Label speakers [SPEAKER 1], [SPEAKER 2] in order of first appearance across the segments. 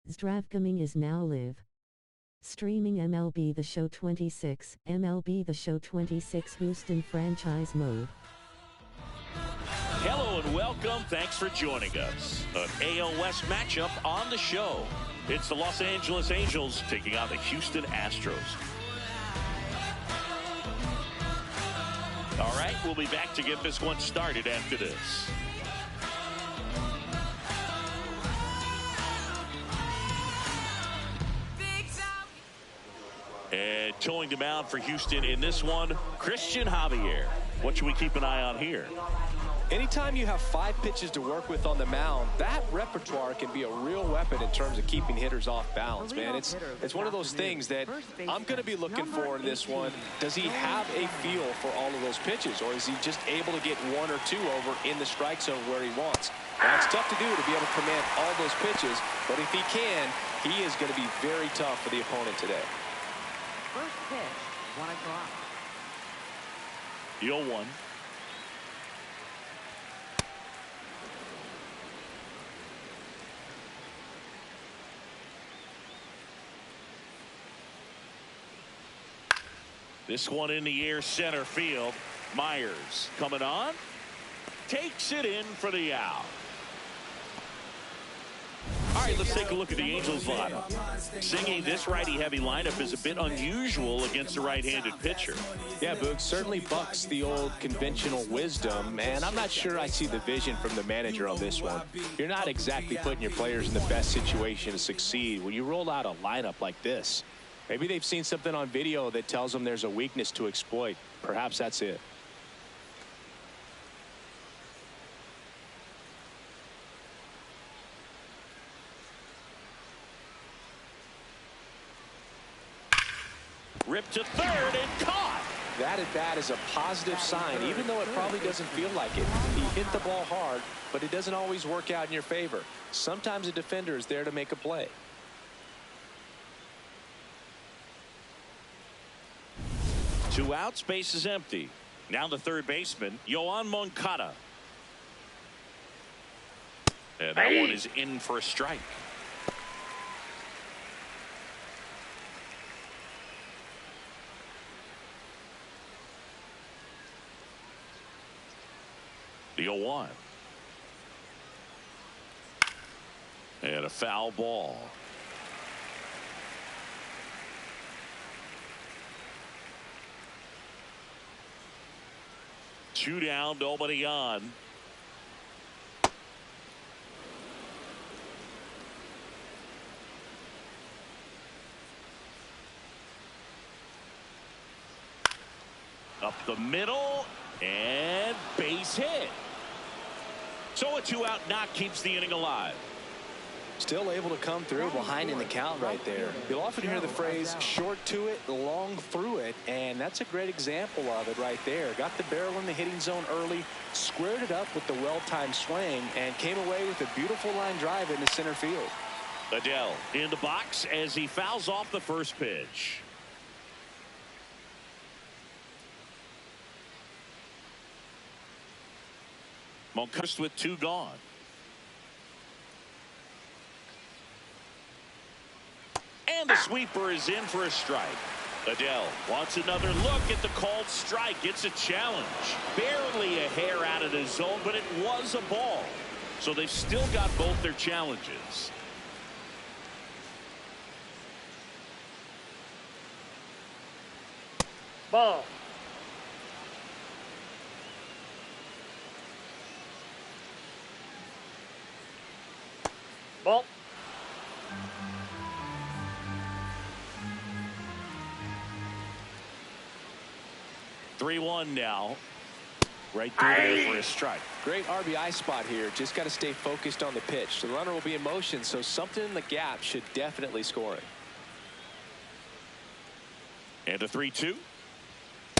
[SPEAKER 1] Zdravkoming is now live. Streaming MLB The Show 26, MLB The Show 26 Houston franchise mode.
[SPEAKER 2] Hello and welcome. Thanks for joining us. An AL West matchup on the show. It's the Los Angeles Angels taking on the Houston Astros. All right, we'll be back to get this one started after this. And towing the mound for Houston in this one, Christian Javier. What should we keep an eye on here?
[SPEAKER 3] Anytime you have 5 pitches to work with on the mound, that repertoire can be a real weapon in terms of keeping hitters off balance, man. It's one of those things that I'm going to be looking for in this one. Does he have a feel for all of those pitches, or is he just able to get 1 or 2 over in the strike zone where he wants? Now, it's tough to do to be able to command all those pitches, but if he can, he is going to be very tough for the opponent today.
[SPEAKER 4] First pitch, 1 o'clock.
[SPEAKER 2] The 0-1. This one in the air, center field. Myers coming on. Takes it in for the out. All right, let's take a look at the Angels lineup. Singing this righty-heavy lineup is a bit unusual against a right-handed pitcher.
[SPEAKER 3] Yeah, Boog, certainly bucks the old conventional wisdom, and I'm not sure I see the vision from the manager on this one. You're not exactly putting your players in the best situation to succeed when you roll out a lineup like this. Maybe they've seen something on video that tells them there's a weakness to exploit. Perhaps that's it.
[SPEAKER 2] Ripped to third and caught.
[SPEAKER 3] That at bat is a positive sign, even though it probably doesn't feel like it. He hit the ball hard, but it doesn't always work out in your favor. Sometimes a defender is there to make a play.
[SPEAKER 2] Two outs, base is empty. Now the third baseman, Yoan Moncada. And that one is in for a strike. The 0-1. And a foul ball. Two down, nobody on. Up the middle and base hit. So a 2-out knock keeps the inning alive.
[SPEAKER 3] Still able to come through behind in the count right there. You'll often hear the phrase short to it, long through it, and that's a great example of it right there. Got the barrel in the hitting zone early, squared it up with the well-timed swing, and came away with a beautiful line drive into center field.
[SPEAKER 2] Adele in the box as he fouls off the first pitch. Moncada with 2 gone. And the sweeper is in for a strike. Adele wants another look at the called strike. Gets a challenge. Barely a hair out of the zone, but it was a ball. So they've still got both their challenges.
[SPEAKER 5] Ball. Ball.
[SPEAKER 2] 3-1 now. Right through there for a strike.
[SPEAKER 3] Great RBI spot here. Just got to stay focused on the pitch. The runner will be in motion, so something in the gap should definitely score it.
[SPEAKER 2] And a 3-2.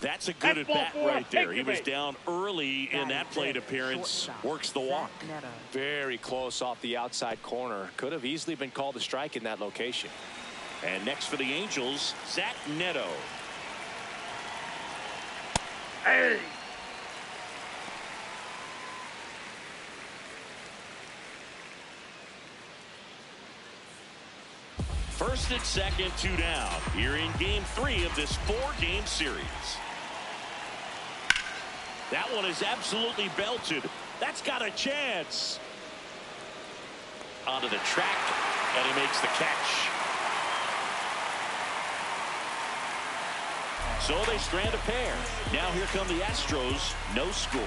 [SPEAKER 2] That's a good at bat right there. He was down early in that plate appearance. Works the walk.
[SPEAKER 3] Very close off the outside corner. Could have easily been called a strike in that location.
[SPEAKER 2] And next for the Angels, Zach Neto.
[SPEAKER 5] Hey.
[SPEAKER 2] First and second, 2 down. Here in game 3 of this 4-game series. That one is absolutely belted. That's got a chance. Onto the track, and he makes the catch. So they strand a pair. Now here come the Astros. No score.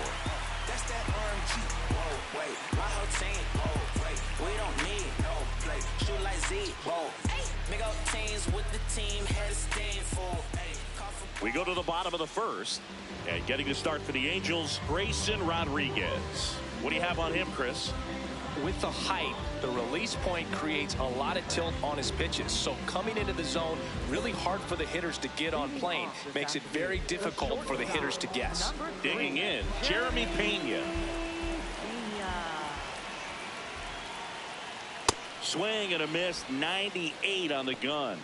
[SPEAKER 5] That's that RMG. Whoa, wait. My whole team. Whoa, wait. We don't need no play. Shoot like Z. Whoa. Big old teams with the team. Head steam full.
[SPEAKER 2] We go to the bottom of the first. And getting to start for the Angels, Grayson Rodriguez. What do you have on him, Chris?
[SPEAKER 3] With the height, the release point creates a lot of tilt on his pitches. So coming into the zone, really hard for the hitters to get on plane. Makes it very difficult for the hitters to guess.
[SPEAKER 2] Digging in, Jeremy Pena. Swing and a miss, 98 on the gun.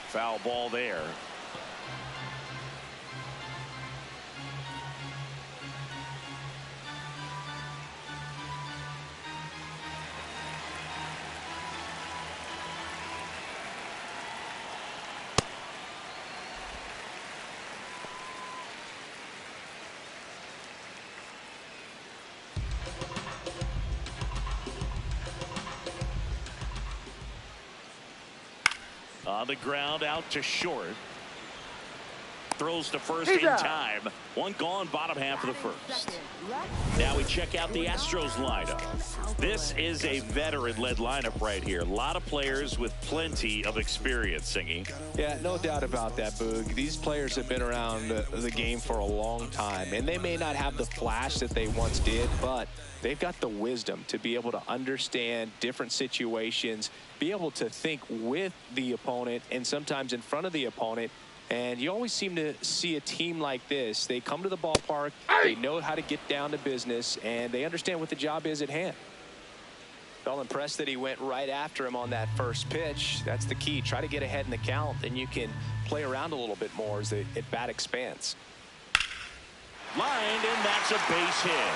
[SPEAKER 2] Foul ball there. On the ground, out to short. Throws to first in time. One gone, bottom half of the first. Now we check out the Astros lineup. This is a veteran-led lineup right here. A lot of players with plenty of experience, Singy.
[SPEAKER 3] Yeah, no doubt about that, Boog. These players have been around the game for a long time, and they may not have the flash that they once did, but they've got the wisdom to be able to understand different situations, be able to think with the opponent and sometimes in front of the opponent. And you always seem to see a team like this. They come to the ballpark, they know how to get down to business, and they understand what the job is at hand. Felt impressed that he went right after him on that first pitch. That's the key. Try to get ahead in the count, and you can play around a little bit more as the at-bat expands.
[SPEAKER 2] Lined, and that's a base hit.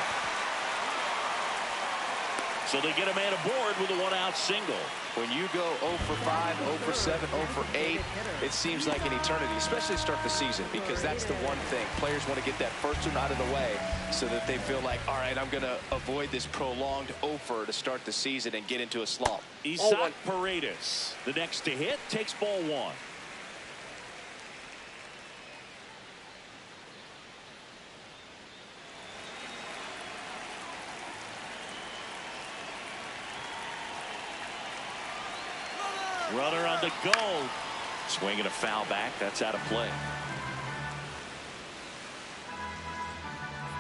[SPEAKER 2] So they get a man aboard with a one-out single.
[SPEAKER 3] When you go 0 for 5, 0 for 7, 0 for 8, it seems like an eternity, especially to start the season, because that's the one thing. Players want to get that first one out of the way so that they feel like, all right, I'm going to avoid this prolonged 0 for to start the season and get into a slump.
[SPEAKER 2] Isaac Paredes, the next to hit, takes ball 1. Runner on the go. Swinging a foul back. That's out of play.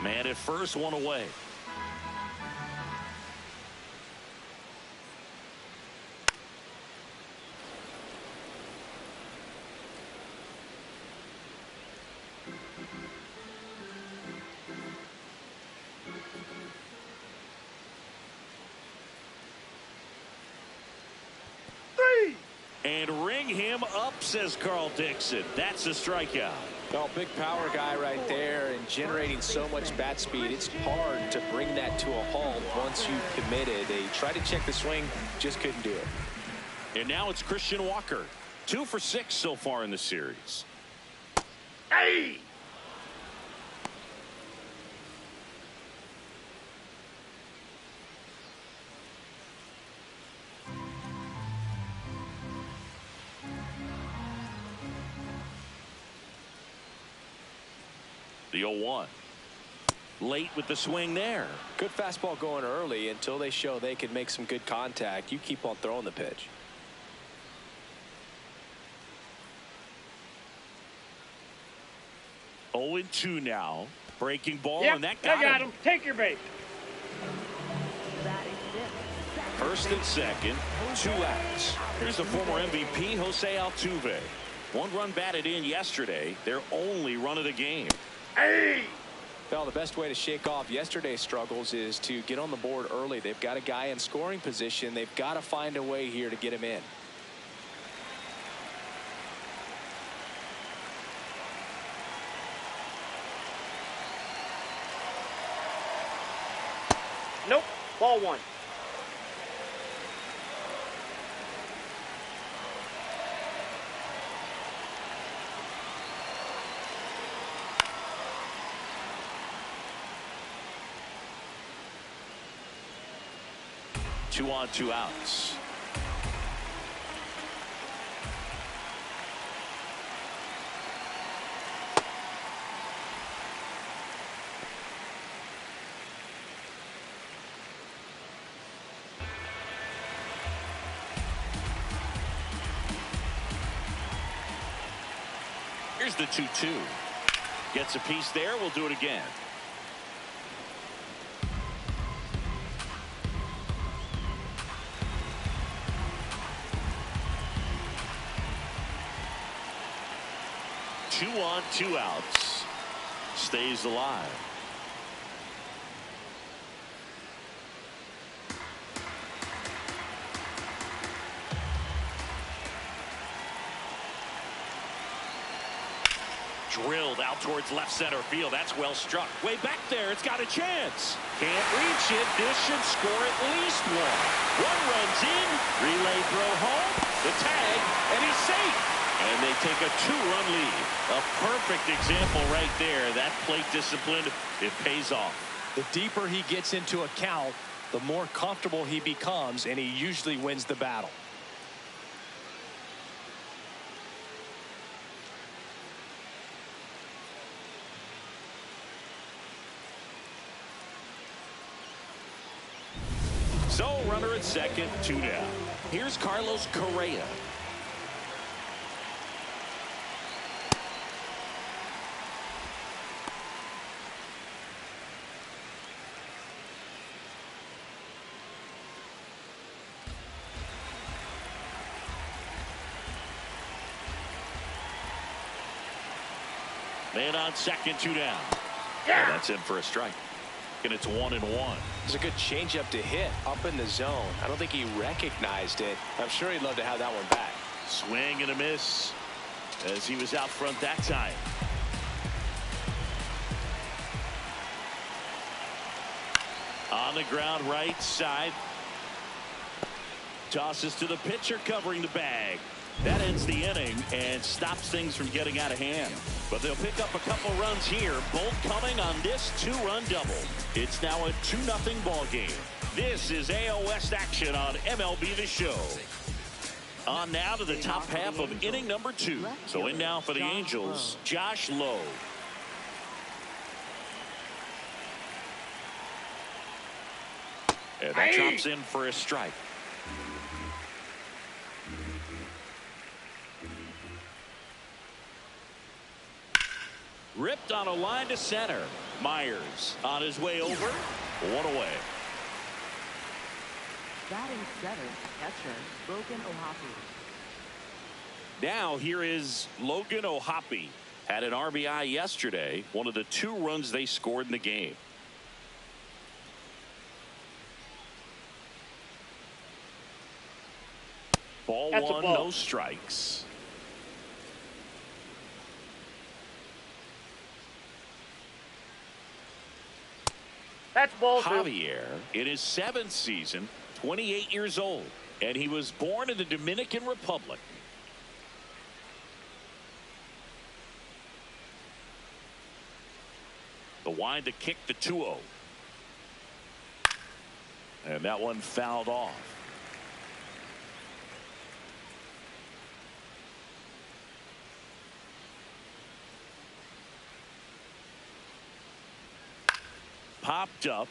[SPEAKER 2] Man at first, one away. And ring him up, says Carl Dixon. That's a strikeout.
[SPEAKER 3] Well, big power guy right there and generating so much bat speed. It's hard to bring that to a halt once you've committed. They tried to check the swing, just couldn't do it.
[SPEAKER 2] And now it's Christian Walker. 2 for 6 so far in the series. Hey! The 0-1. Late with the swing there.
[SPEAKER 3] Good fastball going early until they show they can make some good contact. You keep on throwing the pitch.
[SPEAKER 2] Oh, 0-2 now. Breaking ball, and that got him.
[SPEAKER 6] Take your bait.
[SPEAKER 2] First and second, 2 outs. Here's the former MVP, Jose Altuve. 1 run batted in yesterday. Their only run of the game.
[SPEAKER 6] Hey!
[SPEAKER 3] Well, the best way to shake off yesterday's struggles is to get on the board early. They've got a guy in scoring position. They've got to find a way here to get him in.
[SPEAKER 6] Nope. Ball one.
[SPEAKER 2] Two on, two outs. Here's the 2-2. Gets a piece there. We'll do it again. Two on, two outs. Stays alive. Drilled out towards left center field. That's well struck. Way back there. It's got a chance. Can't reach it. This should score at least one. One runs in. Relay throw home. The tag. And he's safe. And they take a two-run lead. A perfect example right there. That plate discipline, it pays off.
[SPEAKER 3] The deeper he gets into a count, the more comfortable he becomes, and he usually wins the battle.
[SPEAKER 2] So, runner at second, two down. Here's Carlos Correa. Man on second, two down. Yeah. Oh, that's in for a strike. And it's 1-1.
[SPEAKER 3] It's a good changeup to hit up in the zone. I don't think he recognized it. I'm sure he'd love to have that one back.
[SPEAKER 2] Swing and a miss as he was out front that time. On the ground, right side. Tosses to the pitcher covering the bag. That ends the inning and stops things from getting out of hand. But they'll pick up a couple runs here, both coming on this two-run double. It's now a 2-0 ball game. This is AL West action on MLB The Show. On now to the top half of inning number 2. So in now for the Angels, Josh Lowe. And that drops in for a strike. Ripped on a line to center. Myers on his way over. One away.
[SPEAKER 4] Batting seventh, catcher Logan O'Hoppe.
[SPEAKER 2] Now here is Logan O'Hoppe. Had an RBI yesterday. One of the 2 runs they scored in the game. Ball one, no strikes.
[SPEAKER 6] That's ball two.
[SPEAKER 2] Javier in his 7th season, 28 years old, and he was born in the Dominican Republic. The wind to kick the 2-0. And that one fouled off. Popped up.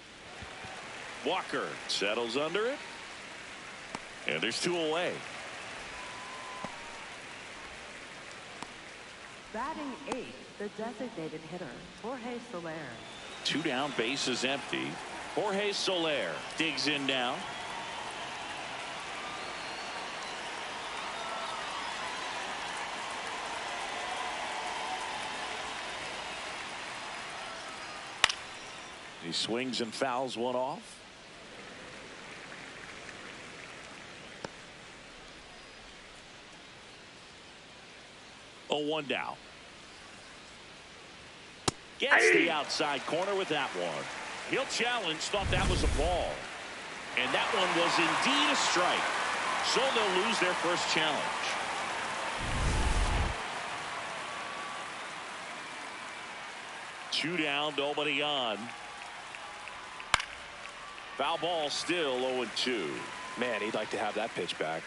[SPEAKER 2] Walker settles under it. And there's 2 away.
[SPEAKER 4] Batting eighth, the designated hitter, Jorge Soler.
[SPEAKER 2] 2 down, bases empty. Jorge Soler digs in now. He swings and fouls one off. Oh, 1 down. Gets the outside corner with that one. He'll challenge, thought that was a ball. And that one was indeed a strike. So they'll lose their first challenge. Two down, nobody on. Foul ball, still 0-2.
[SPEAKER 3] Man, he'd like to have that pitch back.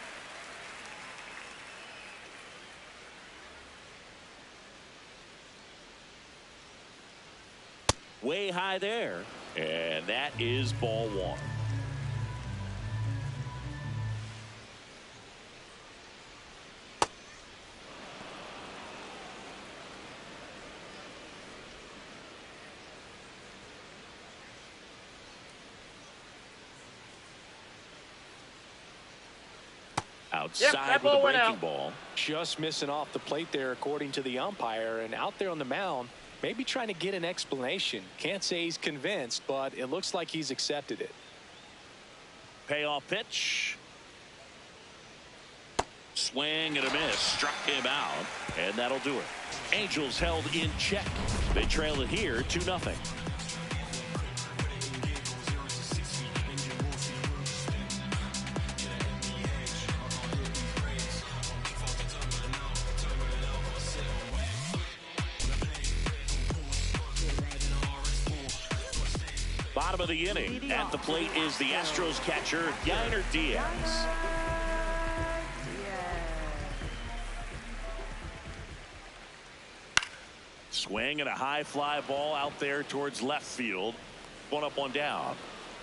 [SPEAKER 2] Way high there. And that is ball one. Outside with a breaking ball.
[SPEAKER 3] Just missing off the plate there, according to the umpire, and out there on the mound, maybe trying to get an explanation. Can't say he's convinced, but it looks like he's accepted it.
[SPEAKER 2] Payoff pitch. Swing and a miss. Struck him out, and that'll do it. Angels held in check. They trail it here 2-0. Bottom of the inning. At the plate is the Astros catcher, Yainer Diaz. Swing and a high fly ball out there towards left field. One up, one down.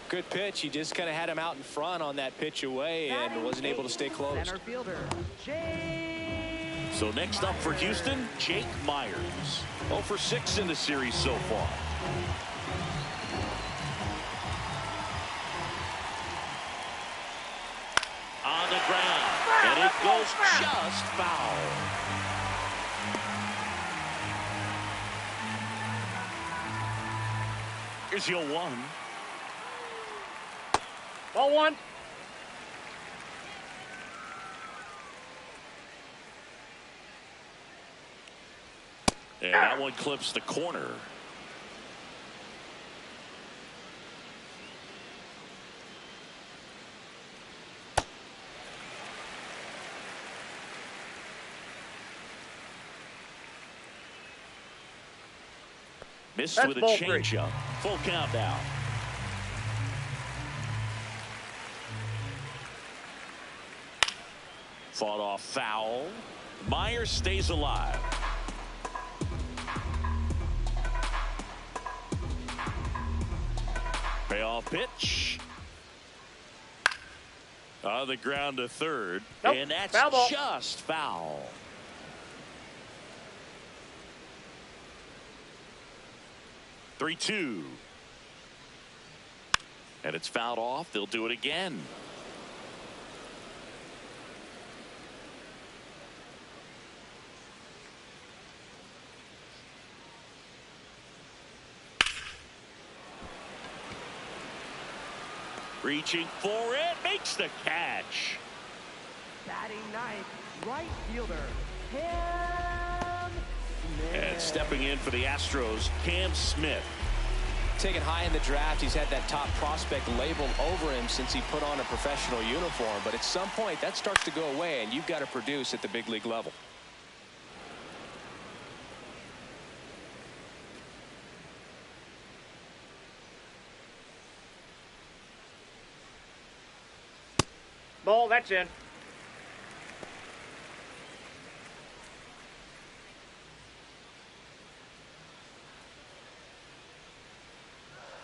[SPEAKER 3] Good pitch. He just kind of had him out in front on that pitch away and wasn't able to stay close.
[SPEAKER 4] Center fielder,
[SPEAKER 2] So next up for Houston, Jake Myers. 0 for 6 in the series so far. On the ground, and it goes just foul. Here's your 1.
[SPEAKER 6] Ball 1.
[SPEAKER 2] And that one clips the corner. Missed
[SPEAKER 6] That's
[SPEAKER 2] with a
[SPEAKER 6] ball 3.
[SPEAKER 2] changeup. Full count now. Fought off foul. Myers stays alive. Payoff pitch. On the ground to third.
[SPEAKER 6] Nope.
[SPEAKER 2] And that's
[SPEAKER 6] Foul ball.
[SPEAKER 2] just foul. Three-two. And it's fouled off. They'll do it again. Reaching for it, makes the catch.
[SPEAKER 4] batting ninth, right fielder, Cam Smith.
[SPEAKER 2] And stepping in for the Astros, Cam Smith.
[SPEAKER 3] Taken high in the draft, he's had that top prospect labeled over him since he put on a professional uniform. But at some point, that starts to go away, and you've got to produce at the big league level.
[SPEAKER 6] Ball, that's in.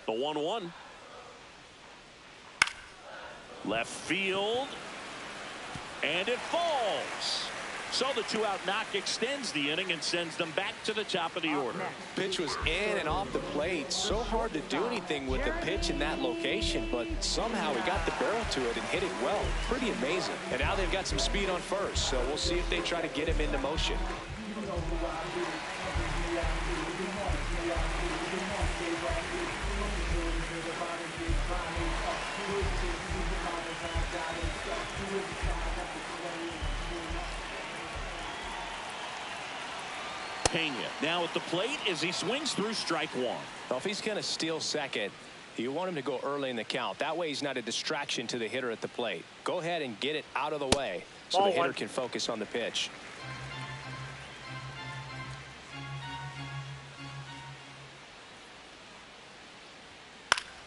[SPEAKER 2] The 1-1. Left field. And it falls. So the 2-out knock extends the inning and sends them back to the top of the order.
[SPEAKER 3] Pitch was in and off the plate. So hard to do anything with the pitch in that location, but somehow he got the barrel to it and hit it well. Pretty amazing. And now they've got some speed on first, so we'll see if they try to get him into motion.
[SPEAKER 2] Pena now at the plate as he swings through strike one.
[SPEAKER 3] Well, if he's going to steal second, You want him to go early in the count. That way he's not a distraction to the hitter at the plate. Go ahead and get it out of the way so the hitter can focus on the pitch.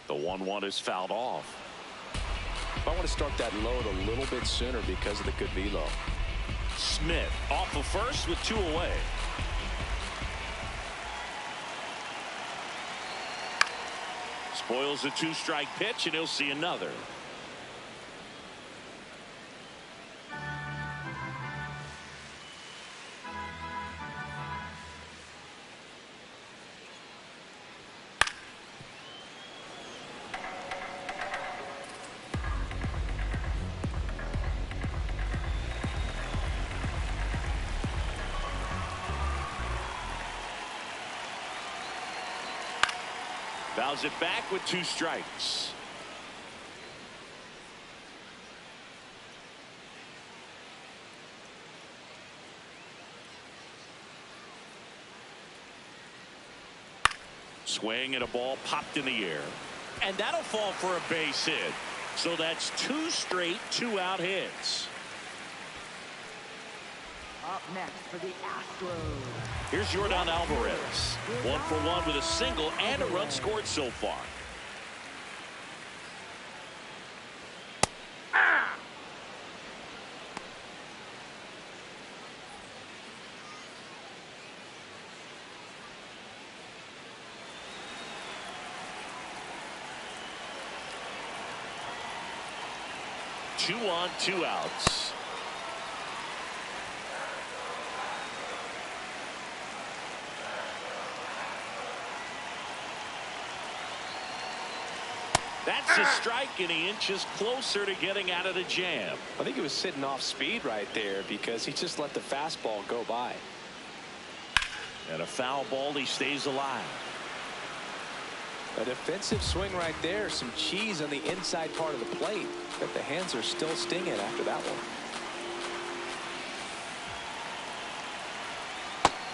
[SPEAKER 2] The 1-1 is fouled off.
[SPEAKER 3] I want to start that load a little bit sooner because of the good velo.
[SPEAKER 2] Smith off of first with 2 away. Spoils a 2-strike pitch, and he'll see another. Fouls it back with 2 strikes. Swing and a ball popped in the air. And that'll fall for a base hit. So that's 2 straight 2-out hits.
[SPEAKER 4] Up next for the Astros.
[SPEAKER 2] Here's Yordan Alvarez. 1 for 1 with a single and a run scored so far. Two on, 2 outs. That's a strike, and he inches closer to getting out of the jam.
[SPEAKER 3] I think he was sitting off speed right there because he just let the fastball go by.
[SPEAKER 2] And a foul ball, he stays alive.
[SPEAKER 3] A defensive swing right there. Some cheese on the inside part of the plate. But the hands are still stinging after that one.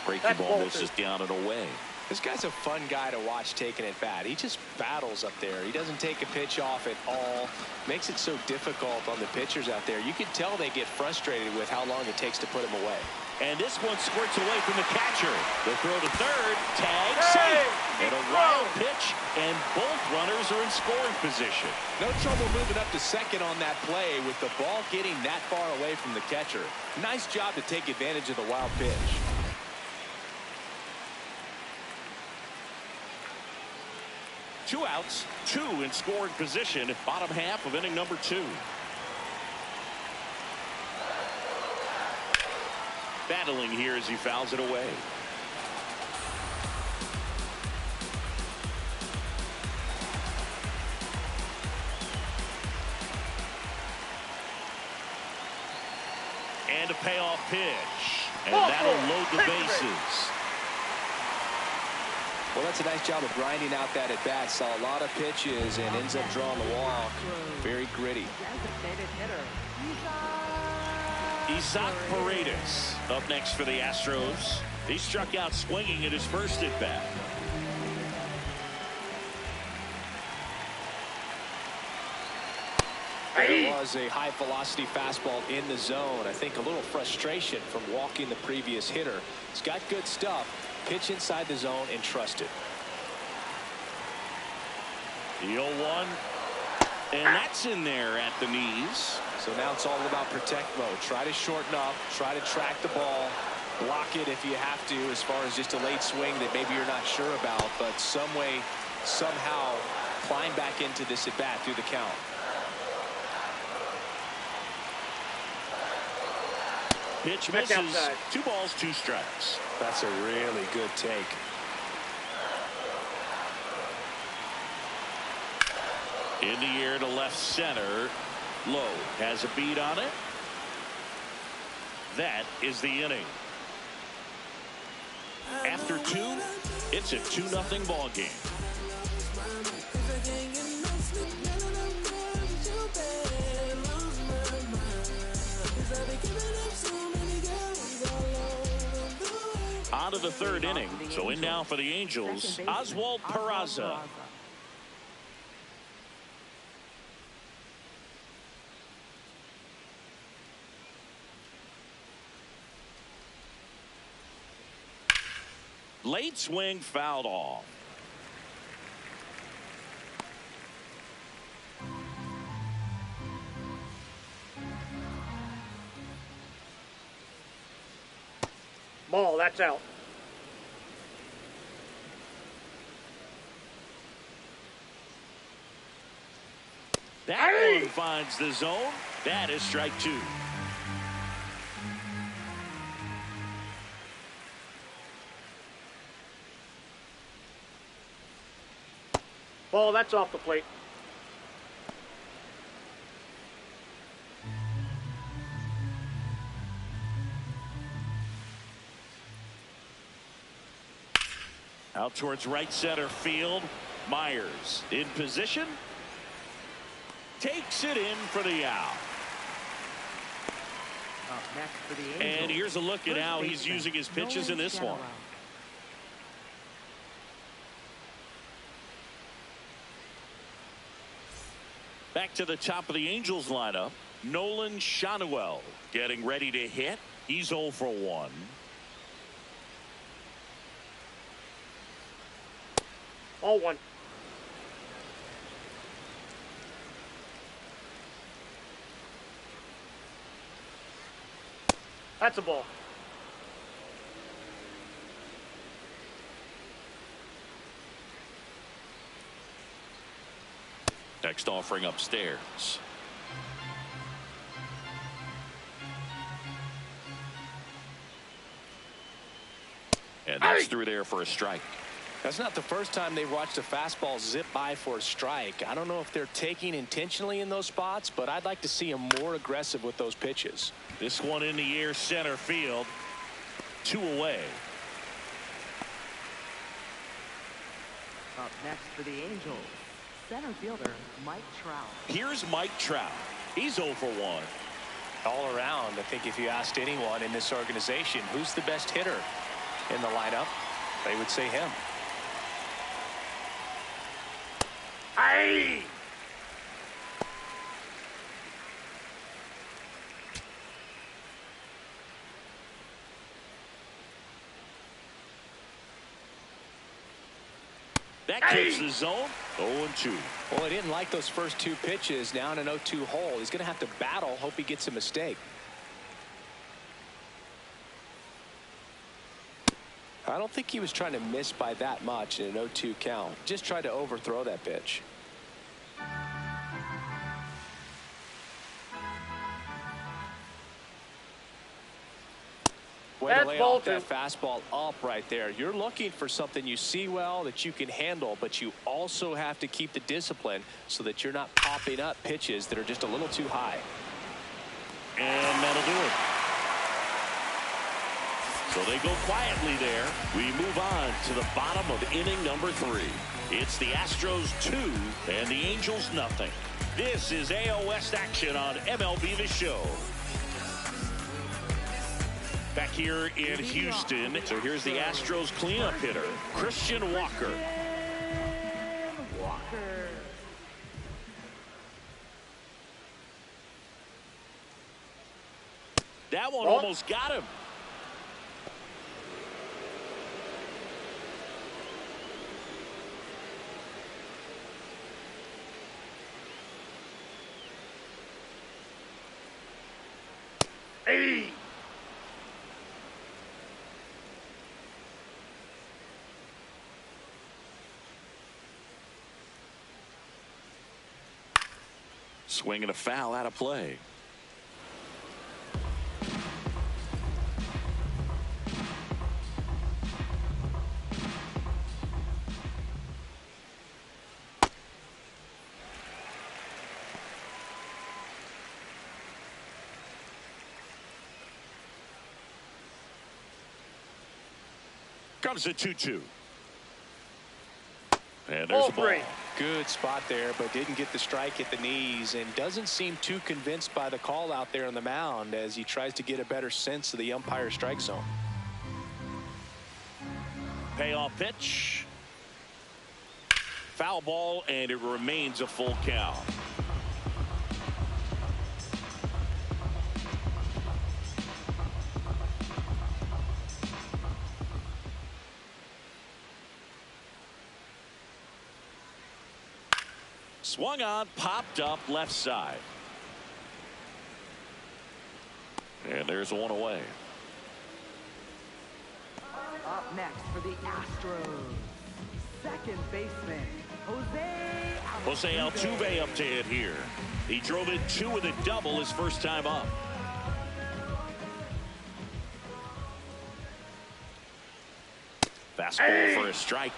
[SPEAKER 2] Breaking ball misses down and away.
[SPEAKER 3] This guy's a fun guy to watch taking at bat. He just battles up there. He doesn't take a pitch off at all. Makes it so difficult on the pitchers out there. You can tell they get frustrated with how long it takes to put him away.
[SPEAKER 2] And this one squirts away from the catcher. The throw to third. Tag safe. And a wild pitch. And both runners are in scoring position.
[SPEAKER 3] No trouble moving up to second on that play with the ball getting that far away from the catcher. Nice job to take advantage of the wild pitch.
[SPEAKER 2] Two outs, 2 in scoring position, bottom half of inning number 2. Battling here as he fouls it away. And a payoff pitch. And that'll load the bases.
[SPEAKER 3] Well, that's a nice job of grinding out that at bat. Saw a lot of pitches and ends up drawing the walk. Very gritty.
[SPEAKER 4] Designated hitter,
[SPEAKER 2] Isaac Paredes up next for the Astros. He struck out swinging at his first at bat.
[SPEAKER 3] There was a high velocity fastball in the zone. I think a little frustration from walking the previous hitter. He's got good stuff. Pitch inside the zone and trust it.
[SPEAKER 2] The 0-1. And that's in there at the knees.
[SPEAKER 3] So now it's all about protect mode. Try to shorten up. Try to track the ball. Block it if you have to, as far as just a late swing that maybe you're not sure about. But some way, somehow, climb back into this at bat through the count.
[SPEAKER 2] Pitch misses. 2 balls, 2 strikes.
[SPEAKER 3] That's a really good take.
[SPEAKER 2] In the air to left center. Lowe has a beat on it. That is the inning. After 2, it's a 2-0 ball game. On to the 3rd inning. So in now for the Angels, Oswald Peraza. Late swing fouled off.
[SPEAKER 6] Ball, that's out.
[SPEAKER 2] That one finds the zone. That is strike 2.
[SPEAKER 6] Ball, that's off the plate.
[SPEAKER 2] Out towards right center field. Myers in position. Takes it in for the out.
[SPEAKER 4] Up next for the Angels,
[SPEAKER 2] And here's a look at how he's
[SPEAKER 4] baseman,
[SPEAKER 2] using his pitches in
[SPEAKER 4] Nolan
[SPEAKER 2] this one.
[SPEAKER 4] Shadowell.
[SPEAKER 2] Back to the top of the Angels lineup. Nolan Shadowell getting ready to hit. He's 0 for 1.
[SPEAKER 6] Ball 1. That's a ball.
[SPEAKER 2] Next offering upstairs. And that's through there for a strike.
[SPEAKER 3] That's not the first time they've watched a fastball zip by for a strike. I don't know if they're taking intentionally in those spots, but I'd like to see them more aggressive with those pitches.
[SPEAKER 2] This one in the air, center field. 2 away.
[SPEAKER 4] Up next for the Angels, center fielder Mike Trout.
[SPEAKER 2] Here's Mike Trout. He's 0 for 1.
[SPEAKER 3] All around, I think if you asked anyone in this organization who's the best hitter in the lineup, they would say him.
[SPEAKER 6] Aye!
[SPEAKER 2] That keeps the zone 0-2.
[SPEAKER 3] Well, he didn't like those first 2 pitches. Now in an 0-2 hole, he's going to have to battle, hope he gets a mistake. I don't think he was trying to miss by that much in an 0-2 count. Just tried to overthrow that pitch. Way to lay off that fastball up right there. You're looking for something you see well that you can handle, but you also have to keep the discipline so that you're not popping up pitches that are just a little too high.
[SPEAKER 2] And that'll do it. So they go quietly there. We move on to the bottom of inning number 3. It's the Astros 2 and the Angels nothing. This is AL West action on MLB The Show. Back here in Houston. So here's the Astros cleanup hitter, Christian Walker. That one almost got him.
[SPEAKER 6] Hey!
[SPEAKER 2] Swinging a foul out of play. Comes a 2-2. And there's a ball.
[SPEAKER 3] Good spot there, but didn't get the strike at the knees and doesn't seem too convinced by the call out there on the mound as he tries to get a better sense of the umpire's strike zone.
[SPEAKER 2] Payoff pitch. Foul ball, and it remains a full count. Swung on, popped up left side. And there's one away.
[SPEAKER 4] Up next for the Astros, second baseman,
[SPEAKER 2] Jose Altuve up to hit here. He drove in 2 with a double his first time up. Fastball for a strike.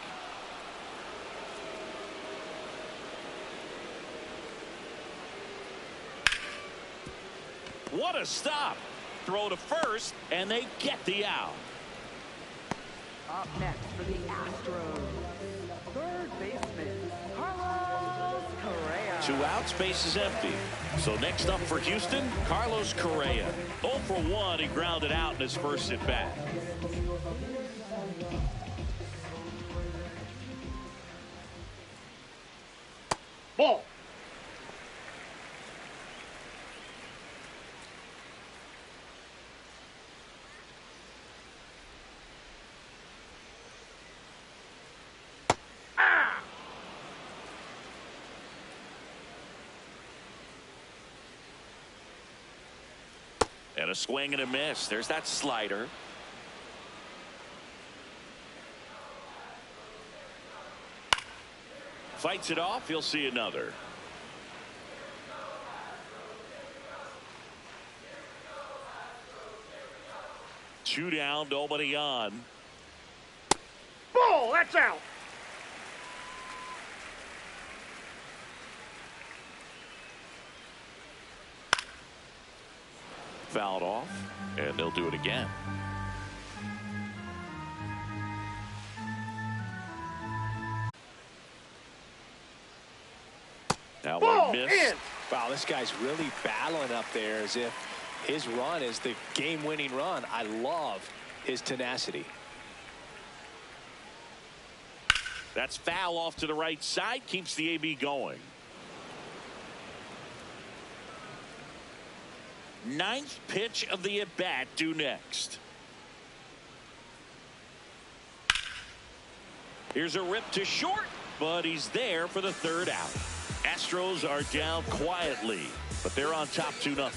[SPEAKER 2] What a stop. Throw to first, and they get the out.
[SPEAKER 4] Up next for the Astros, third baseman, Carlos Correa.
[SPEAKER 2] 2 outs, base is empty. So next up for Houston, Carlos Correa. 0 for 1, he grounded out in his first at bat.
[SPEAKER 6] Ball.
[SPEAKER 2] And a swing and a miss. There's that slider. Fights it off. He'll see another. Two down, nobody on.
[SPEAKER 6] Ball. That's out.
[SPEAKER 2] Fouled off, and they'll do it again. Now
[SPEAKER 6] Ball
[SPEAKER 2] one miss.
[SPEAKER 6] in.
[SPEAKER 3] Wow, this guy's really battling up there as if his run is the game-winning run. I love his tenacity.
[SPEAKER 2] That's foul off to the right side. Keeps the AB going. 9th pitch of the at-bat due next. Here's a rip to short, but he's there for the 3rd out. Astros are down quietly, but they're on top 2-0.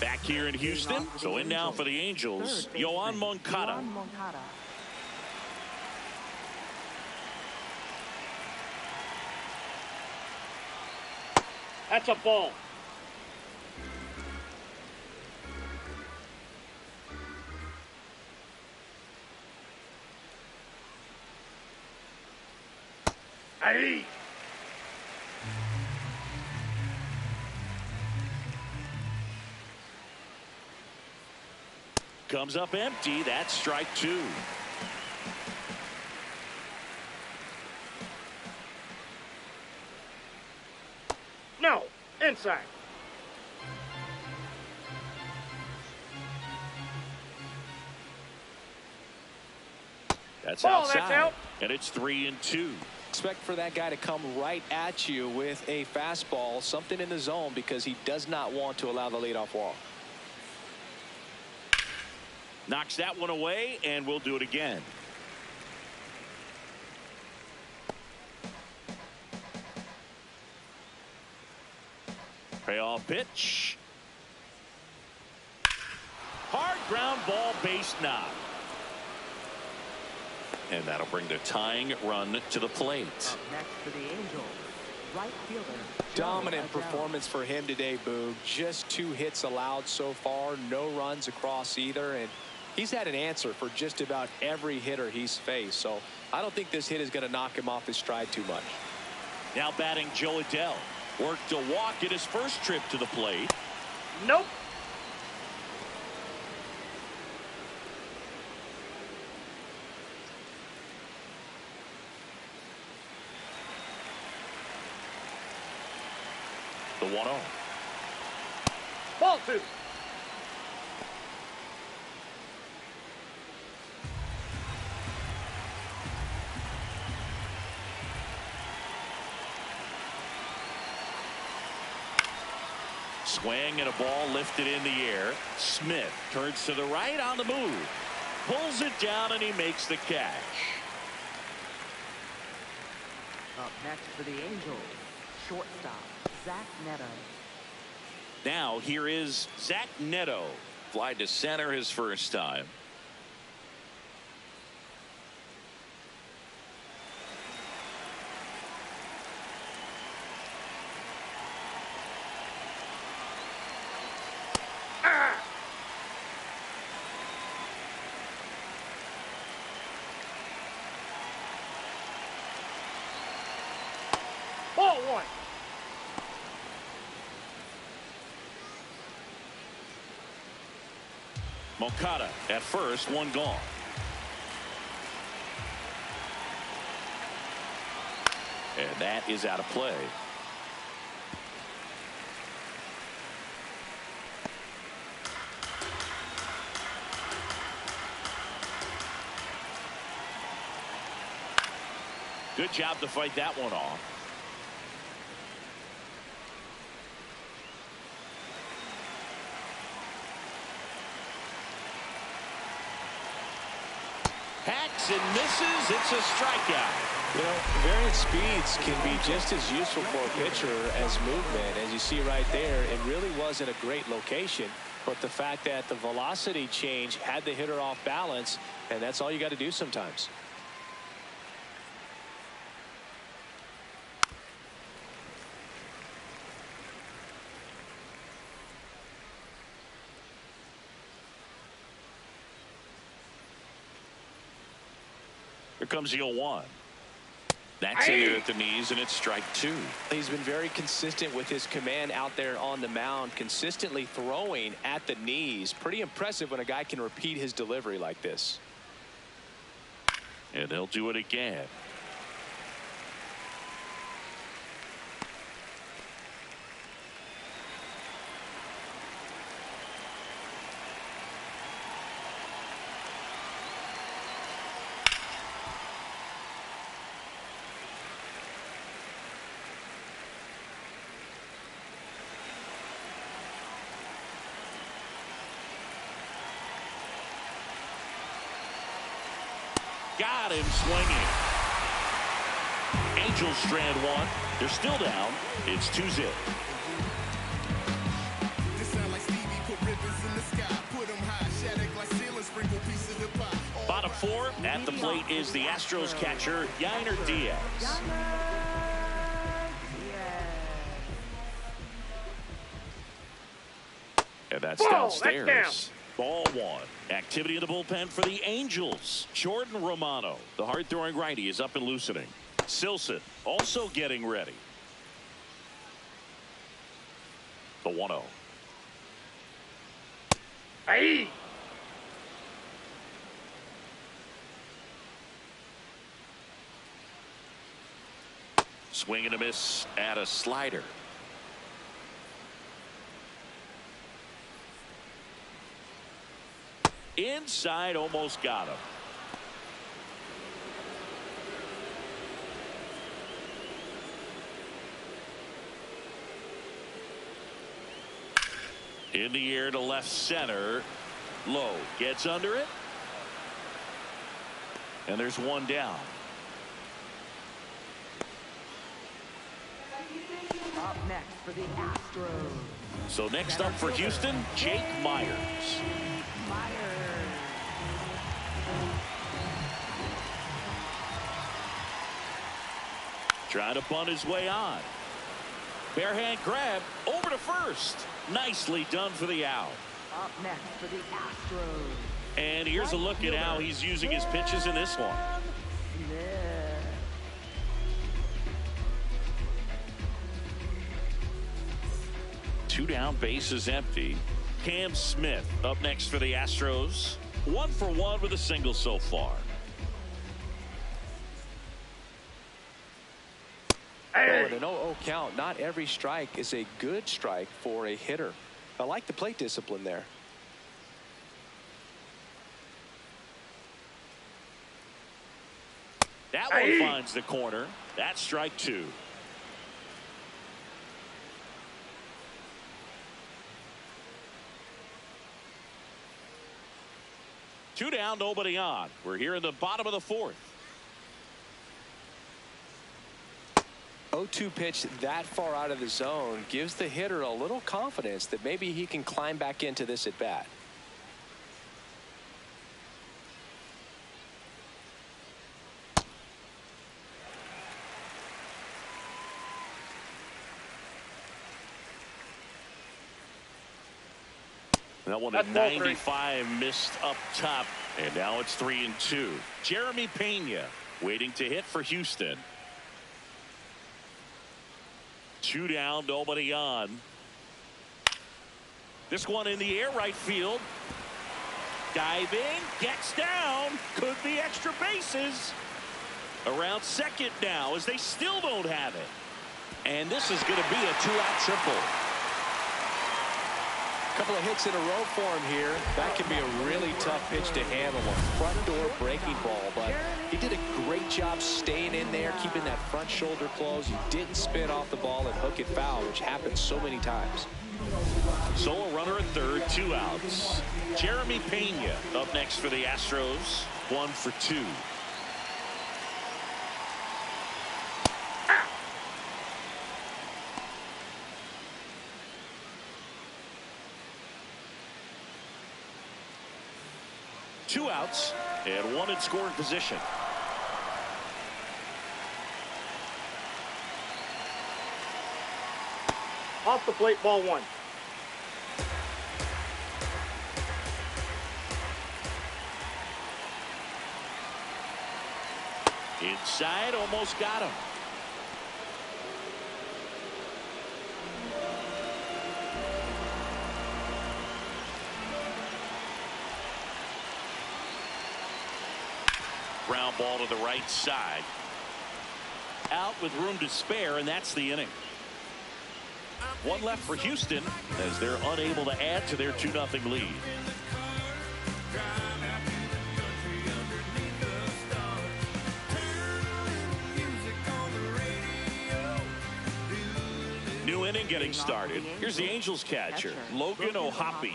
[SPEAKER 2] Back here in Houston, so in now for the Angels, Yoan Moncada.
[SPEAKER 6] That's a ball. Hey.
[SPEAKER 2] Comes up empty. That's strike 2.
[SPEAKER 6] No. Inside.
[SPEAKER 2] That's
[SPEAKER 6] Ball,
[SPEAKER 2] outside.
[SPEAKER 6] that's out.
[SPEAKER 2] And it's 3-2.
[SPEAKER 3] Expect for that guy to come right at you with a fastball, something in the zone, because he does not want to allow the leadoff walk.
[SPEAKER 2] Knocks that one away, and we'll do it again. Payoff pitch. Hard ground ball, base knock. And that'll bring the tying run to the plate.
[SPEAKER 4] Up next for the Angels, right fielder.
[SPEAKER 3] Dominant performance for him today, Boog. Just 2 hits allowed so far, no runs across either, and he's had an answer for just about every hitter he's faced. So I don't think this hit is going to knock him off his stride too much.
[SPEAKER 2] Now batting Joe Adell. Worked a walk at his first trip to the plate.
[SPEAKER 6] Nope.
[SPEAKER 2] The 1-0.
[SPEAKER 6] Ball 2.
[SPEAKER 2] Swing and a ball lifted in the air. Smith turns to the right on the move. pulls it down and he makes the catch.
[SPEAKER 4] Up next for the Angels, shortstop, Zach Neto.
[SPEAKER 2] Now here is Zach Neto. Fly to center his first time.
[SPEAKER 6] Ball one.
[SPEAKER 2] Moncada at first, one gone. And that is out of play. Good job to fight that one off. Hacks and misses. It's a strikeout.
[SPEAKER 3] You know, variant speeds can be just as useful for a pitcher as movement. As you see right there, it really wasn't a great location, but the fact that the velocity change had the hitter off balance, and that's all you got to do sometimes.
[SPEAKER 2] Here comes the 0-1. That's in there at the knees, and it's strike two.
[SPEAKER 3] He's been very consistent with his command out there on the mound, consistently throwing at the knees. Pretty impressive when a guy can repeat his delivery like this.
[SPEAKER 2] And they'll do it again. Got him swinging. Angels strand one. They're still down. It's 2-0. Bottom four. At the plate is the Astros catcher, Yainer Diaz. And that's downstairs.
[SPEAKER 6] That's down.
[SPEAKER 2] Ball one. Activity in the bullpen for the Angels. Jordan Romano, the hard-throwing righty, is up and loosening. Silson also getting ready. The 1-0.
[SPEAKER 6] Hey.
[SPEAKER 2] Swing and a miss at a slider. Inside, almost got him. In the air to left center. Low gets under it. And there's one down.
[SPEAKER 4] Up next for the Astros.
[SPEAKER 2] So next up for Houston, Jake Myers. Trying to bunt his way on. Bare hand grab over to first. Nicely done for the out.
[SPEAKER 4] Up next for the Astros.
[SPEAKER 2] And here's a look at how he's using his pitches in this one. Two down, bases empty. Cam Smith up next for the Astros. 1 for 1 with a single so far.
[SPEAKER 3] Oh, in an 0-0 count, not every strike is a good strike for a hitter. I like the plate discipline there.
[SPEAKER 2] That one finds the corner. That's strike two. Two down, nobody on. We're here in the bottom of the fourth.
[SPEAKER 3] 0-2 pitch that far out of the zone gives the hitter a little confidence that maybe he can climb back into this at bat.
[SPEAKER 2] That one at 95 missed up top, and now it's 3-2. Jeremy Pena waiting to hit for Houston. Two down, nobody on. This one in the air, right field. Diving, gets down, could be extra bases. Around second now as they still don't have it. And this is going to be a two-out triple.
[SPEAKER 3] Couple of hits in a row for him here. That can be a really tough pitch to handle. A front door breaking ball, but he did a great job staying in there, keeping that front shoulder closed. He didn't spin off the ball and hook it foul, which happens so many times.
[SPEAKER 2] So a runner at third, two outs. Jeremy Pena up next for the Astros. 1 for 2. Two outs and one in scoring position.
[SPEAKER 6] Off the plate, ball 1.
[SPEAKER 2] Inside, almost got him. Ground ball to the right side. Out with room to spare, and that's the inning. One left for Houston as they're unable to add to their 2-0 lead. New inning getting started. Here's the Angels catcher, Logan O'Hoppe.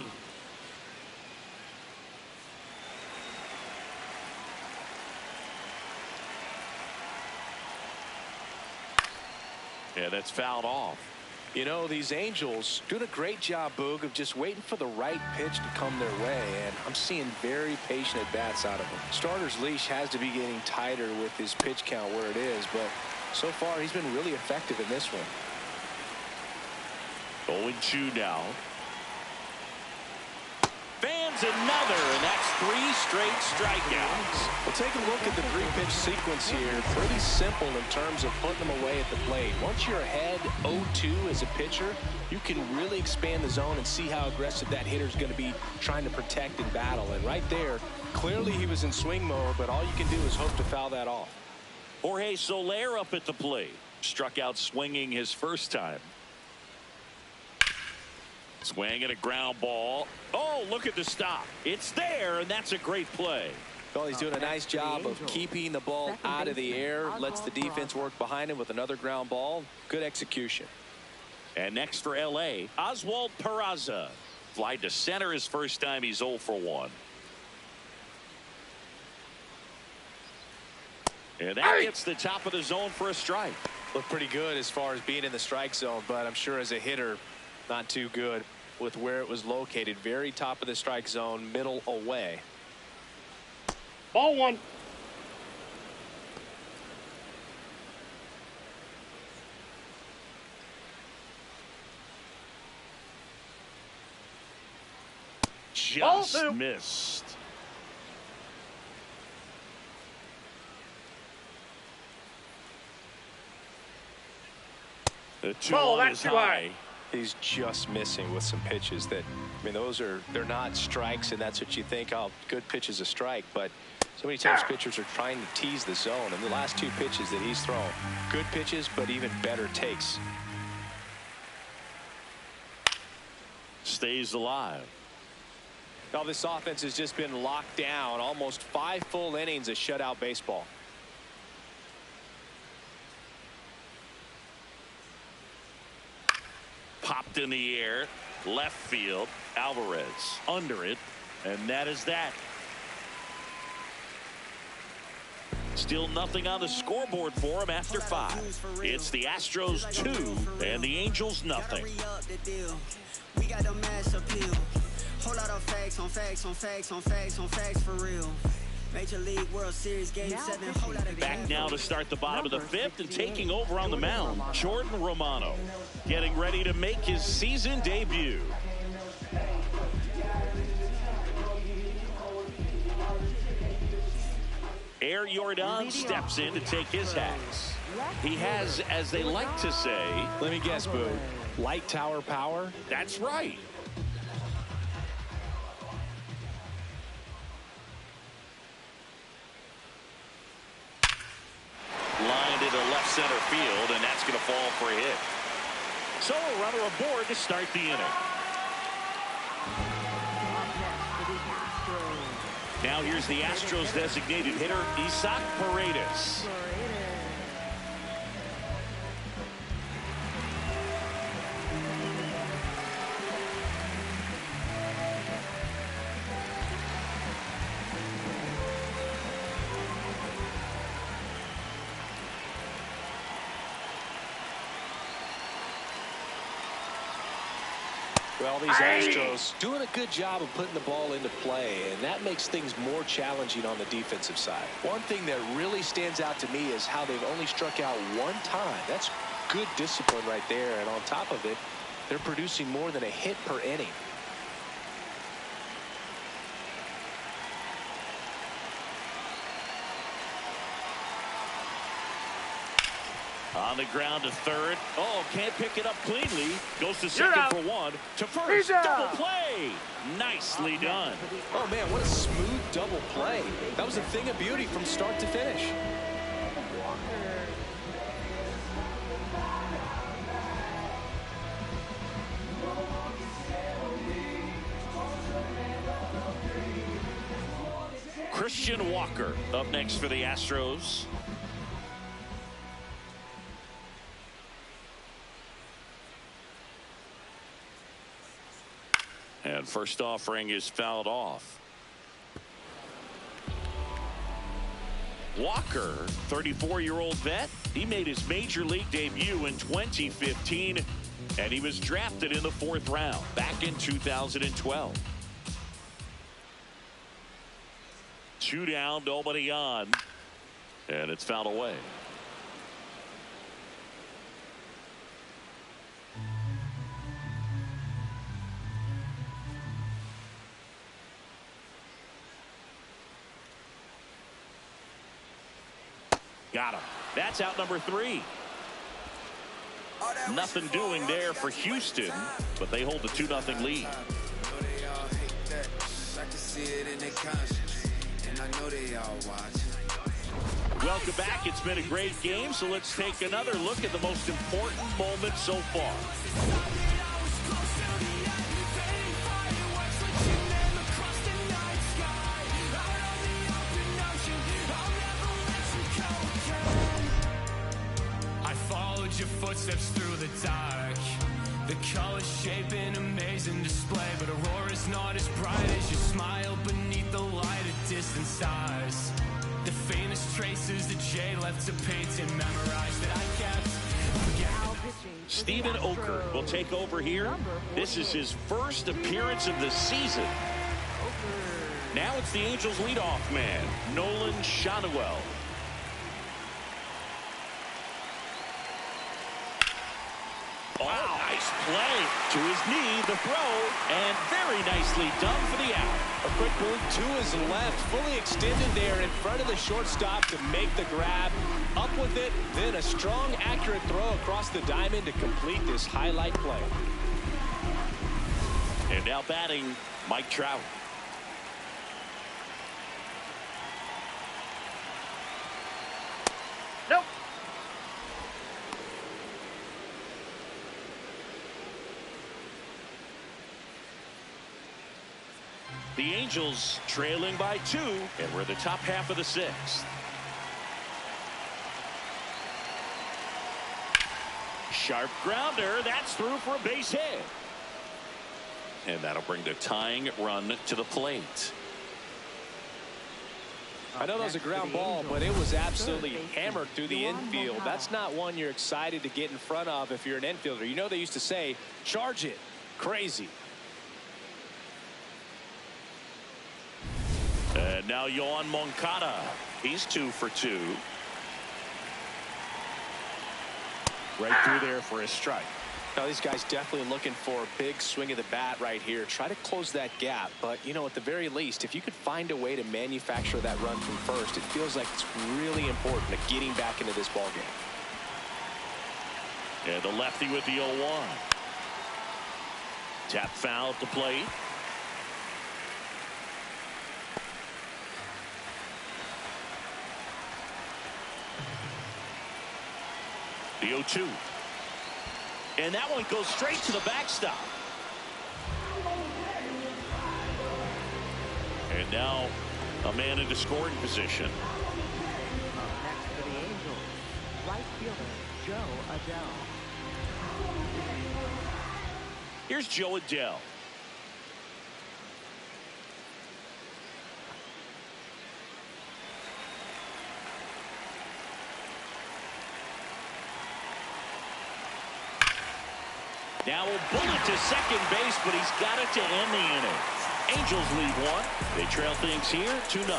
[SPEAKER 2] Yeah, that's fouled off.
[SPEAKER 3] You know, these Angels doing a great job, Boog, of just waiting for the right pitch to come their way, and I'm seeing very patient at-bats out of him. Starter's leash has to be getting tighter with his pitch count where it is, but so far he's been really effective in this one.
[SPEAKER 2] 0-2 now. Fans another, and that's 3 straight strikeouts.
[SPEAKER 3] Well, take a look at the 3-pitch sequence here. Pretty simple in terms of putting them away at the plate. Once you're ahead 0-2 as a pitcher, you can really expand the zone and see how aggressive that hitter's going to be trying to protect and battle. And right there, clearly he was in swing mode, but all you can do is hope to foul that off.
[SPEAKER 2] Jorge Soler up at the plate. Struck out swinging his first time. Swing at a ground ball. Oh, look at the stop. It's there, and that's a great play.
[SPEAKER 3] Well, he's doing a nice job of keeping the ball out of the air. Lets the defense work behind him with another ground ball. Good execution.
[SPEAKER 2] And next for L.A., Oswald Peraza. Fly to center his first time. He's 0 for 1. And that gets the top of the zone for a strike.
[SPEAKER 3] Looked pretty good as far as being in the strike zone, but I'm sure as a hitter, not too good with where it was located. Very top of the strike zone, middle away.
[SPEAKER 6] Ball 1.
[SPEAKER 2] Just missed. The 2-1 is high.
[SPEAKER 3] He's just missing with some pitches that, I mean, they're not strikes, and that's what you think, oh, good pitch is a strike, but so many times pitchers are trying to tease the zone, and the last 2 pitches that he's thrown, good pitches, but even better takes.
[SPEAKER 2] Stays alive.
[SPEAKER 3] Now this offense has just been locked down, almost 5 full innings of shutout baseball.
[SPEAKER 2] Popped in the air, left field. Alvarez under it, and that is that. Still nothing on the scoreboard for him after 5. It's the Astros 2 and the Angels nothing.
[SPEAKER 5] We got the mass appeal. Whole lot of facts on facts on facts on facts on facts for real. Major League World Series Game 7. Whole lot of
[SPEAKER 2] Back now to start the bottom of the 5th and taking over on the mound, Jordan Romano, getting ready to make his season debut. Air Jordan steps in to take his hats. He has, as they like to say,
[SPEAKER 3] let me guess, Boo, light tower power?
[SPEAKER 2] That's right. Lined into left center field, and that's going to fall for a hit. So a runner aboard to start the inning. Now here's the Astros designated hitter, Isaac Paredes.
[SPEAKER 3] Well, these Astros doing a good job of putting the ball into play, and that makes things more challenging on the defensive side. One thing that really stands out to me is how they've only struck out 1 time. That's good discipline right there, and on top of it, they're producing more than a hit per inning.
[SPEAKER 2] On the ground to third. Oh, can't pick it up cleanly. Goes to second for 1. To first. Double play. Nicely done.
[SPEAKER 3] Oh, man, what a smooth double play. That was a thing of beauty from start to finish.
[SPEAKER 2] Christian Walker up next for the Astros. And first offering is fouled off. Walker, 34-year-old vet. He made his major league debut in 2015, and he was drafted in the 4th round back in 2012. 2 down, nobody on, and it's fouled away. Got him. That's out number 3. Nothing doing there for Houston, but they hold the 2-0 lead. Welcome back. It's been a great game, so let's take another look at the most important moment so far.
[SPEAKER 7] Your footsteps through the dark, the colors shape an amazing display, but aurora's not as bright as your smile beneath the light of distant stars. The faintest traces that Jay left to paint and memorize that I kept.
[SPEAKER 2] Steven Oker will take over here. This is his first appearance of the season. Now it's the Angels leadoff man, Nolan Schanuel. Wow, nice play to his knee, the throw, and very nicely done for the out.
[SPEAKER 3] A quick move to his left, fully extended there in front of the shortstop to make the grab. Up with it, then a strong, accurate throw across the diamond to complete this highlight play.
[SPEAKER 2] And now batting, Mike Trout.
[SPEAKER 6] Nope.
[SPEAKER 2] The Angels trailing by 2, and we're the top half of the 6th. Sharp grounder, that's through for a base hit. And that'll bring the tying run to the plate.
[SPEAKER 3] I know that was a ground ball, but it was absolutely hammered through the infield. That's not one you're excited to get in front of if you're an infielder. You know they used to say, charge it. Crazy.
[SPEAKER 2] And now Yohan Moncada. He's 2 for 2. Right through there for a strike.
[SPEAKER 3] Now these guys definitely looking for a big swing of the bat right here. Try to close that gap. But, you know, at the very least, if you could find a way to manufacture that run from first, it feels like it's really important to getting back into this ball game.
[SPEAKER 2] And the lefty with the 0-1. Tap foul at the plate. The 0-2. And that one goes straight to the backstop. And now a man into scoring position.
[SPEAKER 4] Next for the Angels, right fielder Joe Adele.
[SPEAKER 2] Here's Joe Adele. Now a bullet to second base, but he's got it to end the inning. Angels lead 1. They trail things here 2-0.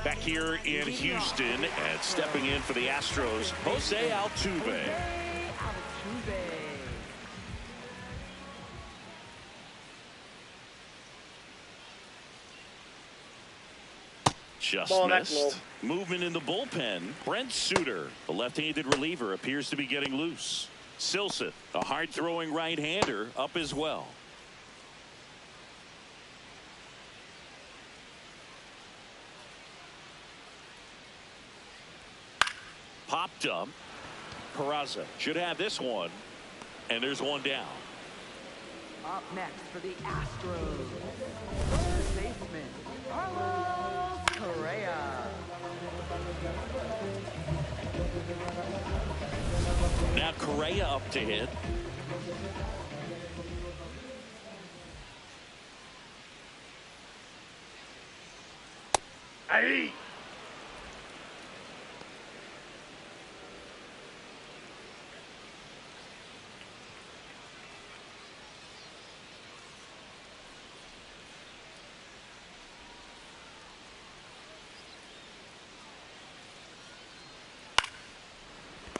[SPEAKER 2] Back here in Houston and stepping in for the Astros, Jose Altuve. Just missed. Movement in the bullpen. Brent Suter, the left-handed reliever, appears to be getting loose. Silseth, a hard-throwing right-hander, up as well. Popped up. Peraza should have this one. And there's one down.
[SPEAKER 4] Up next for the Astros, third baseman Carlos Correa.
[SPEAKER 2] Now Correa up to hit.
[SPEAKER 6] Hey!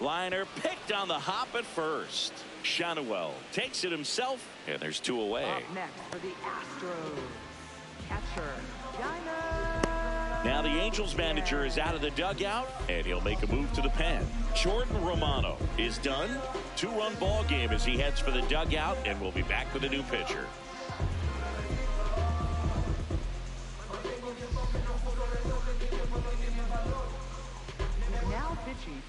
[SPEAKER 2] Liner picked on the hop at first. Shanuel takes it himself, and there's 2 away.
[SPEAKER 4] Up next for the Astros, catcher Yainer.
[SPEAKER 2] Now the Angels manager is out of the dugout, and he'll make a move to the pen. Jordan Romano is done. 2-run ball game as he heads for the dugout, and we'll be back with a new pitcher.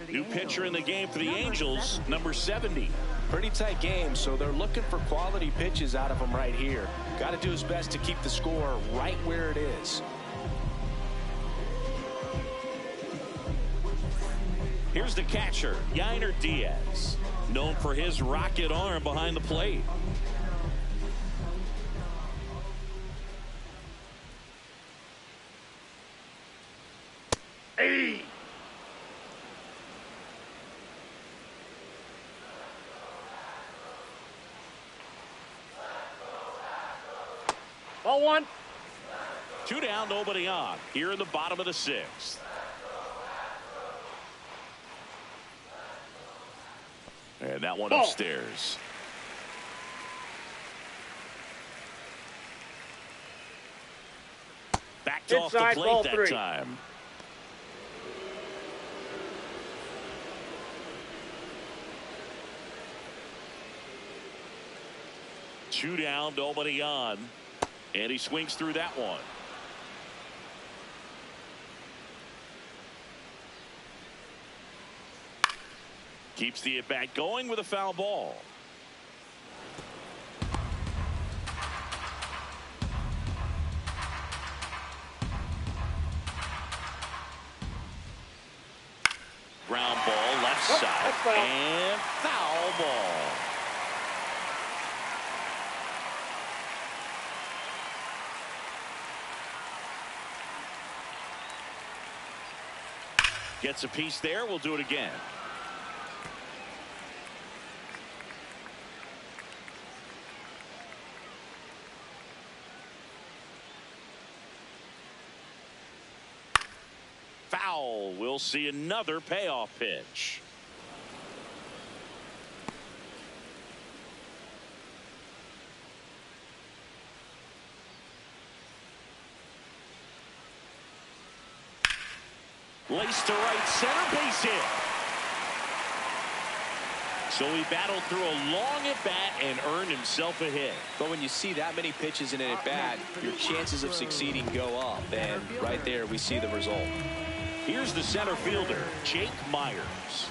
[SPEAKER 2] New pitcher in the game for the Angels, number 70.
[SPEAKER 3] Pretty tight game, so they're looking for quality pitches out of him right here. Got to do his best to keep the score right where it is.
[SPEAKER 2] Here's the catcher, Yainer Diaz, known for his rocket arm behind the plate.
[SPEAKER 6] Hey! Ball 1.
[SPEAKER 2] 2 down, nobody on. Here in the bottom of the 6th. And that one upstairs. Backed off the plate that time. Two down, nobody on. And he swings through that one. Keeps the at-bat going with a foul ball. Ground ball left side and foul ball. Gets a piece there. We'll do it again. Foul. We'll see another payoff pitch. Laced to right center, base hit. So he battled through a long at-bat and earned himself a hit.
[SPEAKER 3] But when you see that many pitches in an at-bat, your chances of succeeding go up. And right there, we see the result.
[SPEAKER 2] Here's the center fielder, Jake Myers.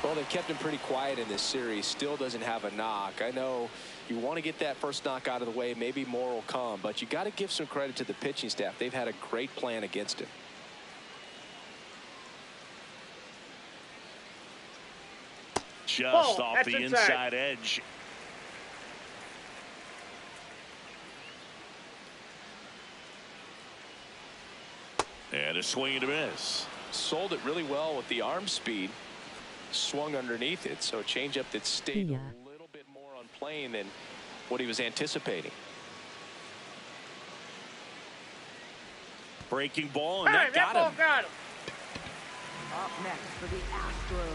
[SPEAKER 3] Well, they've kept him pretty quiet in this series. Still doesn't have a knock. I know you want to get that first knock out of the way. Maybe more will come. But you got to give some credit to the pitching staff. They've had a great plan against him.
[SPEAKER 2] Just off the inside edge. And a swing and a miss.
[SPEAKER 3] Sold it really well with the arm speed. Swung underneath it. So a changeup that stayed a little bit more on plane than what he was anticipating.
[SPEAKER 2] Breaking ball, and that got him.
[SPEAKER 4] Up next for the Astros.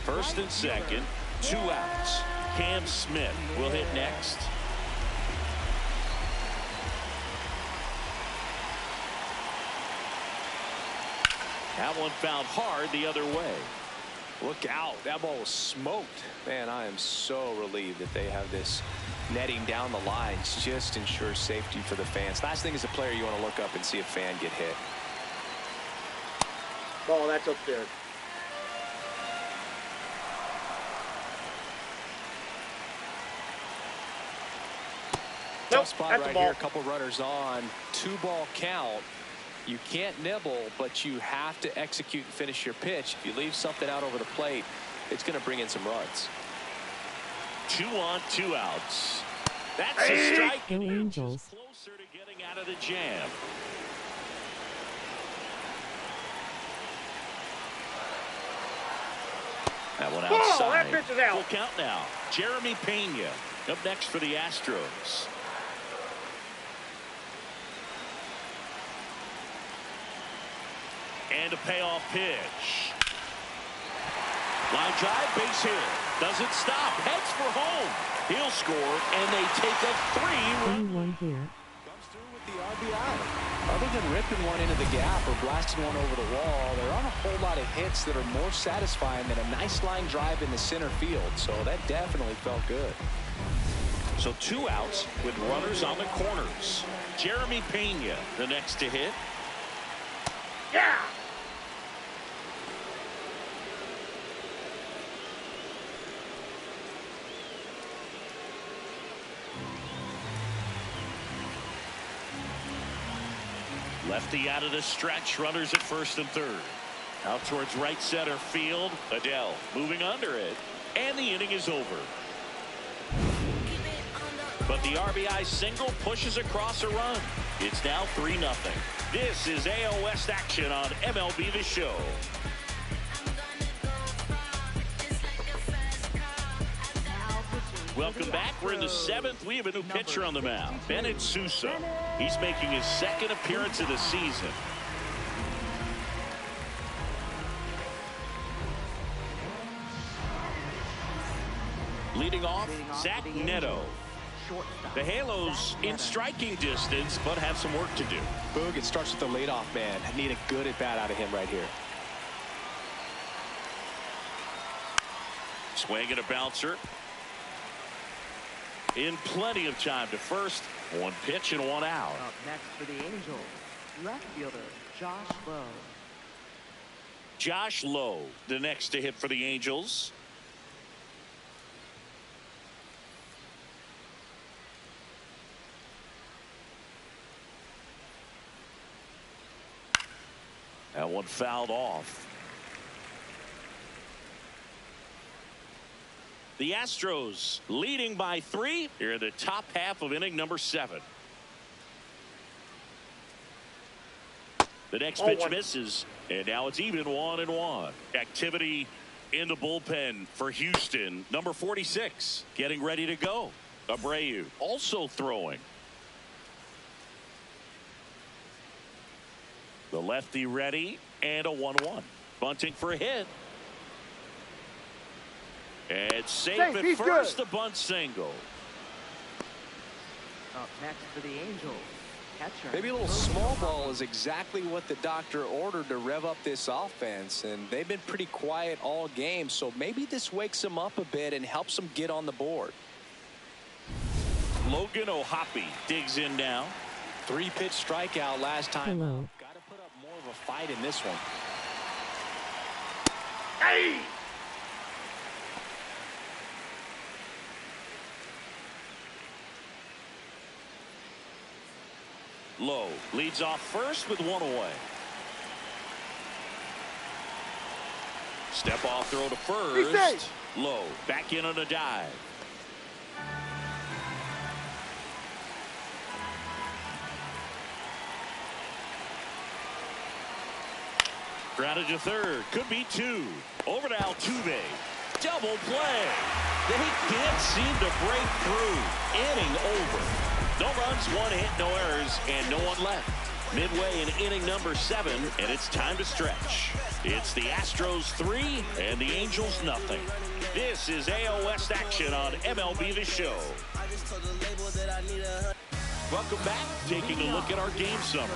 [SPEAKER 2] First and second, 2 outs. Cam Smith will hit next. That one fouled hard the other way.
[SPEAKER 3] Look out. That ball was smoked. Man, I am so relieved that they have this netting down the lines. Just ensures safety for the fans. Last thing as a player, you want to look up and see a fan get hit.
[SPEAKER 6] Ball, that's up there.
[SPEAKER 3] Tough spot right here. A couple runners on. 2-ball count. You can't nibble, but you have to execute and finish your pitch. If you leave something out over the plate, it's going to bring in some runs.
[SPEAKER 2] 2 on, 2 outs. That's a strike.
[SPEAKER 1] Go Angels.
[SPEAKER 2] Closer to getting out of the jam. That one outside.
[SPEAKER 6] That pitch is out.
[SPEAKER 2] Full count now. Jeremy Pena up next for the Astros. And a payoff pitch. Line drive, base hit. Doesn't stop. Heads for home. He'll score, and they take a 3-run.
[SPEAKER 1] Here.
[SPEAKER 3] Comes through with the RBI. Other than ripping one into the gap or blasting one over the wall, there aren't a whole lot of hits that are more satisfying than a nice line drive in the center field. So that definitely felt good.
[SPEAKER 2] So 2 outs with runners on the corners. Jeremy Pena, the next to hit.
[SPEAKER 6] Yeah.
[SPEAKER 2] Lefty out of the stretch, runners at first and third. Out towards right center field. Adele moving under it, and the inning is over. But the RBI single pushes across a run. It's now 3-0. This is AL West action on MLB The Show. Welcome back. We're in the 7th. We have a new pitcher on the mound, Bennett Sousa. He's making his 2nd appearance of the season. Leading off, Zach Neto. The Halos in striking distance, but have some work to do.
[SPEAKER 3] Boog, it starts with the leadoff man. I need a good at-bat out of him right here.
[SPEAKER 2] Swing and a bouncer. In plenty of time to first. 1 pitch and 1 out.
[SPEAKER 4] Up next for the Angels, left fielder Josh Lowe.
[SPEAKER 2] Josh Lowe, the next to hit for the Angels. That one fouled off. The Astros leading by 3 here in the top half of inning number 7. The next pitch misses, and now it's even 1-1. Activity in the bullpen for Houston. Number 46 getting ready to go. Abreu also throwing. The lefty ready, and a 1-1. Bunting for a hit. And safe at first, the bunt single.
[SPEAKER 4] Up next for the Angels, catcher.
[SPEAKER 3] Maybe a little small ball is exactly what the doctor ordered to rev up this offense, and they've been pretty quiet all game, so maybe this wakes them up a bit and helps them get on the board.
[SPEAKER 2] Logan O'Hoppe digs in now.
[SPEAKER 3] 3-pitch strikeout last time.
[SPEAKER 1] Hello.
[SPEAKER 3] Got to put up more of a fight in this one.
[SPEAKER 6] Hey!
[SPEAKER 2] Lowe leads off first with 1 away. Step off throw to first. Lowe back in on a dive. Grounded to third. Could be 2. Over to Altuve. Double play. They can't seem to break through. Inning over. No runs, 1 hit, no errors, and no one left. Midway in inning number 7, and it's time to stretch. It's the Astros 3 and the Angels nothing. This is AL West action on MLB The Show. Welcome back. Taking a look at our game summary.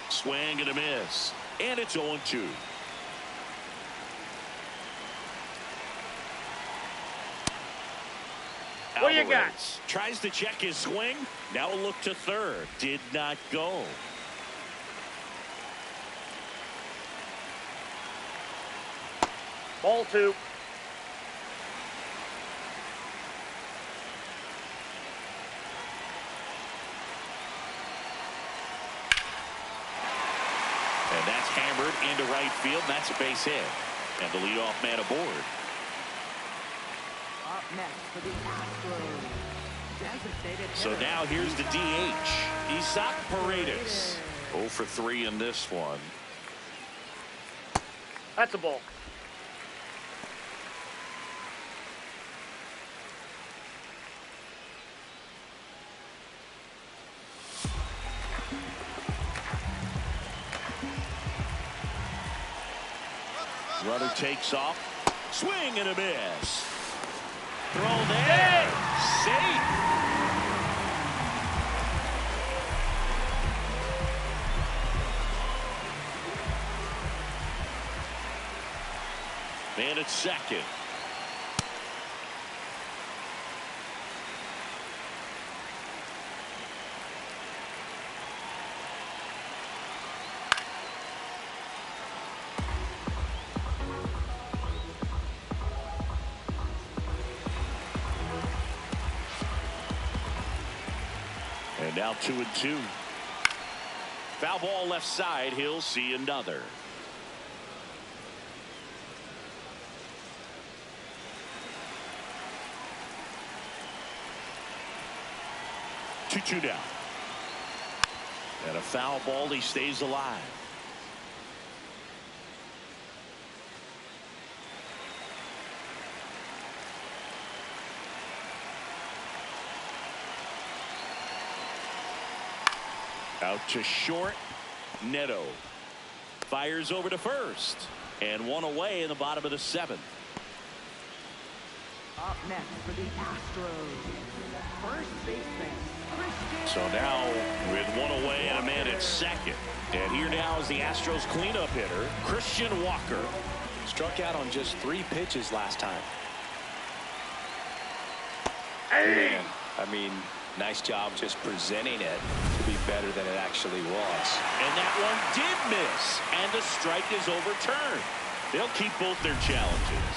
[SPEAKER 2] Swing and a miss. And it's 0-2.
[SPEAKER 6] What do you got?
[SPEAKER 2] Tries to check his swing. Now a look to third. Did not go.
[SPEAKER 6] Ball 2.
[SPEAKER 2] And that's hammered into right field. That's a base hit. And the leadoff man aboard.
[SPEAKER 4] Up next for the Astros, designated
[SPEAKER 2] So
[SPEAKER 4] hitter.
[SPEAKER 2] now here's the DH. Isaac Paredes. 0 for 3 in this one.
[SPEAKER 6] That's a ball.
[SPEAKER 2] Runner takes off. Swing and a miss. Throw there. Safe. Man at second. And now 2-2. Foul ball left side. He'll see another. Two down. And a foul ball. He stays alive. Out to short. Neto fires over to first, and 1 away in the bottom of the 7th.
[SPEAKER 4] Up next for the Astros, first baseman Christian
[SPEAKER 2] So now with one away and a man at second. And here now is the Astros cleanup hitter, Christian Walker.
[SPEAKER 3] Struck out on just 3 pitches last time.
[SPEAKER 6] Hey!
[SPEAKER 3] Man, I mean, nice job just presenting it to be better than it actually was.
[SPEAKER 2] And that one did miss. And the strike is overturned. They'll keep both their challenges.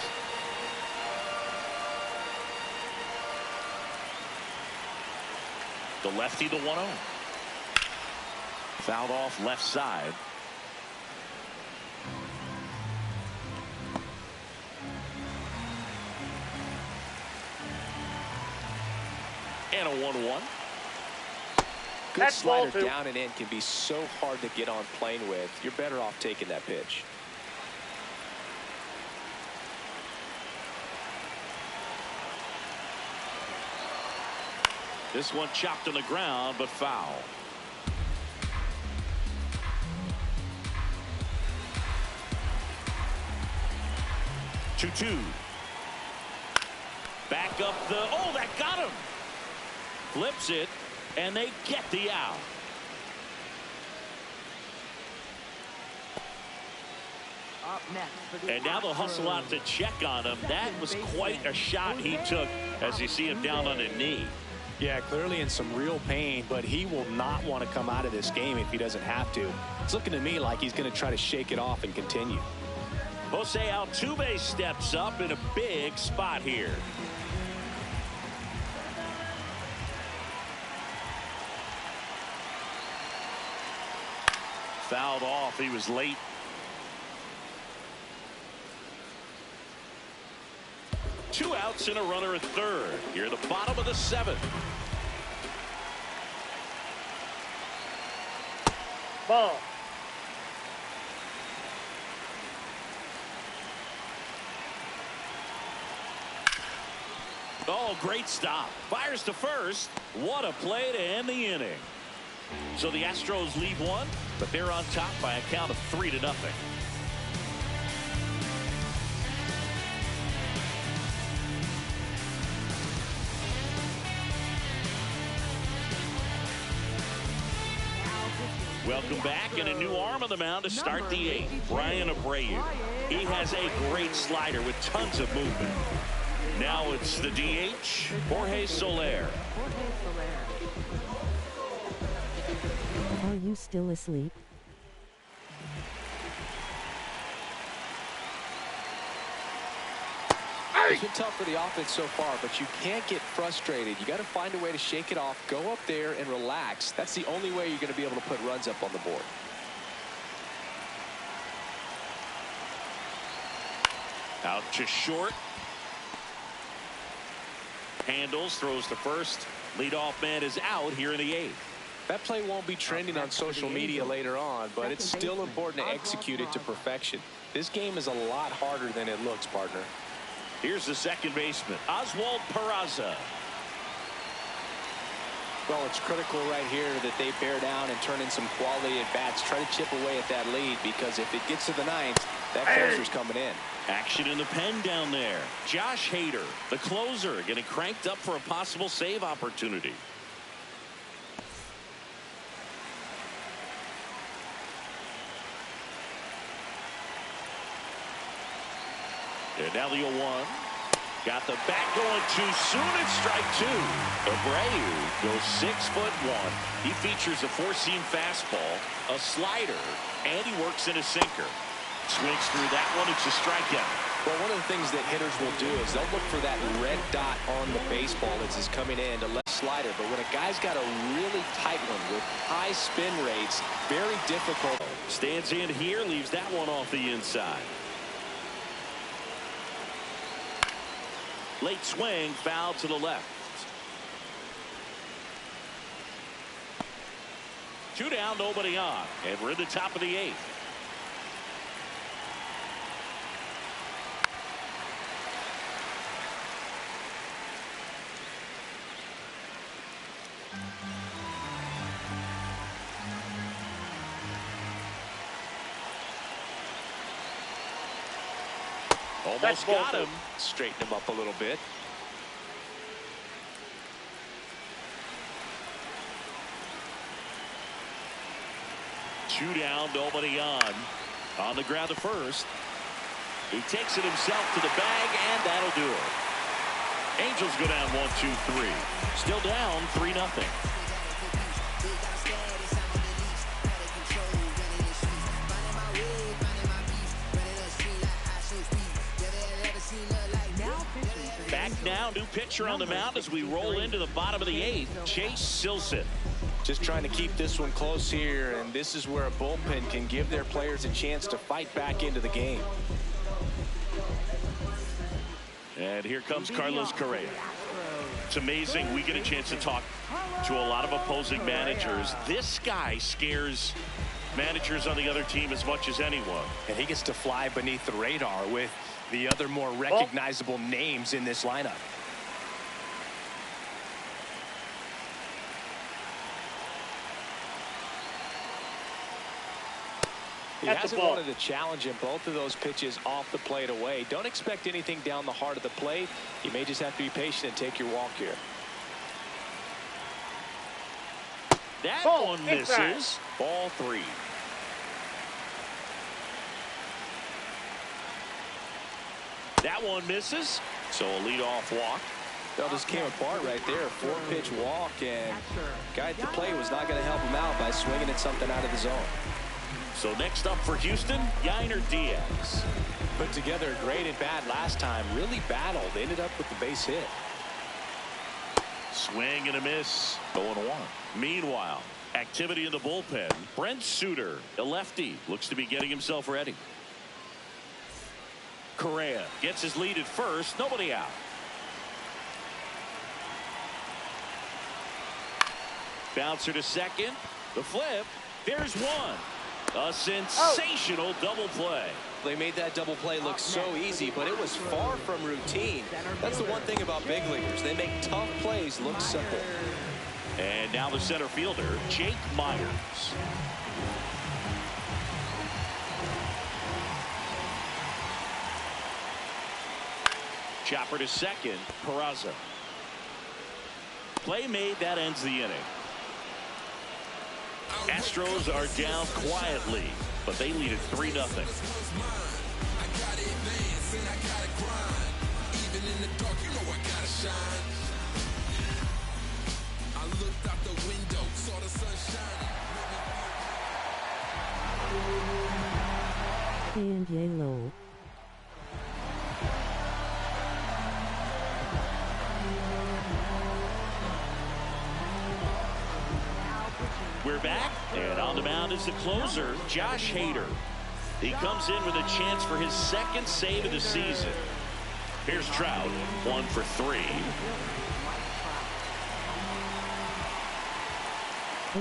[SPEAKER 2] The lefty, the 1-0. Fouled off left side. And a 1-1.
[SPEAKER 3] Good
[SPEAKER 6] That's ball
[SPEAKER 3] slider
[SPEAKER 6] 2.
[SPEAKER 3] down and in can be so hard to get on plane with. You're better off taking that pitch.
[SPEAKER 2] This one chopped on the ground, but foul. Two. Back up the, oh, that got him. Flips it, and they get the out.
[SPEAKER 4] Up next for the
[SPEAKER 2] And now they'll hustle out to check on him. That was quite a shot he took as you see him down on a knee.
[SPEAKER 3] Yeah, clearly in some real pain, but he will not want to come out of this game if he doesn't have to. It's looking to me like he's going to try to shake it off and continue.
[SPEAKER 2] Jose Altuve steps up in a big spot here. Fouled off. He was late. Two outs and a runner at third. Here at the bottom of the 7th.
[SPEAKER 6] Ball.
[SPEAKER 2] Oh, great stop. Fires to first. What a play to end the inning. So the Astros leave one, but they're on top by a count of 3-0. Welcome back, and a new arm on the mound to start the 8th. Brian Abreu. He has a great slider with tons of movement. Now it's the DH, Jorge Soler.
[SPEAKER 1] Are you still asleep?
[SPEAKER 3] It's been tough for the offense so far, but you can't get frustrated. You got to find a way to shake it off, go up there and relax. That's the only way you're going to be able to put runs up on the board.
[SPEAKER 2] Out to short. Handles, throws to first. Leadoff man is out here in the 8th.
[SPEAKER 3] That play won't be trending on social media later on, but it's still important to execute it to perfection. This game is a lot harder than it looks, partner.
[SPEAKER 2] Here's the second baseman, Oswald Peraza.
[SPEAKER 3] Well, it's critical right here that they bear down and turn in some quality at bats. Try to chip away at that lead, because if it gets to the 9th, that closer's coming in.
[SPEAKER 2] Action in the pen down there. Josh Hader, the closer, getting cranked up for a possible save opportunity. And now the 0-1. Got the bat going too soon at strike 2. Abreu goes 6'1". He features a four-seam fastball, a slider, and he works in a sinker. Swings through that one. It's a strikeout.
[SPEAKER 3] Well, one of the things that hitters will do is they'll look for that red dot on the baseball as it's coming in to left slider. But when a guy's got a really tight one with high spin rates, very difficult.
[SPEAKER 2] Stands in here, leaves that one off the inside. Late swing, foul to the left. 2 down, nobody on, and we're in the top of the 8th. Almost got him.
[SPEAKER 3] Straighten him up a little bit.
[SPEAKER 2] 2 down, nobody on. On the ground to first. He takes it himself to the bag, and that'll do it. Angels go down 1-2-3. Still down 3-0. Back now, new pitcher on the mound as we roll into the bottom of the 8th. Chase Silson.
[SPEAKER 3] Just trying to keep this one close here, and this is where a bullpen can give their players a chance to fight back into the game.
[SPEAKER 2] And here comes Carlos Correa. It's amazing we get a chance to talk to a lot of opposing managers. This guy scares managers on the other team as much as anyone.
[SPEAKER 3] And he gets to fly beneath the radar with the other more recognizable names in this lineup. He hasn't wanted to challenge him. Both of those pitches off the plate away. Don't expect anything down the heart of the plate. You may just have to be patient and take your walk here.
[SPEAKER 2] That one misses. Ball 3. That one misses. So a leadoff walk.
[SPEAKER 3] That just came apart right there. 4-pitch walk, and guy at the plate was not going to help him out by swinging at something out of the zone.
[SPEAKER 2] So next up for Houston, Yainer Diaz.
[SPEAKER 3] Put together a great at bat last time. Really battled. Ended up with the base hit.
[SPEAKER 2] Swing and a miss. 0-1. Meanwhile, activity in the bullpen. Brent Suter, the lefty, looks to be getting himself ready. Correa gets his lead at first. Nobody out. Bouncer to second. The flip. There's one. A sensational double play.
[SPEAKER 3] They made that double play look so easy, but it was far from routine. That's the one thing about big leaguers. They make tough plays look simple.
[SPEAKER 2] And now the center fielder, Jake Myers. Chopper to second. Peraza. Play made. That ends the inning. Astros are down quietly, but they lead at 3-0.
[SPEAKER 1] And yellow.
[SPEAKER 2] We're back, and on the mound is the closer, Josh Hader. He comes in with a chance for his second save of the season. Here's Trout, 1 for 3.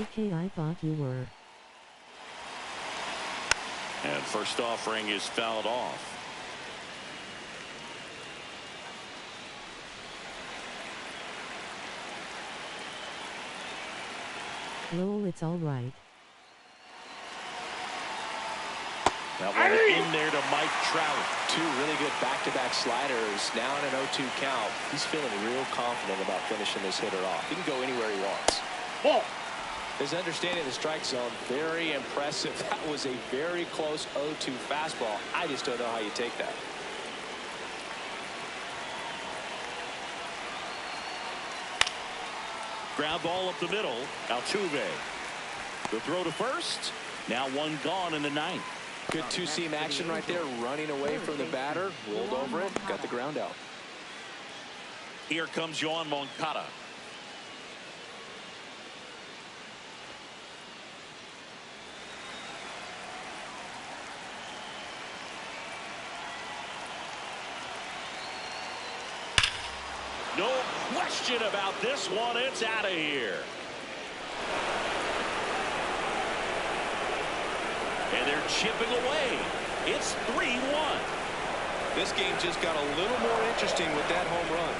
[SPEAKER 1] Okay, I thought you were.
[SPEAKER 2] And first offering is fouled off.
[SPEAKER 1] Lowell, it's all right.
[SPEAKER 2] That one in there to Mike Trout.
[SPEAKER 3] 2 really good back-to-back sliders. Now in an 0-2 count. He's feeling real confident about finishing this hitter off. He can go anywhere he wants.
[SPEAKER 6] Ball.
[SPEAKER 3] His understanding of the strike zone, very impressive. That was a very close 0-2 fastball. I just don't know how you take that.
[SPEAKER 2] Ground ball up the middle. Altuve. The throw to first. Now 1 gone in the 9th.
[SPEAKER 3] Good two-seam action right there. Running away from the batter. Rolled over it. Got the ground out.
[SPEAKER 2] Here comes Yoan Moncada. No question about this one. It's out of here. And they're chipping away. It's 3-1.
[SPEAKER 3] This game just got a little more interesting with that home run.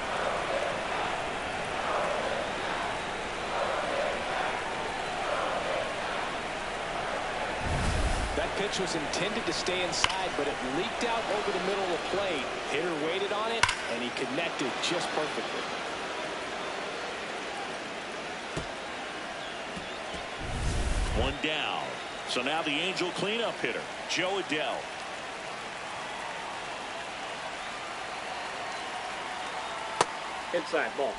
[SPEAKER 3] That pitch was intended to stay inside, but it leaked out over the middle of the plate. Hitter waited on it, and he connected just perfectly.
[SPEAKER 2] One down. So now the Angel cleanup hitter, Joe Adele.
[SPEAKER 6] Inside ball.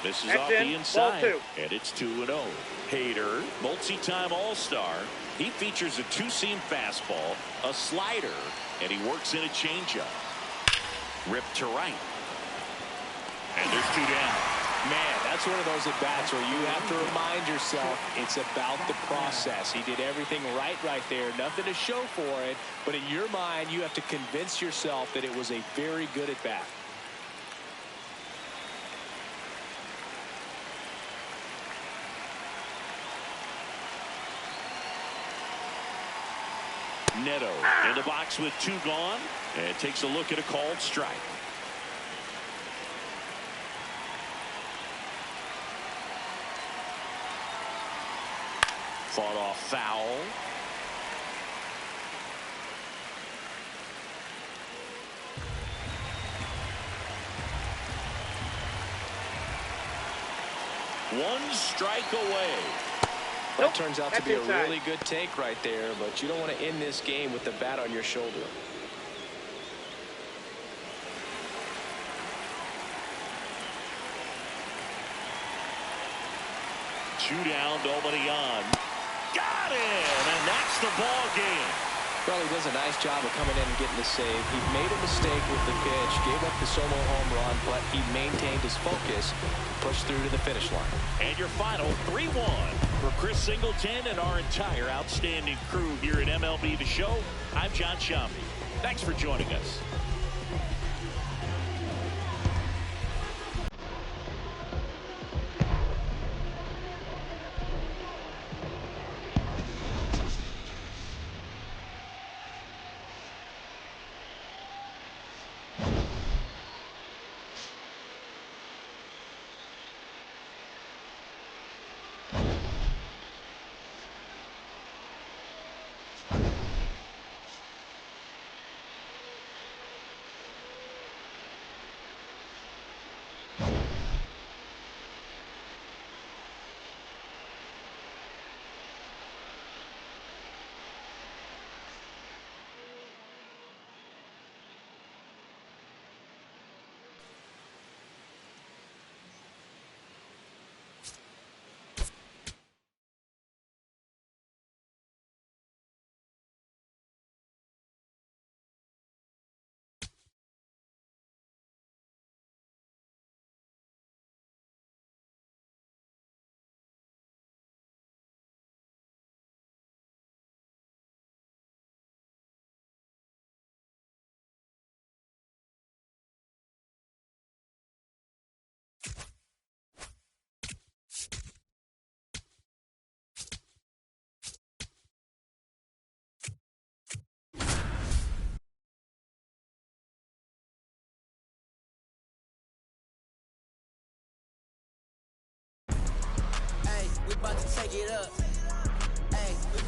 [SPEAKER 2] This is
[SPEAKER 6] That's
[SPEAKER 2] off the
[SPEAKER 6] in.
[SPEAKER 2] inside,
[SPEAKER 6] Ball 2.
[SPEAKER 2] and it's 2-0. Hader, multi-time All-Star. He features a two-seam fastball, a slider, and he works in a changeup. Ripped to right. And there's 2 down.
[SPEAKER 3] Man, that's one of those at-bats where you have to remind yourself it's about the process. He did everything right there. Nothing to show for it. But in your mind, you have to convince yourself that it was a very good at-bat.
[SPEAKER 2] Neto in the box with 2 gone, and takes a look at a called strike. Fought off foul. One strike away.
[SPEAKER 3] That turns out to be a
[SPEAKER 6] inside.
[SPEAKER 3] really good take right there, but you don't want to end this game with the bat on your shoulder.
[SPEAKER 2] Two down, nobody on. Got it, and that's the ball game.
[SPEAKER 3] Well, he does a nice job of coming in and getting the save. He made a mistake with the pitch, gave up the solo home run, but he maintained his focus and pushed through to the finish line.
[SPEAKER 2] And your final 3-1 for Chris Singleton and our entire outstanding crew here at MLB The Show. I'm John Shambi. Thanks for joining us.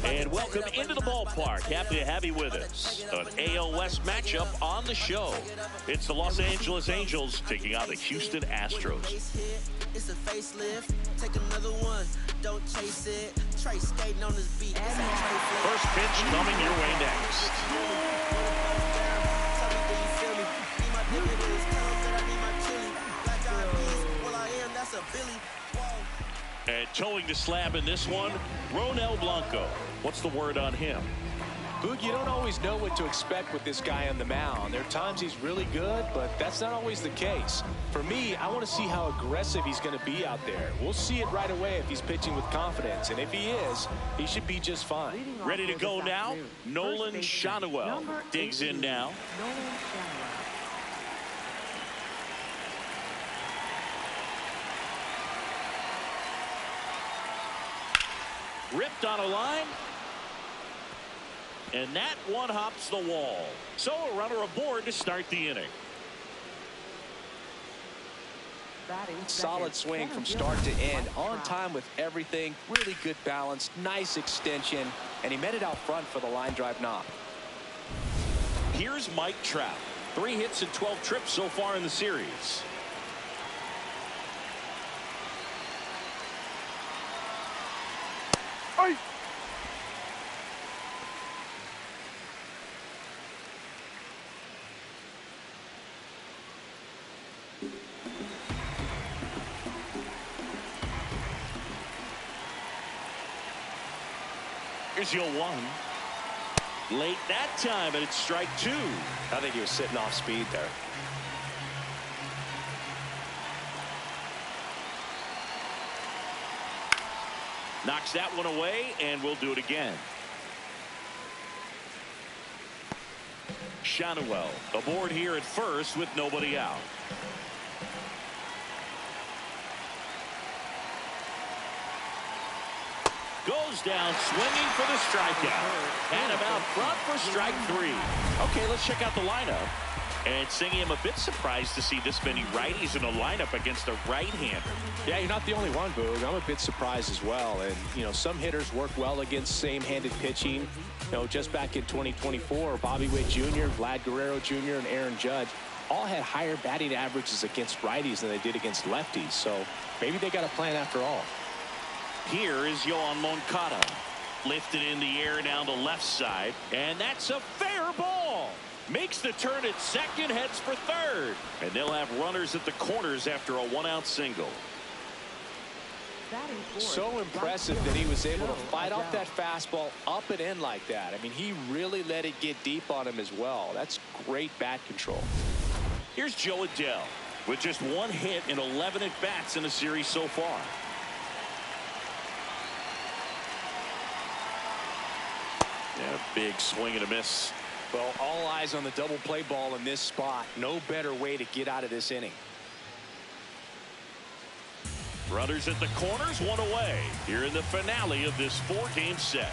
[SPEAKER 2] And welcome into the ballpark. Happy to have you with us. An AL West matchup on the show. It's the Los Angeles Angels taking on the Houston Astros.
[SPEAKER 5] It's a facelift. Take another one. Don't chase it. Trey skating on this beat.
[SPEAKER 2] First pitch coming your way next. And towing the slab in this one, Ronel Blanco. What's the word on him?
[SPEAKER 3] Boog, you don't always know what to expect with this guy on the mound. There are times he's really good, but that's not always the case. For me, I want to see how aggressive he's going to be out there. We'll see it right away if he's pitching with confidence, and if he is, he should be just fine.
[SPEAKER 2] Ready to go now? Nolan Schanuel digs in now.
[SPEAKER 4] Nolan Schanuel.
[SPEAKER 2] Ripped on a line. And that one hops the wall. So a runner aboard to start the inning.
[SPEAKER 3] Solid swing from start to end. On time with everything. Really good balance. Nice extension. And he met it out front for the line drive knock.
[SPEAKER 2] Here's Mike Trout. 3 hits and 12 trips so far in the series.
[SPEAKER 6] Hey.
[SPEAKER 2] Here's your 1. Late that time, and it's strike 2.
[SPEAKER 3] I think he was sitting off speed there.
[SPEAKER 2] Knocks that one away, and we'll do it again. Shanuel aboard here at first with nobody out. Goes down swinging for the strikeout. And him out front for strike 3. Okay, let's check out the lineup. And Singy, I'm a bit surprised to see this many righties in a lineup against a right-hander.
[SPEAKER 3] Yeah, you're not the only one, Boog. I'm a bit surprised as well. And, you know, some hitters work well against same-handed pitching. You know, just back in 2024, Bobby Witt Jr., Vlad Guerrero Jr., and Aaron Judge all had higher batting averages against righties than they did against lefties. So maybe they got a plan after all.
[SPEAKER 2] Here is Yoan Moncada. Lifted in the air down the left side. And that's a fair ball. Makes the turn at second, heads for third. And they'll have runners at the corners after a 1-out single.
[SPEAKER 3] So impressive that he was able to fight off that fastball up and in like that. I mean, he really let it get deep on him as well. That's great bat control.
[SPEAKER 2] Here's Joe Adele with just 1 hit in 11 at-bats in the series so far. And a big swing and a miss.
[SPEAKER 3] Well, all eyes on the double play ball in this spot. No better way to get out of this inning.
[SPEAKER 2] Runners at the corners, 1 away here in the finale of this 4-game set.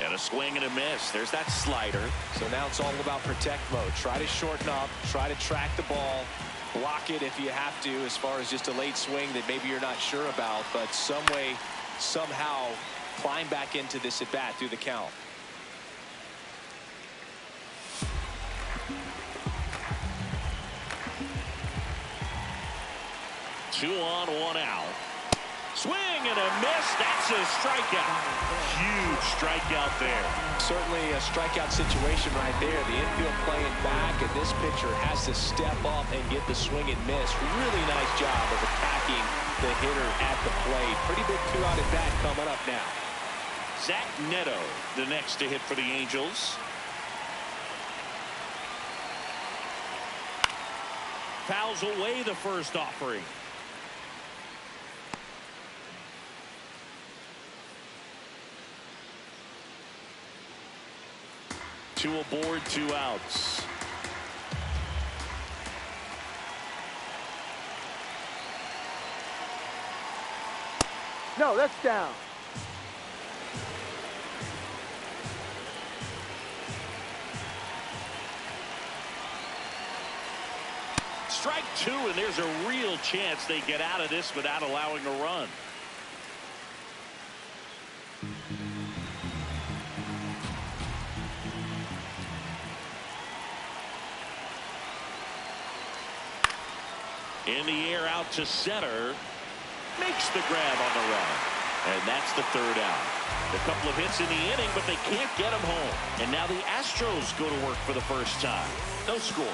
[SPEAKER 2] And a swing and a miss. There's that slider.
[SPEAKER 3] So now it's all about protect mode. Try to shorten up, try to track the ball, block it if you have to, as far as just a late swing that maybe you're not sure about, but some way, somehow climb back into this at bat through the count.
[SPEAKER 2] Two on, 1 out. Swing and a miss. That's a strikeout. Huge strikeout there.
[SPEAKER 3] Certainly a strikeout situation right there. The infield playing back, and this pitcher has to step up and get the swing and miss. Really nice job of attacking the hitter at the plate. Pretty big 2-out at bat coming up now.
[SPEAKER 2] Zach Neto, the next to hit for the Angels. Fouls away the first offering. Two aboard, 2 outs.
[SPEAKER 6] No, that's down.
[SPEAKER 2] Strike 2, and there's a real chance they get out of this without allowing a run. In the air out to center. Makes the grab on the run. And that's the 3rd out. A couple of hits in the inning, but they can't get him home. And now the Astros go to work for the first time. No score.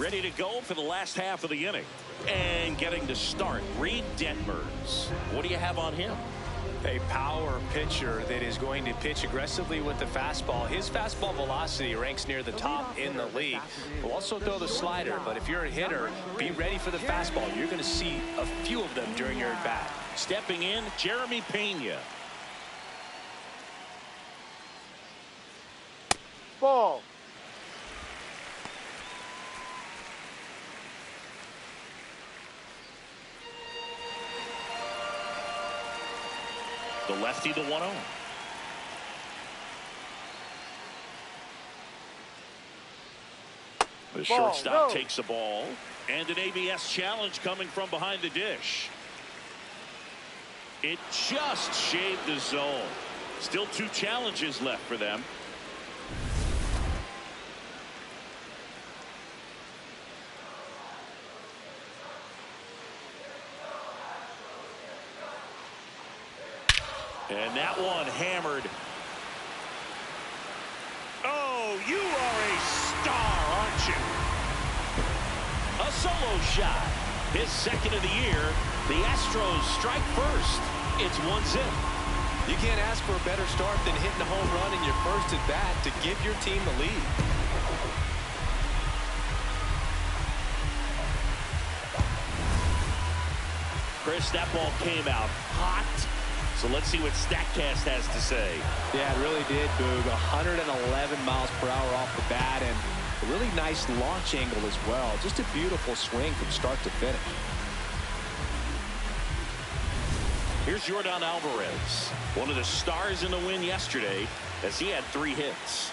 [SPEAKER 2] Ready to go for the last half of the inning. And getting to start, Reed Detmers. What do you have on him?
[SPEAKER 3] A power pitcher that is going to pitch aggressively with the fastball. His fastball velocity ranks near the top in the league. Will also throw the slider, but if you're a hitter, be ready for the fastball. You're going to see a few of them during your at-bat.
[SPEAKER 2] Stepping in, Jeremy Pena.
[SPEAKER 6] Ball.
[SPEAKER 2] The lefty, the 1-0. The shortstop takes the ball, and an ABS challenge coming from behind the dish. It just shaved the zone. Still 2 challenges left for them. And that one hammered. Oh, you are a star, aren't you? A solo shot. His second of the year. The Astros strike first. It's 1-0.
[SPEAKER 3] You can't ask for a better start than hitting a home run in your first at bat to give your team the lead.
[SPEAKER 2] Chris, that ball came out hot. So let's see what StatCast has to say.
[SPEAKER 3] Yeah, it really did, Boog. 111 miles per hour off the bat, and a really nice launch angle as well. Just a beautiful swing from start to finish.
[SPEAKER 2] Here's Yordan Alvarez, one of the stars in the win yesterday, as he had 3 hits.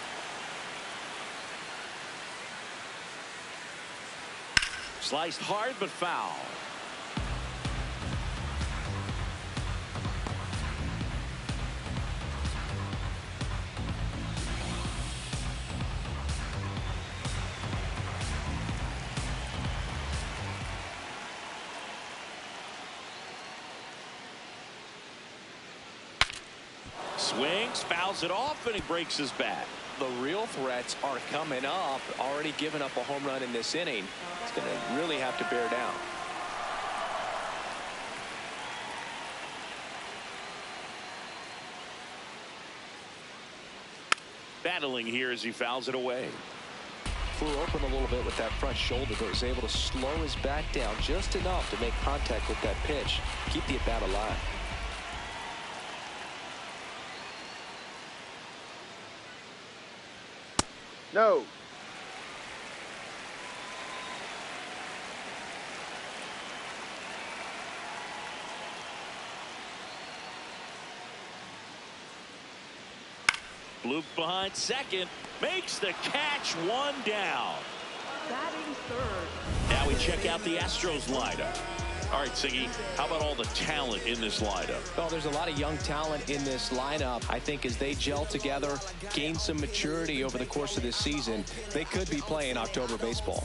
[SPEAKER 2] Sliced hard but foul. Swings, fouls it off, and he breaks his bat.
[SPEAKER 3] The real threats are coming up. Already given up a home run in this inning. It's going to really have to bear down.
[SPEAKER 2] Battling here as he fouls it away.
[SPEAKER 3] Flew open a little bit with that front shoulder, but was able to slow his bat down just enough to make contact with that pitch. Keep the at-bat alive.
[SPEAKER 6] No.
[SPEAKER 2] Bloop behind second. Makes the catch, 1 down.
[SPEAKER 4] Batting third.
[SPEAKER 2] Now we check out the Astros lineup. All right, Siggy, how about all the talent in this lineup?
[SPEAKER 3] Well, there's a lot of young talent in this lineup. I think as they gel together, gain some maturity over the course of this season, they could be playing October baseball.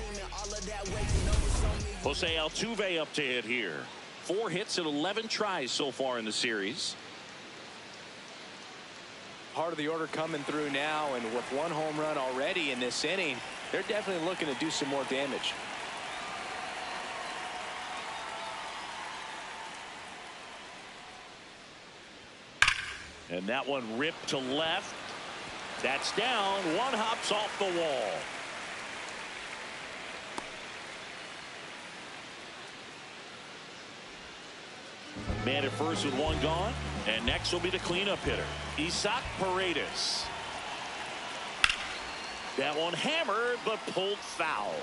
[SPEAKER 2] Jose Altuve up to hit here. 4 hits and 11 tries so far in the series.
[SPEAKER 3] Part of the order coming through now, and with 1 home run already in this inning, they're definitely looking to do some more damage.
[SPEAKER 2] And that one ripped to left. That's down. 1 hops off the wall. Man at first with 1 gone. And next will be the cleanup hitter, Isaac Paredes. That one hammered but pulled foul.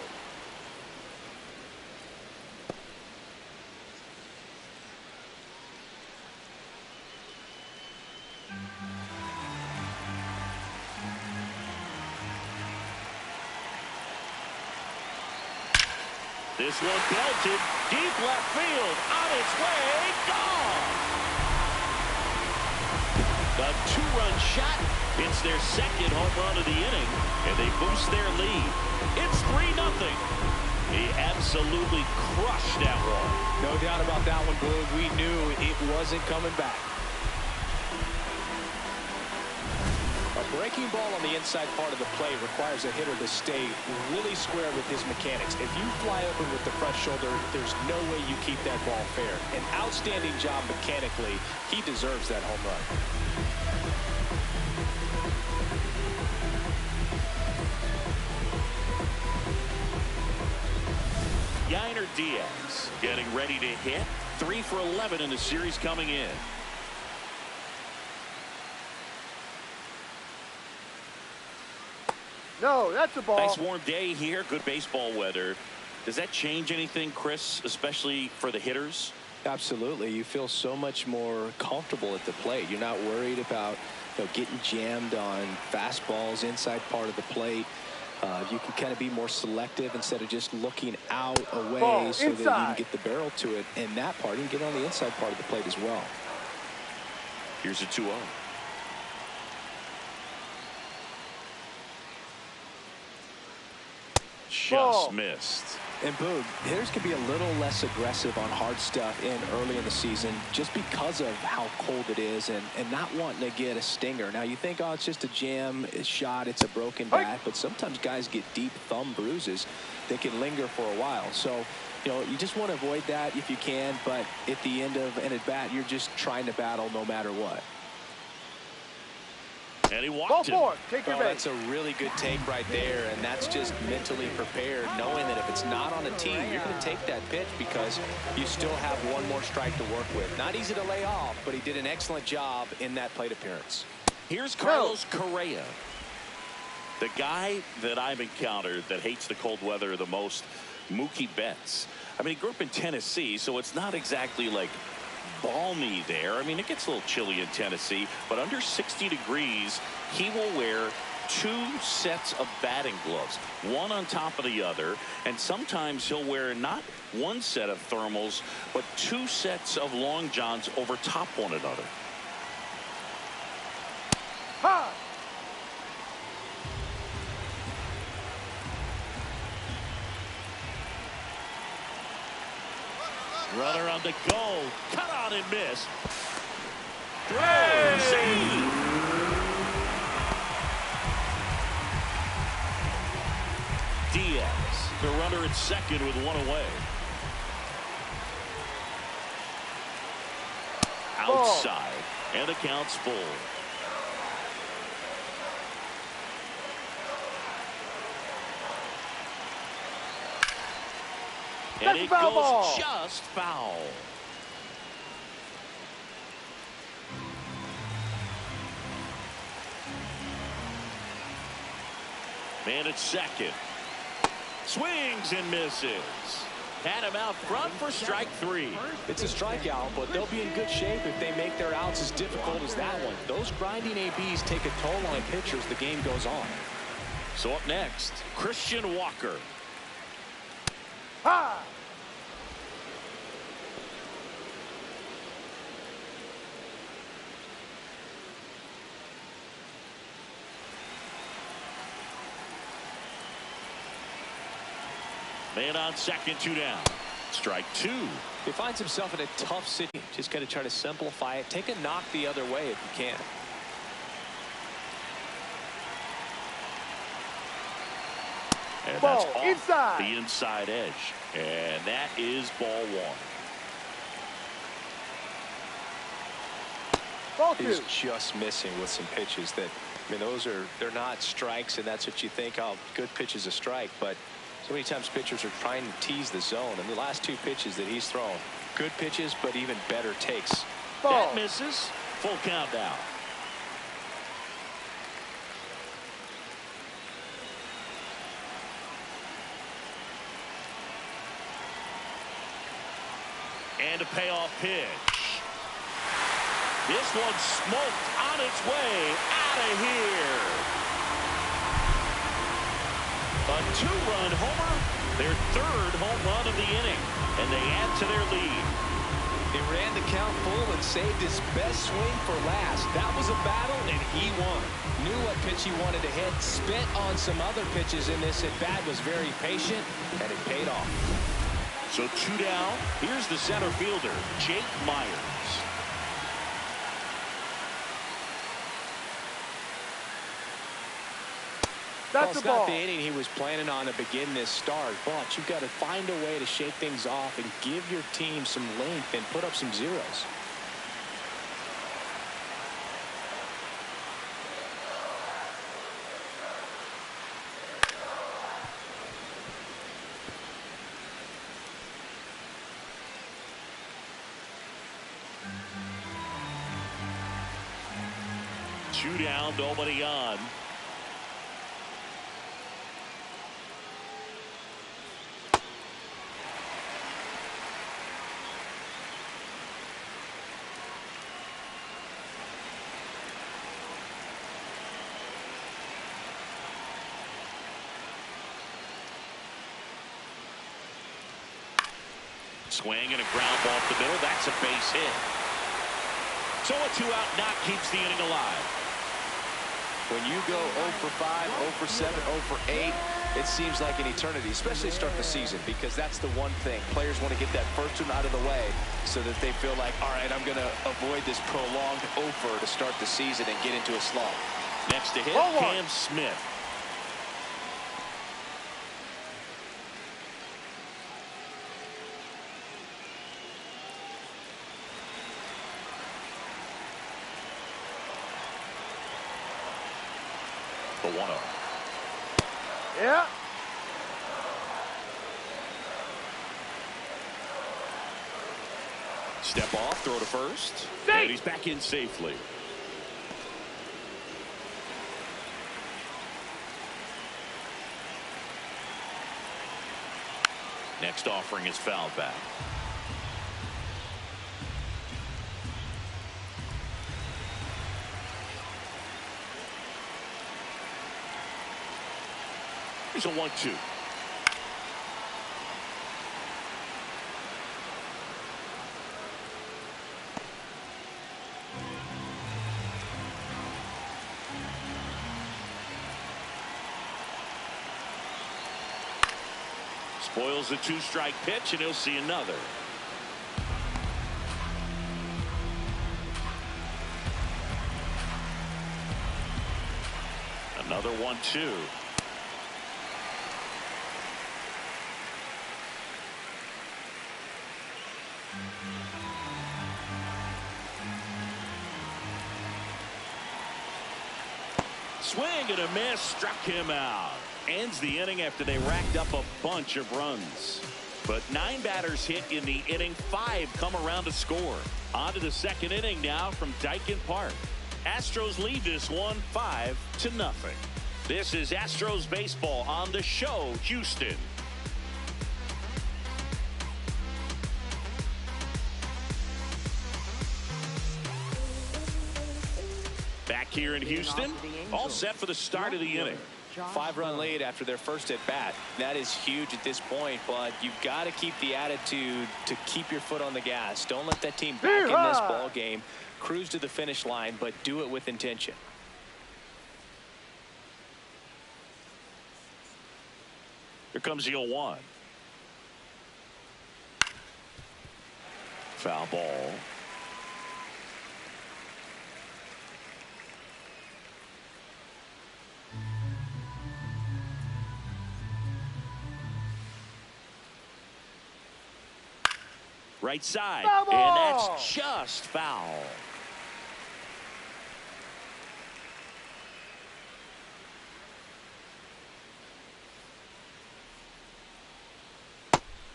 [SPEAKER 2] This one belted deep left field, on its way, gone. The 2-run shot. It's their second home run of the inning, and they boost their lead. It's 3-0. He absolutely crushed that one.
[SPEAKER 3] No doubt about that one, Boog. We knew it wasn't coming back. A breaking ball on the inside part of the plate requires a hitter to stay really square with his mechanics. If you fly open with the front shoulder, there's no way you keep that ball fair. An outstanding job mechanically. He deserves that home run.
[SPEAKER 2] Yainer Diaz getting ready to hit. 3 for 11 in the series coming in.
[SPEAKER 6] No, that's a ball.
[SPEAKER 2] Nice warm day here. Good baseball weather. Does that change anything, Chris, especially for the hitters?
[SPEAKER 3] Absolutely. You feel so much more comfortable at the plate. You're not worried about getting jammed on fastballs inside part of the plate. You can kind of be more selective instead of just looking out away
[SPEAKER 6] Ball
[SPEAKER 3] so
[SPEAKER 6] inside.
[SPEAKER 3] that you can get the barrel to it. And that part, you can get on the inside part of the plate as well.
[SPEAKER 2] Here's a 2-0. Just missed.
[SPEAKER 3] And Boog, hitters can be a little less aggressive on hard stuff early in the season just because of how cold it is and not wanting to get a stinger. Now you think, oh, it's just a jam, a shot, it's a broken bat, but sometimes guys get deep thumb bruises that can linger for a while. So, you just want to avoid that if you can, but at the end of an at-bat, you're just trying to battle no matter what.
[SPEAKER 2] And he walked him.
[SPEAKER 6] Take your base.
[SPEAKER 3] That's a really good take right there, and that's just mentally prepared, knowing that if it's not on a tee, you're going to take that pitch because you still have one more strike to work with. Not easy to lay off, but he did an excellent job in that plate appearance.
[SPEAKER 2] Here's Carlos Correa. The guy that I've encountered that hates the cold weather the most, Mookie Betts. I mean, he grew up in Tennessee, so it's not exactly like balmy there. I mean, it gets a little chilly in Tennessee, but under 60 degrees, he will wear 2 sets of batting gloves, one on top of the other, and sometimes he'll wear not one set of thermals, but 2 sets of long johns over top one another.
[SPEAKER 6] Ha!
[SPEAKER 2] Runner on the go. Cut on and miss. Throw. Save. Diaz, the runner at second with 1 away. Outside. And the count's full. And it goes just foul. Man at second. Swings and misses. Had him out front for strike 3.
[SPEAKER 3] It's a strikeout, but they'll be in good shape if they make their outs as difficult as that one. Those grinding ABs take a toll on pitchers the game goes on.
[SPEAKER 2] So up next, Christian Walker.
[SPEAKER 6] Ha!
[SPEAKER 2] Man on second, 2 down. Strike 2.
[SPEAKER 3] He finds himself in a tough city. Just got to try to simplify it. Take a knock the other way if you can.
[SPEAKER 2] And
[SPEAKER 6] Ball
[SPEAKER 2] that's off
[SPEAKER 6] inside.
[SPEAKER 2] the inside edge. And that is ball 1.
[SPEAKER 6] Ball 2.
[SPEAKER 3] He's just missing with some pitches that, I mean, they're not strikes, and that's what you think, oh, good pitch is a strike, but so many times pitchers are trying to tease the zone, and the last 2 pitches that he's thrown, good pitches, but even better takes.
[SPEAKER 6] Ball.
[SPEAKER 2] That misses. Full count now. And a payoff pitch. This one's smoked on its way out of here. A 2-run homer, their 3rd home run of the inning, and they add to their lead.
[SPEAKER 3] He ran the count full and saved his best swing for last. That was a battle, and he won. Knew what pitch he wanted to hit, spent on some other pitches in this at-bat, was very patient, and it paid off.
[SPEAKER 2] So 2 down. Here's the center fielder, Jake Myers.
[SPEAKER 6] That's
[SPEAKER 3] it's
[SPEAKER 6] the ball.
[SPEAKER 3] not the inning he was planning on to begin this start, but you've got to find a way to shake things off and give your team some length and put up some zeros.
[SPEAKER 2] Two down, nobody on. Swing and a ground ball up the middle. That's a base hit. So a 2-out knock keeps the inning alive.
[SPEAKER 3] When you go 0 for 5, 0 for 7, 0 for 8, it seems like an eternity, especially to start the season, because that's the one thing. Players want to get that first one out of the way so that they feel like, all right, I'm going to avoid this prolonged 0 for to start the season and get into a slump.
[SPEAKER 2] Next to hit, Cam Smith. The 1-0.
[SPEAKER 6] Yeah.
[SPEAKER 2] Step off, throw to first.
[SPEAKER 6] Safe.
[SPEAKER 2] And he's back in safely. Next offering is fouled back. Here's a 1-2. Spoils the 2-strike pitch, and he'll see another. Another 1-2. Swing and a miss, struck him out. Ends the inning after they racked up a bunch of runs. But 9 batters hit in the inning, 5 come around to score. On to the second inning now from Daikin Park. Astros lead this one 5-0. This is Astros baseball on the show, Houston. Back here in Houston, all set for the start of the inning.
[SPEAKER 3] 5-run lead after their first at bat. That is huge at this point, but you've got to keep the attitude to keep your foot on the gas. Don't let that team back in this ball game. Cruise to the finish line, but do it with intention.
[SPEAKER 2] Here comes the 0-1. Foul ball. Right side, and that's just foul.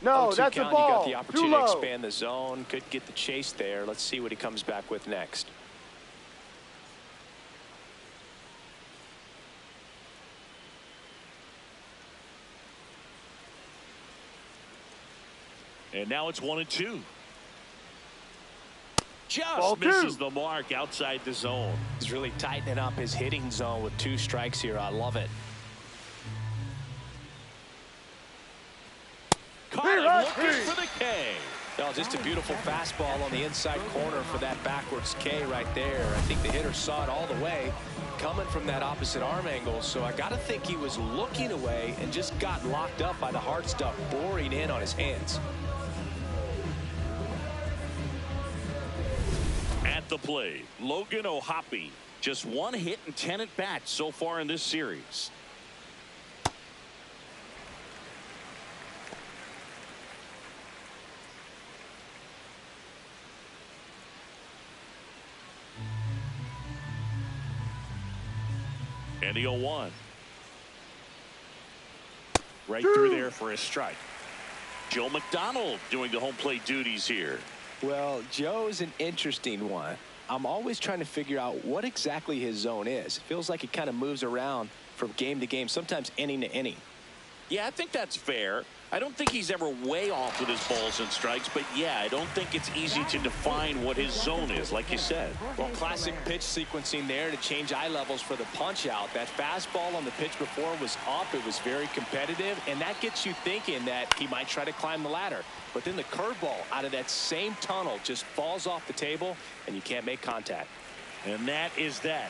[SPEAKER 6] No, that's a ball.
[SPEAKER 3] You got the opportunity
[SPEAKER 6] Too
[SPEAKER 3] to
[SPEAKER 6] low.
[SPEAKER 3] expand the zone. Could get the chase there. Let's see what he comes back with next.
[SPEAKER 2] And now it's 1-2. Just
[SPEAKER 6] Ball
[SPEAKER 2] misses
[SPEAKER 6] 2.
[SPEAKER 2] the mark outside the zone.
[SPEAKER 3] He's really tightening up his hitting zone with 2 strikes here. I love it.
[SPEAKER 2] Caught him looking for the K.
[SPEAKER 3] No, just a beautiful fastball on the inside corner for that backwards K right there. I think the hitter saw it all the way coming from that opposite arm angle. So I got to think he was looking away and just got locked up by the hard stuff boring in on his hands.
[SPEAKER 2] At the plate, Logan O'Hoppe. Just 1 hit and 10 at bats so far in this series. And the 0-1. Right through there for a strike. Joe McDonald doing the home plate duties here.
[SPEAKER 3] Well, Joe's an interesting one. I'm always trying to figure out what exactly his zone is. It feels like it kind of moves around from game to game, sometimes inning to inning.
[SPEAKER 2] Yeah, I think that's fair. I don't think he's ever way off with his balls and strikes, but yeah, I don't think it's easy to define what his zone is, like you said.
[SPEAKER 3] Well, classic pitch sequencing there to change eye levels for the punch out. That fastball on the pitch before was up. It was very competitive, and that gets you thinking that he might try to climb the ladder. But then the curveball out of that same tunnel just falls off the table, and you can't make contact.
[SPEAKER 2] And that is that.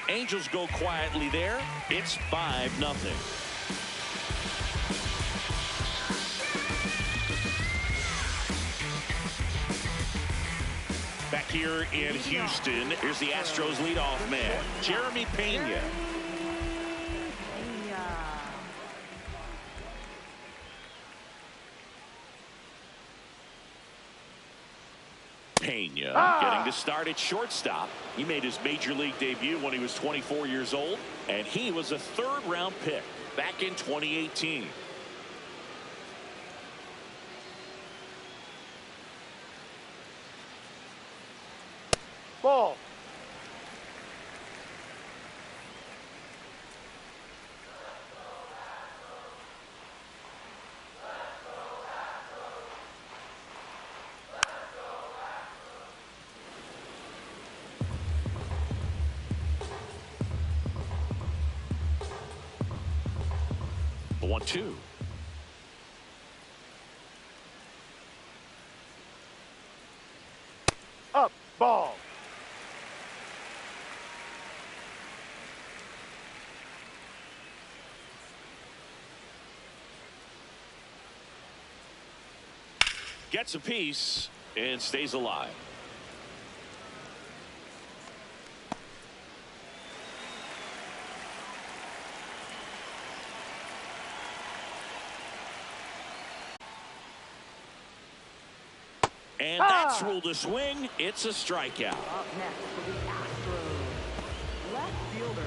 [SPEAKER 2] Angels go quietly there. It's 5-0. Back here in Houston, here's the Astros leadoff man, Jeremy Pena. Pena getting to start at shortstop. He made his major league debut when he was 24 years old, and he was a third-round pick back in 2018.
[SPEAKER 6] Ball.
[SPEAKER 2] The 1-2.
[SPEAKER 6] Up. Ball.
[SPEAKER 2] Gets a piece and stays alive. And that's ruled a swing. It's a strikeout.
[SPEAKER 4] Up next for the Astros, left fielder,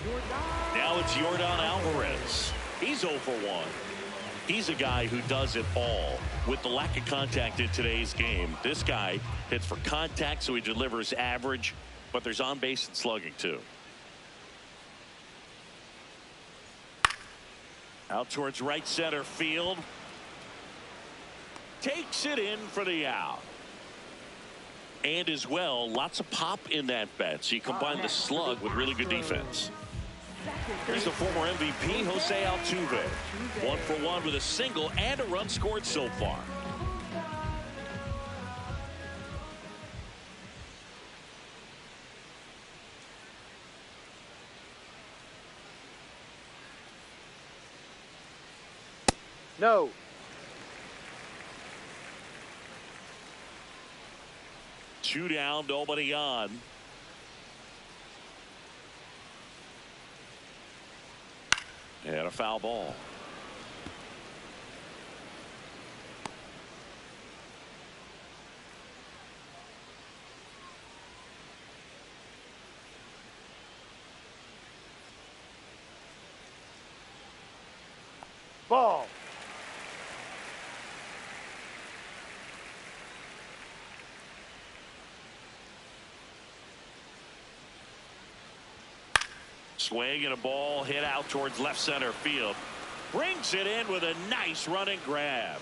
[SPEAKER 4] Yordan.
[SPEAKER 2] Now it's Yordan Alvarez. He's 0 for 1. He's a guy who does it all. With the lack of contact in today's game, this guy hits for contact, so he delivers average, but there's on base and slugging too. Out towards right center field. Takes it in for the out. And as well, lots of pop in that bat. So you combine the slug with really good defense. Here's the former MVP, Jose Altuve. 1 for 1 with a single and a run scored so far.
[SPEAKER 6] No.
[SPEAKER 2] Two down, nobody on. And a foul ball.
[SPEAKER 6] Ball.
[SPEAKER 2] Swing and a ball hit out towards left center field. Brings it in with a nice running grab.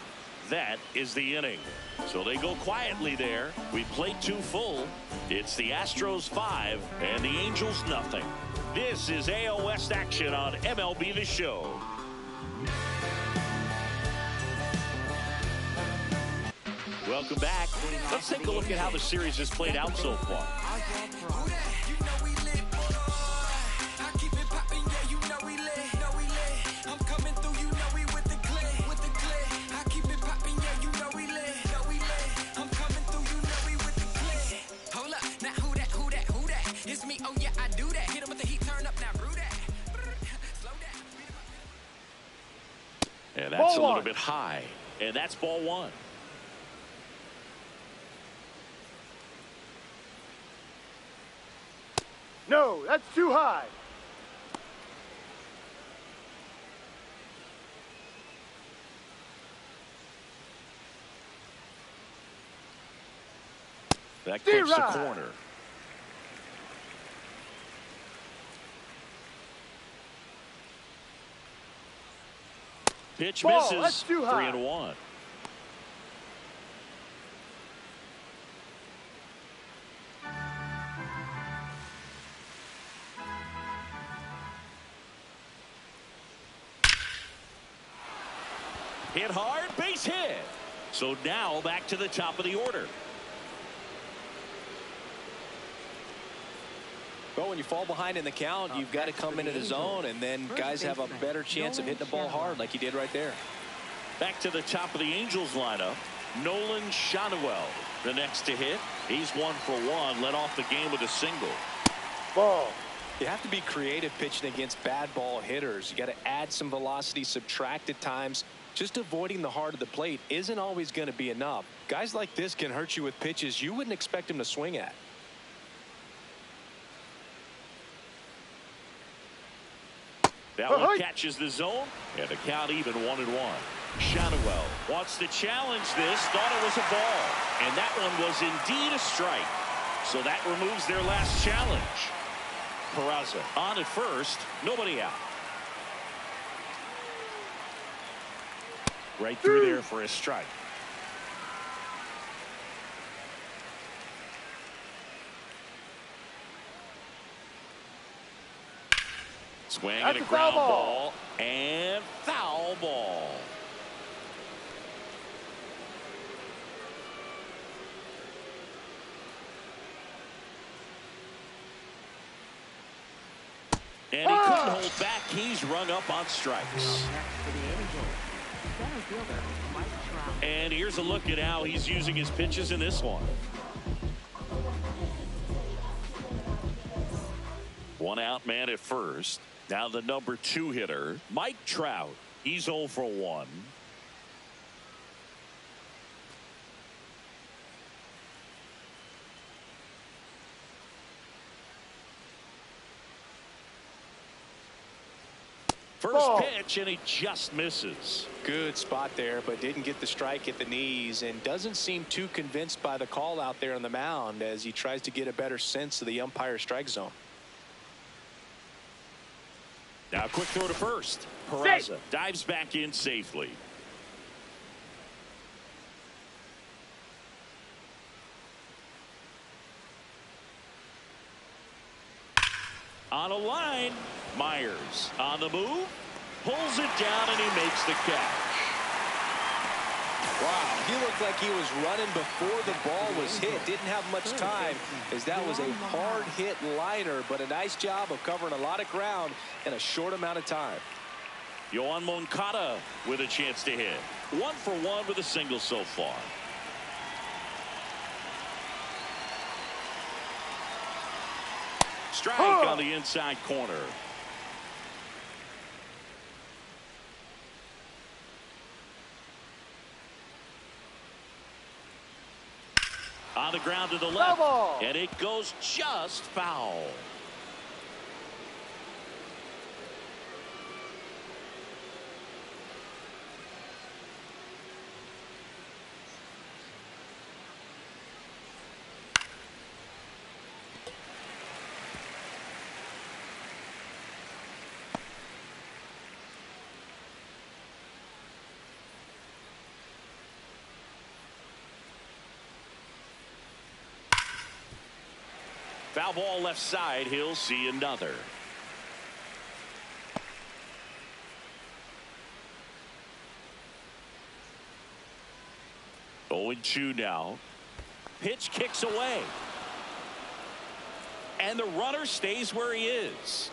[SPEAKER 2] That is the inning. So they go quietly there. We played 2 full. It's the Astros 5 and the Angels nothing. This is AL West action on MLB The Show. Welcome back. Let's take a look at how the series has played out so far. And that's a little bit high. And that's ball 1.
[SPEAKER 6] No, that's too high.
[SPEAKER 2] That clips the corner. Pitch
[SPEAKER 6] Ball,
[SPEAKER 2] misses.
[SPEAKER 6] that's too high.
[SPEAKER 2] 3-1. Hit hard, base hit. So now back to the top of the order.
[SPEAKER 3] Well, when you fall behind in the count, you've got to come into the zone, and then guys have a better chance of hitting the ball hard like he did right there.
[SPEAKER 2] Back to the top of the Angels lineup. Nolan Schanuel, the next to hit. He's 1 for 1, led off the game with a single.
[SPEAKER 6] Ball.
[SPEAKER 3] You have to be creative pitching against bad ball hitters. You got to add some velocity, subtract at times. Just avoiding the heart of the plate isn't always going to be enough. Guys like this can hurt you with pitches you wouldn't expect him to swing at.
[SPEAKER 2] That one catches the zone, and the count even 1-1. Schanuel wants to challenge this, thought it was a ball, and that one was indeed a strike. So that removes their last challenge. Peraza on at first, nobody out. Right through there for a strike. Swing and a ground ball and foul ball. And he couldn't hold back. He's rung up on strikes.
[SPEAKER 4] Next for the Angels, center fielder Mike Trout.
[SPEAKER 2] And here's a look at how he's using his pitches in this one. One out man at first. Now the number 2 hitter, Mike Trout. He's 0 for 1. First pitch, and he just misses.
[SPEAKER 3] Good spot there, but didn't get the strike at the knees, and doesn't seem too convinced by the call out there on the mound as he tries to get a better sense of the umpire strike zone.
[SPEAKER 2] Now quick throw to first. Peraza dives back in safely. On a line, Myers on the move, pulls it down, and he makes the catch.
[SPEAKER 3] Wow, he looked like he was running before the ball was hit. Didn't have much time as that was a hard hit liner, but a nice job of covering a lot of ground in a short amount of time.
[SPEAKER 2] Yoan Moncada with a chance to hit. 1 for 1 with a single so far. Strike on the inside corner. On the ground to the left, and it goes just foul. Foul ball left side. He'll see another. Oh, 0-2 now. Pitch kicks away. And the runner stays where he is.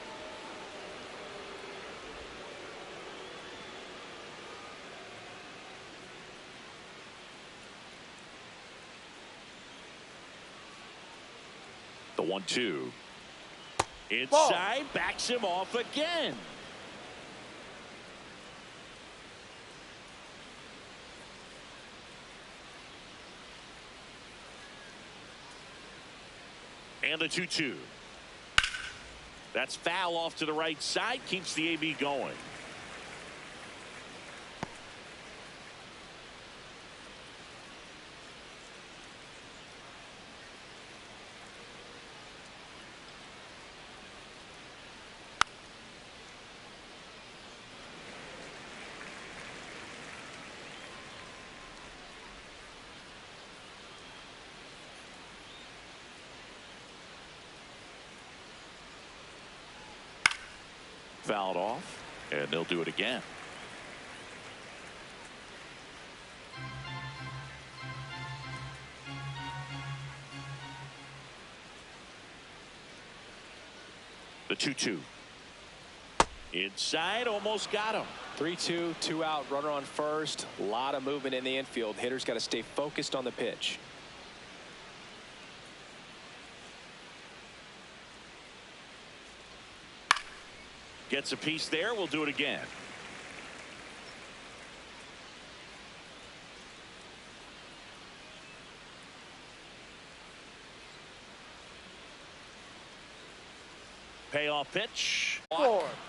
[SPEAKER 2] The 1-2. Inside, backs him off again. And the 2-2. That's foul off to the right side, keeps the AB going. Fouled off, and they'll do it again. The 2-2. Inside, almost got him.
[SPEAKER 3] 3-2, 2 out, runner on first. A lot of movement in the infield. Hitter's got to stay focused on the pitch.
[SPEAKER 2] Gets a piece there. We'll do it again. Payoff pitch.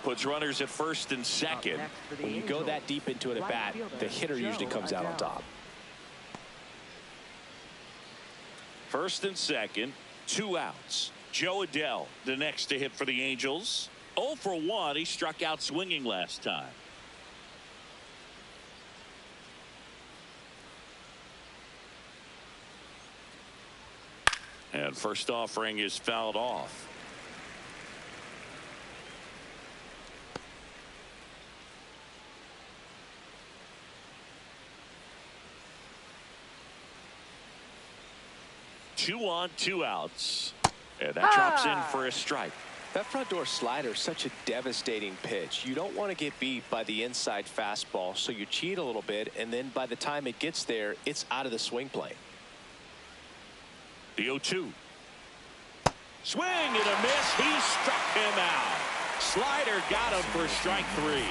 [SPEAKER 2] Puts runners at first and second.
[SPEAKER 3] When you go that deep into an at-bat, the hitter usually comes out on top.
[SPEAKER 2] First and second, 2 outs. Joe Adele, the next to hit for the Angels. 0 for 1. He struck out swinging last time. And first offering is fouled off. Two on, 2 outs. And that drops in for a strike.
[SPEAKER 3] That front door slider is such a devastating pitch. You don't want to get beat by the inside fastball, so you cheat a little bit, and then by the time it gets there, it's out of the swing plane.
[SPEAKER 2] The 0-2. Swing and a miss. He struck him out. Slider got him for strike 3.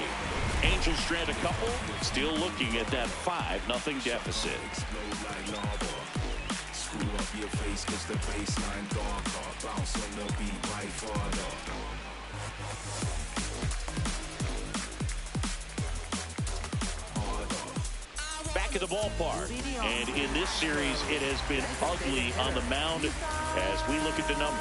[SPEAKER 2] Angels strand a couple. Still looking at that 5-0 deficit.
[SPEAKER 8] Screw up your face, cause the baseline darker. Bounce on the beat right farther.
[SPEAKER 2] Back at the ballpark. And in this series, it has been ugly on the mound as we look at the numbers.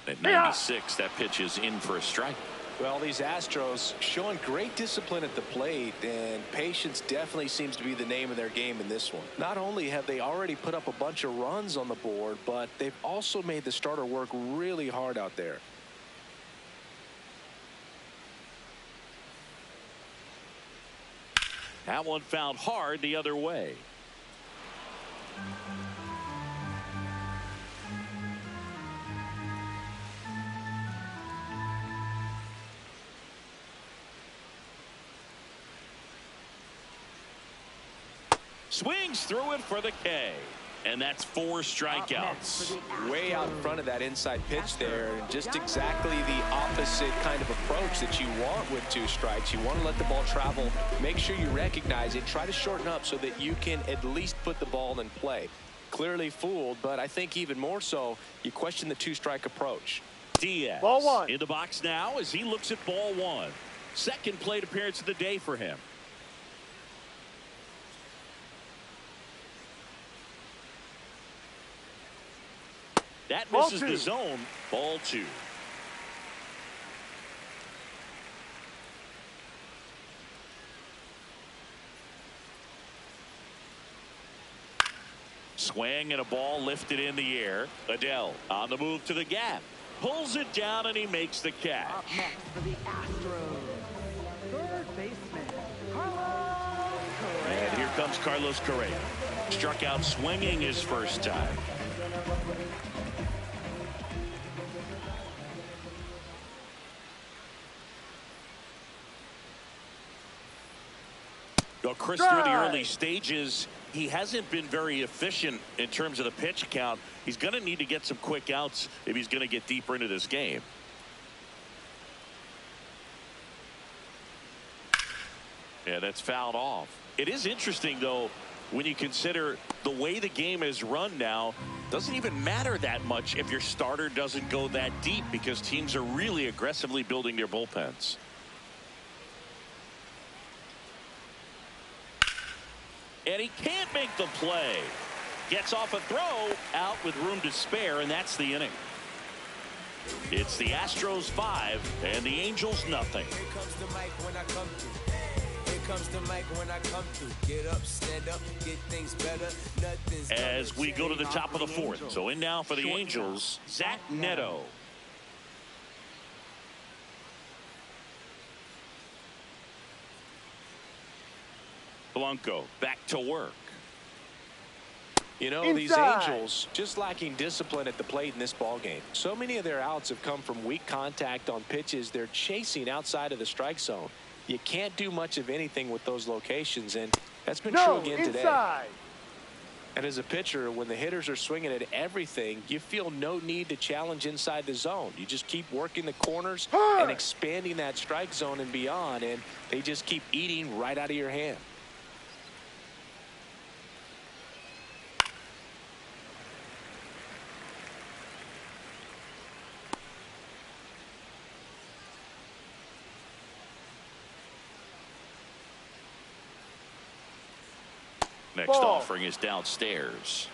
[SPEAKER 2] At 96, that pitch is in for a strike.
[SPEAKER 3] Well, these Astros showing great discipline at the plate, and patience definitely seems to be the name of their game in this one. Not only have they already put up a bunch of runs on the board, but they've also made the starter work really hard out there.
[SPEAKER 2] That one fouled hard the other way. Swings through it for the K. And that's 4 strikeouts.
[SPEAKER 3] Way out in front of that inside pitch there. And just exactly the opposite kind of approach that you want with 2 strikes. You want to let the ball travel. Make sure you recognize it. Try to shorten up so that you can at least put the ball in play. Clearly fooled, but I think even more so, you question the 2-strike approach.
[SPEAKER 2] Diaz
[SPEAKER 6] Ball 1
[SPEAKER 2] in the box now as he looks at ball 1. Second plate appearance of the day for him. That misses the zone. Ball 2. Swing and a ball lifted in the air. Adele on the move to the gap. Pulls it down and he makes the catch.
[SPEAKER 4] Up next for the Astros, third baseman, Carlos Correa.
[SPEAKER 2] And here comes Carlos Correa. Struck out swinging his first time. Chris, through the early stages, he hasn't been very efficient in terms of the pitch count. He's going to need to get some quick outs if he's going to get deeper into this game. Yeah, that's fouled off. It is interesting, though, when you consider the way the game is run now. Doesn't even matter that much if your starter doesn't go that deep because teams are really aggressively building their bullpens. And he can't make the play. Gets off a throw, out with room to spare, and that's the inning. It's the Astros 5 and the Angels nothing.
[SPEAKER 9] Here comes the mic when I come through. Here comes the mic when I come through. Get up, stand up, get things better. Nothing's
[SPEAKER 2] as we go to the top of the fourth. So in now for the Angels, Zach Neto. Blanco back to work.
[SPEAKER 3] You know,
[SPEAKER 6] Inside.
[SPEAKER 3] these Angels just lacking discipline at the plate in this ball game. So many of their outs have come from weak contact on pitches they're chasing outside of the strike zone. You can't do much of anything with those locations, and that's been true again today. And as a pitcher, when the hitters are swinging at everything, you feel no need to challenge inside the zone. You just keep working the corners and expanding that strike zone and beyond, and they just keep eating right out of your hand.
[SPEAKER 2] Next offering is downstairs.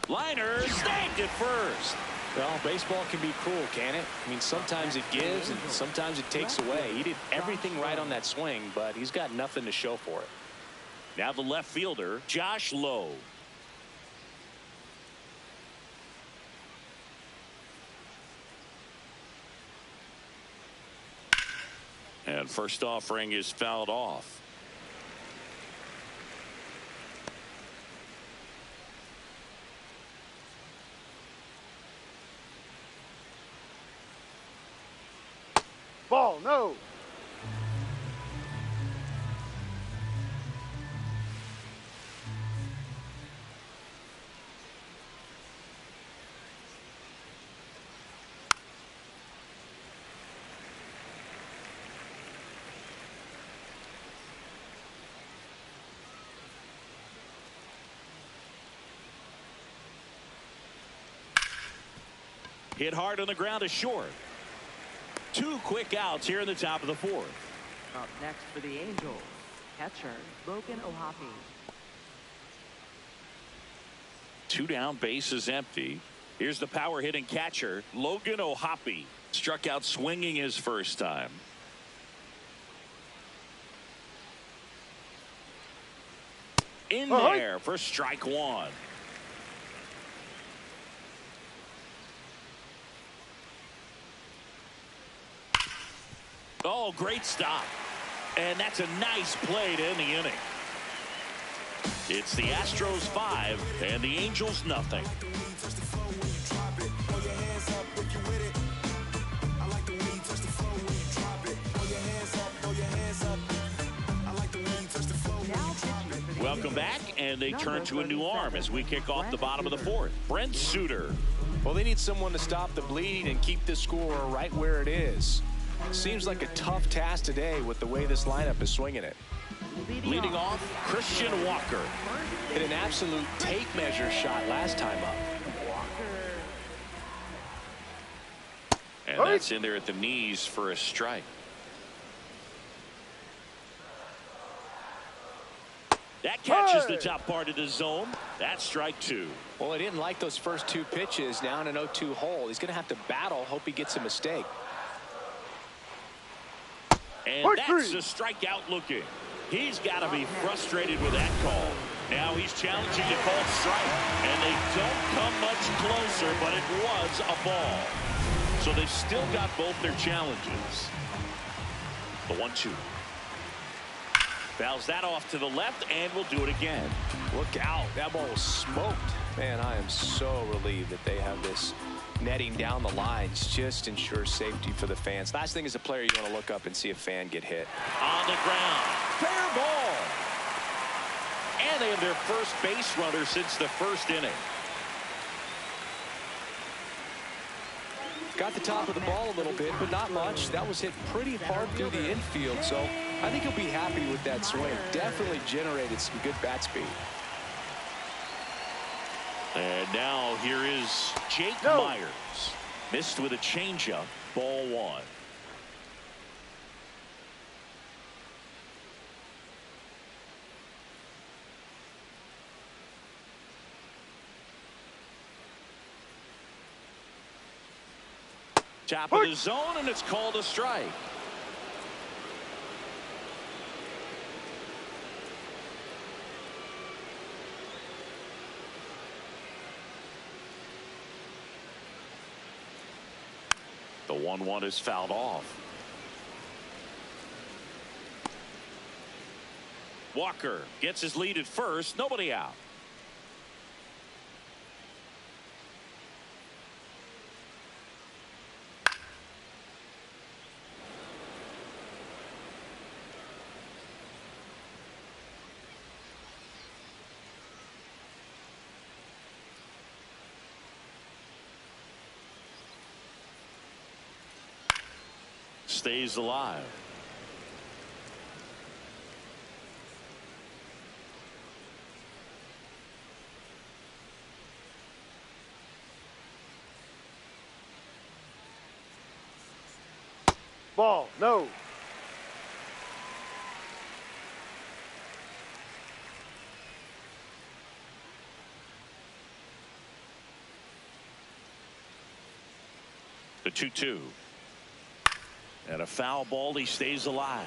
[SPEAKER 2] Liner snagged at first.
[SPEAKER 3] Well, baseball can be cruel, can it? I mean, sometimes it gives and sometimes it takes away. He did everything right on that swing, but he's got nothing to show for it.
[SPEAKER 2] Now the left fielder, Josh Lowe. And first offering is fouled off.
[SPEAKER 6] Ball, no.
[SPEAKER 2] Hit hard on the ground to short. Two quick outs here in the top of the fourth.
[SPEAKER 4] Up next for the Angels, catcher Logan O'Hoppe.
[SPEAKER 2] Two down, bases empty. Here's the power hitting catcher Logan O'Hoppe. Struck out swinging his first time. In there for strike one. Oh, great stop. And that's a nice play to end the inning. It's the Astros 5 and the Angels nothing. Welcome back, and they turn to a new arm as we kick off the bottom of the fourth. Brent Suter.
[SPEAKER 3] Well, they need someone to stop the bleeding and keep the score right where it is. Seems like a tough task today with the way this lineup is swinging it.
[SPEAKER 2] Leading off, Christian Walker.
[SPEAKER 3] Hit an absolute tape measure shot last time up.
[SPEAKER 2] And that's in there at the knees for a strike. That catches the top part of the zone. That's strike two.
[SPEAKER 3] Well, he didn't like those first two pitches. Now in an 0-2 hole. He's going to have to battle. Hope he gets a mistake.
[SPEAKER 2] And that's a strikeout looking. He's got to be frustrated with that call. Now he's challenging a called strike. And they don't come much closer, but it was a ball. So they've still got both their challenges. The 1-2. Fouls that off to the left, and we'll do it again.
[SPEAKER 3] Look out. That ball was smoked. Man, I am so relieved that they have this netting down the lines. Just ensures safety for the fans. Last thing as a player, you want to look up and see a fan get hit.
[SPEAKER 2] On the ground. Fair ball. And they have their first base runner since the first inning.
[SPEAKER 3] Got the top of the ball a little bit, but not much. That was hit pretty hard through the infield, so I think he'll be happy with that swing. Definitely generated some good bat speed.
[SPEAKER 2] And now here is Jake Myers. Missed with a changeup. Ball one. Top of the zone, and it's called a strike. The 1-1 is fouled off. Walker gets his lead at first. Nobody out. Stays alive.
[SPEAKER 6] Ball, no.
[SPEAKER 2] The 2-2. And a foul ball. He stays alive.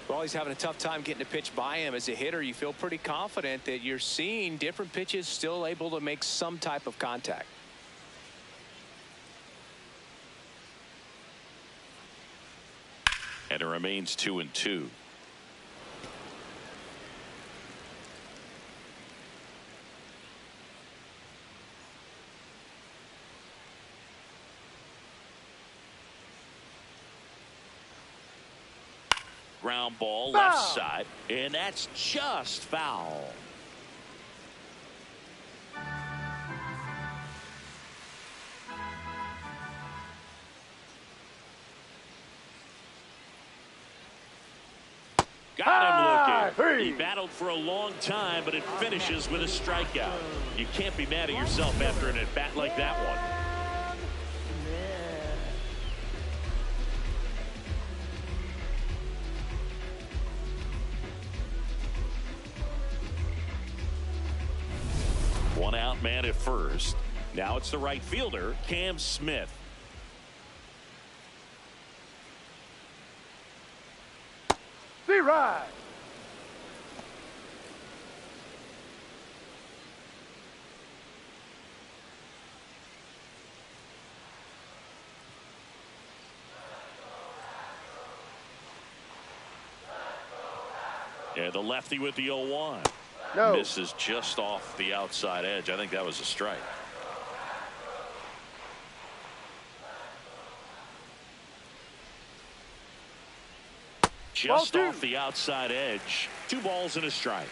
[SPEAKER 3] Well, he's having a tough time getting a pitch by him. As a hitter, you feel pretty confident that you're seeing different pitches still able to make some type of contact.
[SPEAKER 2] And it remains 2-2. Ground ball left side, and that's just foul. Got him looking. He battled for a long time, but it finishes with a strikeout. You can't be mad at yourself after an at-bat like that one. One out man at first. Now it's the right fielder, Cam Smith.
[SPEAKER 6] See right.
[SPEAKER 2] And the lefty with the 0-1.
[SPEAKER 6] No.
[SPEAKER 2] Misses just off the outside edge. I think that was a strike. Just off the outside edge. 2 balls and a strike.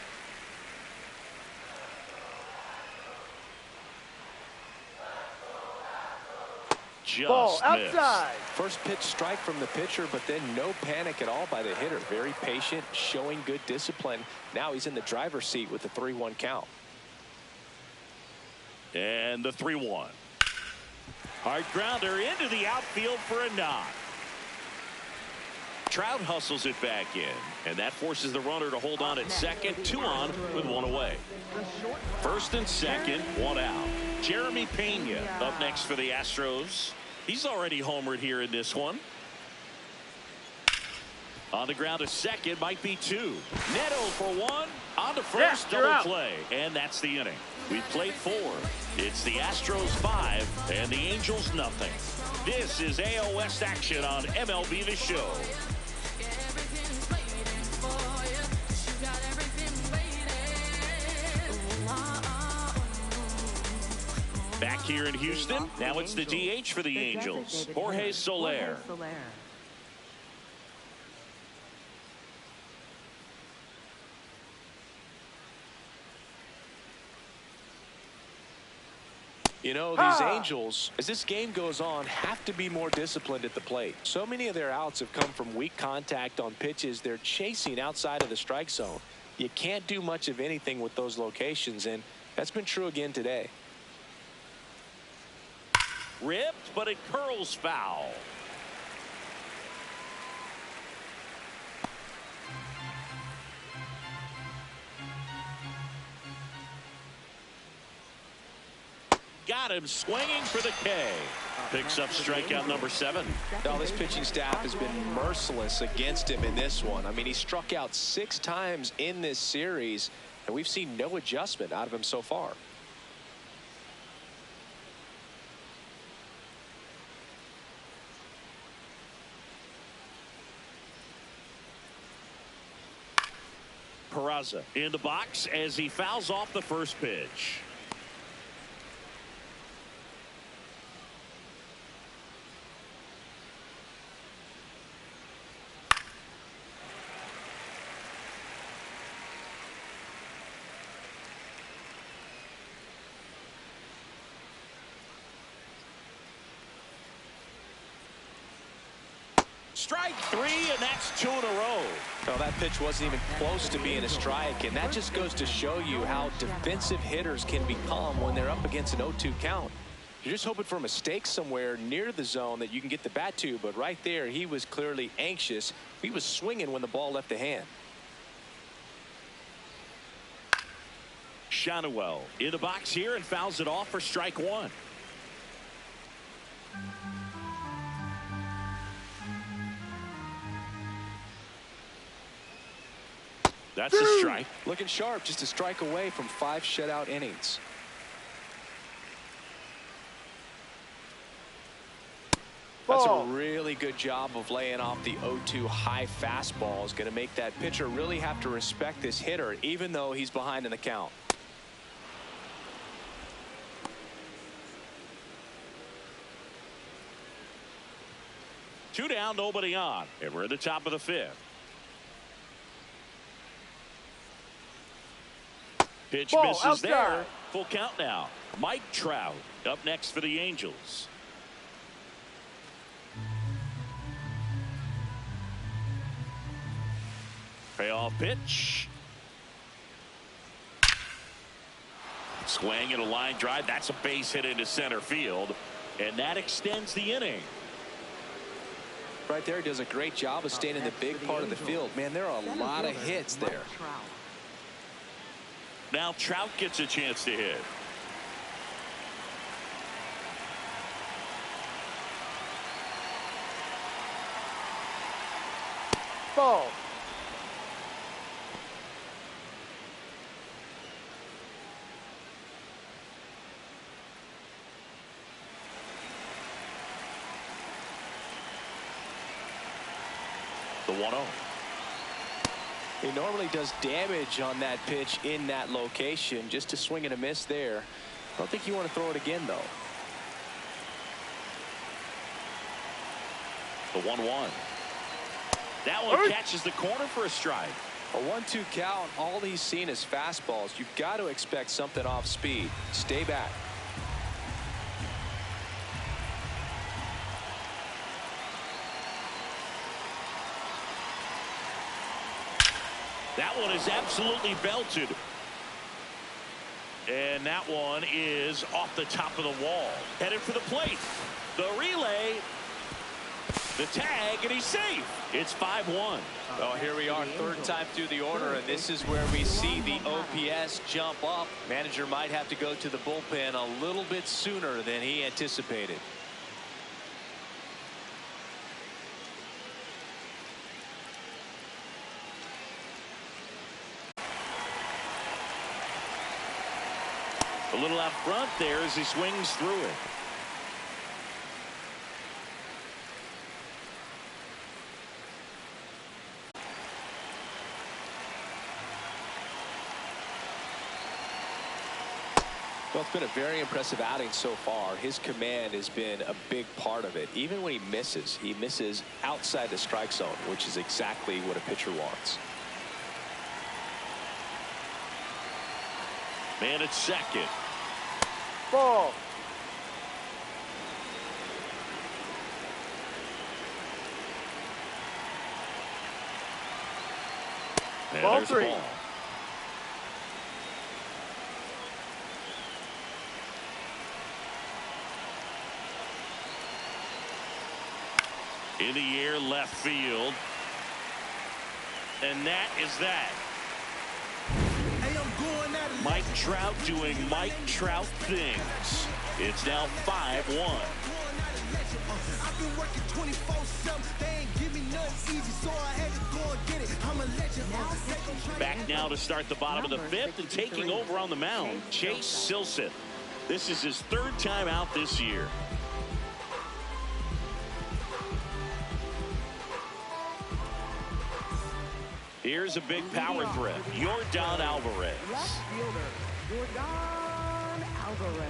[SPEAKER 2] Just
[SPEAKER 6] ball
[SPEAKER 2] missed.
[SPEAKER 6] outside.
[SPEAKER 3] First pitch strike from the pitcher, but then no panic at all by the hitter. Very patient, showing good discipline. Now he's in the driver's seat with the 3-1 count.
[SPEAKER 2] And the 3-1. Hard grounder into the outfield for a knock. Trout hustles it back in, and that forces the runner to hold on at second. 2 on with 1 away. First and second, 1 out. Jeremy Pena up next for the Astros. He's already homered here in this one. On the ground to second, might be 2. Neto for 1. On to first, double play. And that's the inning. We played 4. It's the Astros 5 and the Angels nothing. This is AL West action on MLB The Show. Back here in Houston, now it's the DH for the Angels, Jorge Soler.
[SPEAKER 3] You know, these Angels, as this game goes on, have to be more disciplined at the plate. So many of their outs have come from weak contact on pitches they're chasing outside of the strike zone. You can't do much of anything with those locations, and that's been true again today.
[SPEAKER 2] Ripped, but it curls foul. Got him swinging for the K. Picks up strikeout number 7.
[SPEAKER 3] Now, this pitching staff has been merciless against him in this one. I mean, he struck out 6 times in this series, and we've seen no adjustment out of him so far.
[SPEAKER 2] Peraza in the box as he fouls off the first pitch. Strike 3, and that's 2 in a row.
[SPEAKER 3] Well, that pitch wasn't even close to being a strike, and that just goes to show you how defensive hitters can become when they're up against an 0-2 count. You're just hoping for a mistake somewhere near the zone that you can get the bat to, but right there, he was clearly anxious. He was swinging when the ball left the hand.
[SPEAKER 2] Shanuel in the box here and fouls it off for strike 1. That's a strike.
[SPEAKER 3] Looking sharp, just a strike away from 5 shutout innings. That's a really good job of laying off the 0-2 high fastball. Is going to make that pitcher really have to respect this hitter, even though he's behind in the count.
[SPEAKER 2] Two down, nobody on, and we're at the top of the 5th. Pitch
[SPEAKER 6] Ball
[SPEAKER 2] misses
[SPEAKER 6] outside.
[SPEAKER 2] there. Full count now. Mike Trout up next for the Angels. Payoff pitch. Swing and a line drive. That's a base hit into center field. And that extends the inning.
[SPEAKER 3] Right there, does a great job of staying in the big part of the field. Man, there are a lot of hits there.
[SPEAKER 2] Now Trout gets a chance to hit.
[SPEAKER 6] Ball.
[SPEAKER 2] The 1-0.
[SPEAKER 3] He normally does damage on that pitch in that location. Just a swing and a miss there. I don't think you want to throw it again, though.
[SPEAKER 2] The 1-1. That one catches the corner for a strike.
[SPEAKER 3] A 1-2 count. All he's seen is fastballs. You've got to expect something off speed. Stay back.
[SPEAKER 2] That one is absolutely belted. And that one is off the top of the wall. Headed for the plate. The relay. The tag, and he's safe. It's 5-1.
[SPEAKER 3] Well, here we are, 3rd time through the order, and this is where we see the OPS jump up. Manager might have to go to the bullpen a little bit sooner than he anticipated.
[SPEAKER 2] A little out front there as he swings through it.
[SPEAKER 3] Well, it's been a very impressive outing so far. His command has been a big part of it. Even when he misses outside the strike zone, which is exactly what a pitcher wants.
[SPEAKER 2] Man at second.
[SPEAKER 6] Ball.
[SPEAKER 2] And
[SPEAKER 6] Ball
[SPEAKER 2] there's the
[SPEAKER 6] 3.
[SPEAKER 2] ball. In the air, left field. And that is that. Mike Trout doing Mike Trout things. It's now 5-1. Back now to start the bottom of the fifth, and taking over on the mound, Chase Silseth. This is his third time out this year. Here's a big power threat, Yordan Alvarez.
[SPEAKER 4] Left fielder, Yordan Alvarez.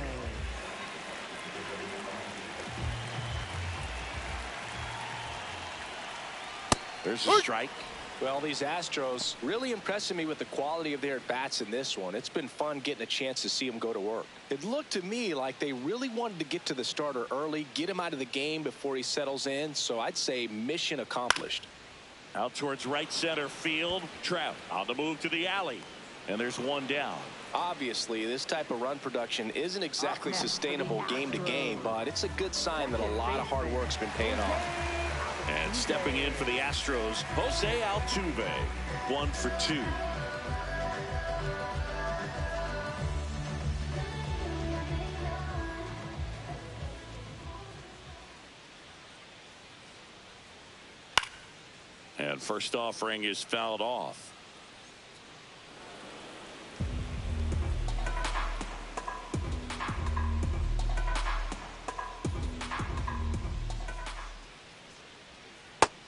[SPEAKER 2] There's a strike.
[SPEAKER 3] Well, these Astros really impressing me with the quality of their at-bats in this one. It's been fun getting a chance to see them go to work. It looked to me like they really wanted to get to the starter early, get him out of the game before he settles in, so I'd say mission accomplished.
[SPEAKER 2] Out towards right center field. Trout on the move to the alley. And there's one down.
[SPEAKER 3] Obviously, this type of run production isn't exactly sustainable game to game, but it's a good sign that a lot of hard work's been paying off.
[SPEAKER 2] And stepping in for the Astros, Jose Altuve, 1 for 2. And first offering is fouled off.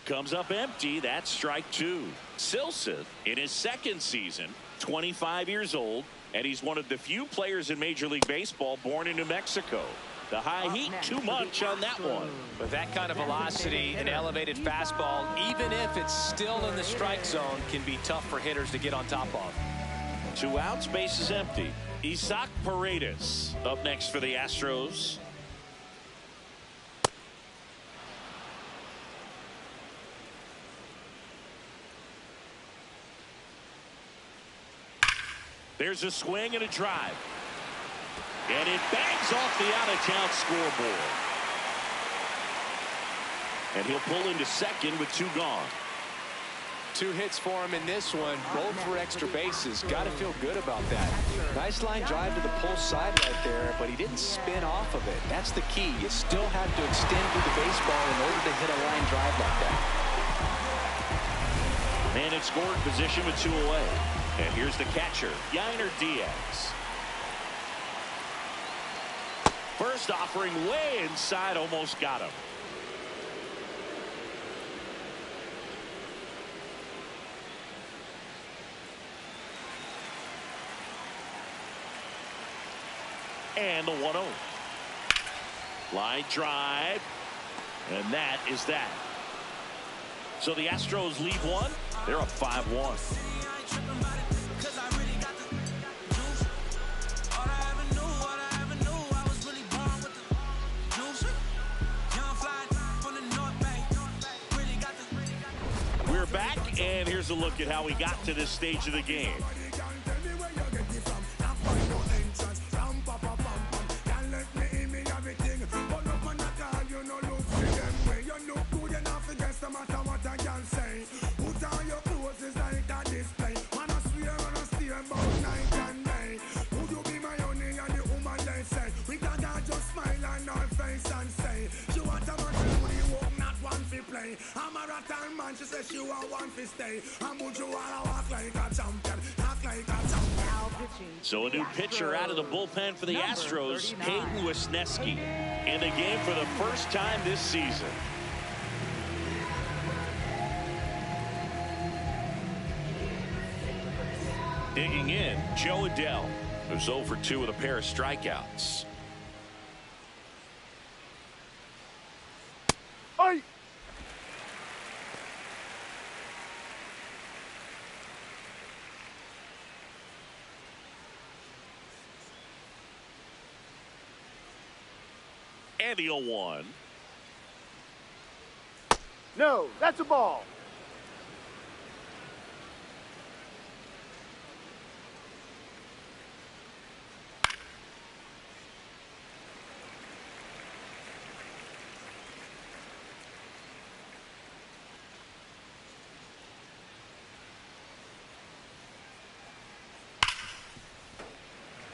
[SPEAKER 2] Comes up empty. That's strike 2. Silseth in his second season, 25 years old, and he's one of the few players in Major League Baseball born in New Mexico. The high heat, too much on that one.
[SPEAKER 3] With that kind of velocity, an elevated fastball, even if it's still in the strike zone, can be tough for hitters to get on top of.
[SPEAKER 2] 2 outs, base is empty. Isaac Paredes up next for the Astros. There's a swing and a drive. And it bangs off the out-of-town scoreboard. And he'll pull into second with 2 gone.
[SPEAKER 3] 2 hits for him in this one, both for extra bases. Got to feel good about that. Nice line drive to the pull side right there, but he didn't spin off of it. That's the key. You still have to extend through the baseball in order to hit a line drive like that.
[SPEAKER 2] Man in scoring position with 2 away. And here's the catcher, Yainer Diaz. First offering way inside, almost got him. And the 1-0. Line drive. And that is that. So the Astros lead 1. They're up 5-1. We're back, and here's a look at how we got to this stage of the game.
[SPEAKER 10] She said she want one to stay. You wanna walk like a champion, act like a champion.
[SPEAKER 2] So a new pitcher out of the bullpen for the Astros, Hayden Wesneski, in the game for the first time this season. Digging in, Joe Adele, who's 0 for 2 with a pair of strikeouts.
[SPEAKER 6] Hey!
[SPEAKER 2] And the 0-1.
[SPEAKER 6] No, that's a ball.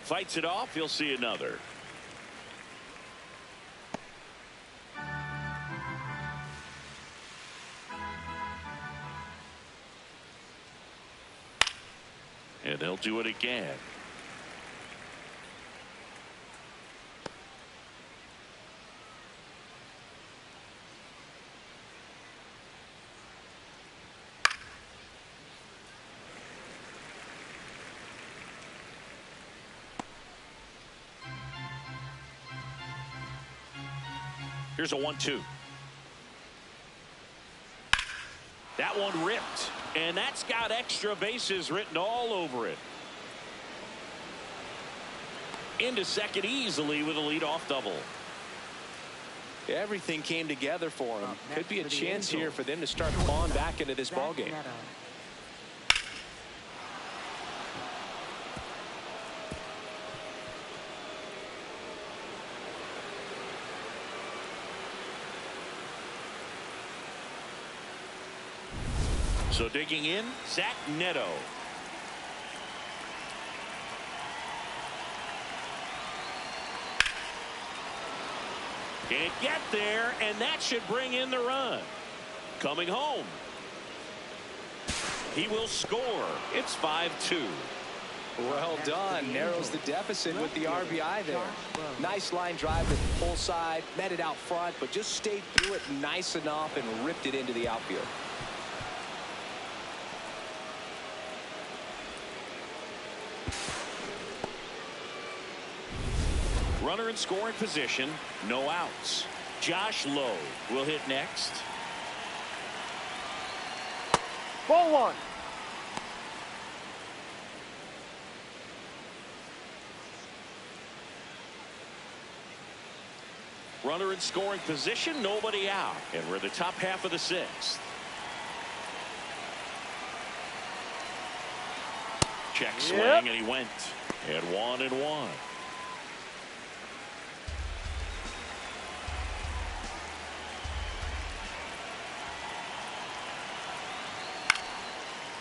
[SPEAKER 2] Fights it off. He'll see another. And they'll do it again. Here's a 1-2. That one ripped, and that's got extra bases written all over it. Into second easily with a leadoff double.
[SPEAKER 3] Everything came together for him. Could be a chance here for them to start clawing back into this ballgame.
[SPEAKER 2] So digging in, Zach Neto. Can't get there, and that should bring in the run. Coming home. He will score. It's 5-2.
[SPEAKER 3] Well done. Narrows the deficit with the RBI there. Nice line drive to the pull side. Met it out front, but just stayed through it nice enough and ripped it into the outfield.
[SPEAKER 2] Runner in scoring position, no outs. Josh Lowe will hit next.
[SPEAKER 6] Ball one.
[SPEAKER 2] Runner in scoring position, nobody out. And we're in the top half of the sixth. Check swing, and he went. And 1-1.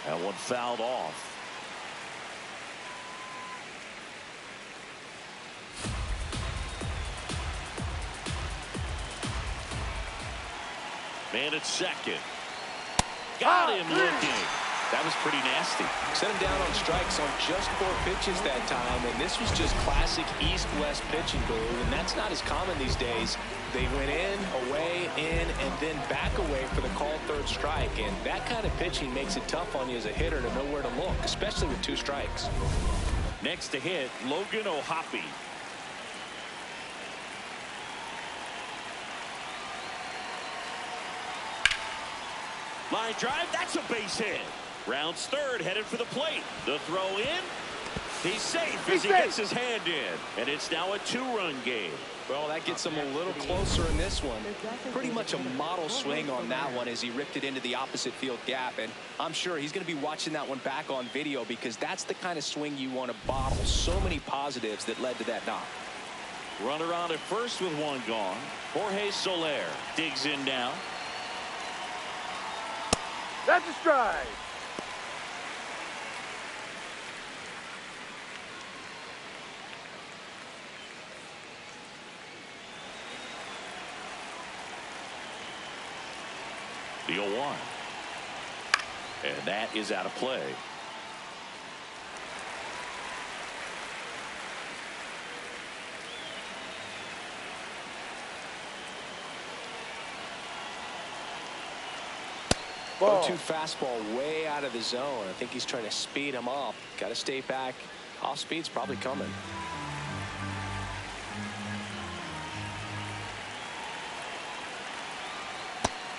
[SPEAKER 2] That one fouled off. Man at second. Got him looking. That was pretty nasty.
[SPEAKER 3] Set him down on strikes on just 4 pitches that time, and this was just classic East-West pitching, Boo, and that's not as common these days. They went in, away, in, and then back away for the called third strike, and that kind of pitching makes it tough on you as a hitter to know where to look, especially with 2 strikes.
[SPEAKER 2] Next to hit, Logan O'Hoppe. Line drive, that's a base hit. Rounds third, headed for the plate. The throw in. He's safe as he gets his hand in. And it's now a 2-run game.
[SPEAKER 3] Well, that gets him a little closer in this one. Pretty much a model swing on that one as he ripped it into the opposite field gap. And I'm sure he's going to be watching that one back on video because that's the kind of swing you want to bottle. So many positives that led to that knock.
[SPEAKER 2] Runner on at first with 1 gone. Jorge Soler digs in now.
[SPEAKER 6] That's a strike.
[SPEAKER 2] The 0-1. And that is out of play.
[SPEAKER 3] Ball. 0-2 fastball way out of the zone. I think he's trying to speed him up. Got to stay back. Off speed's probably coming.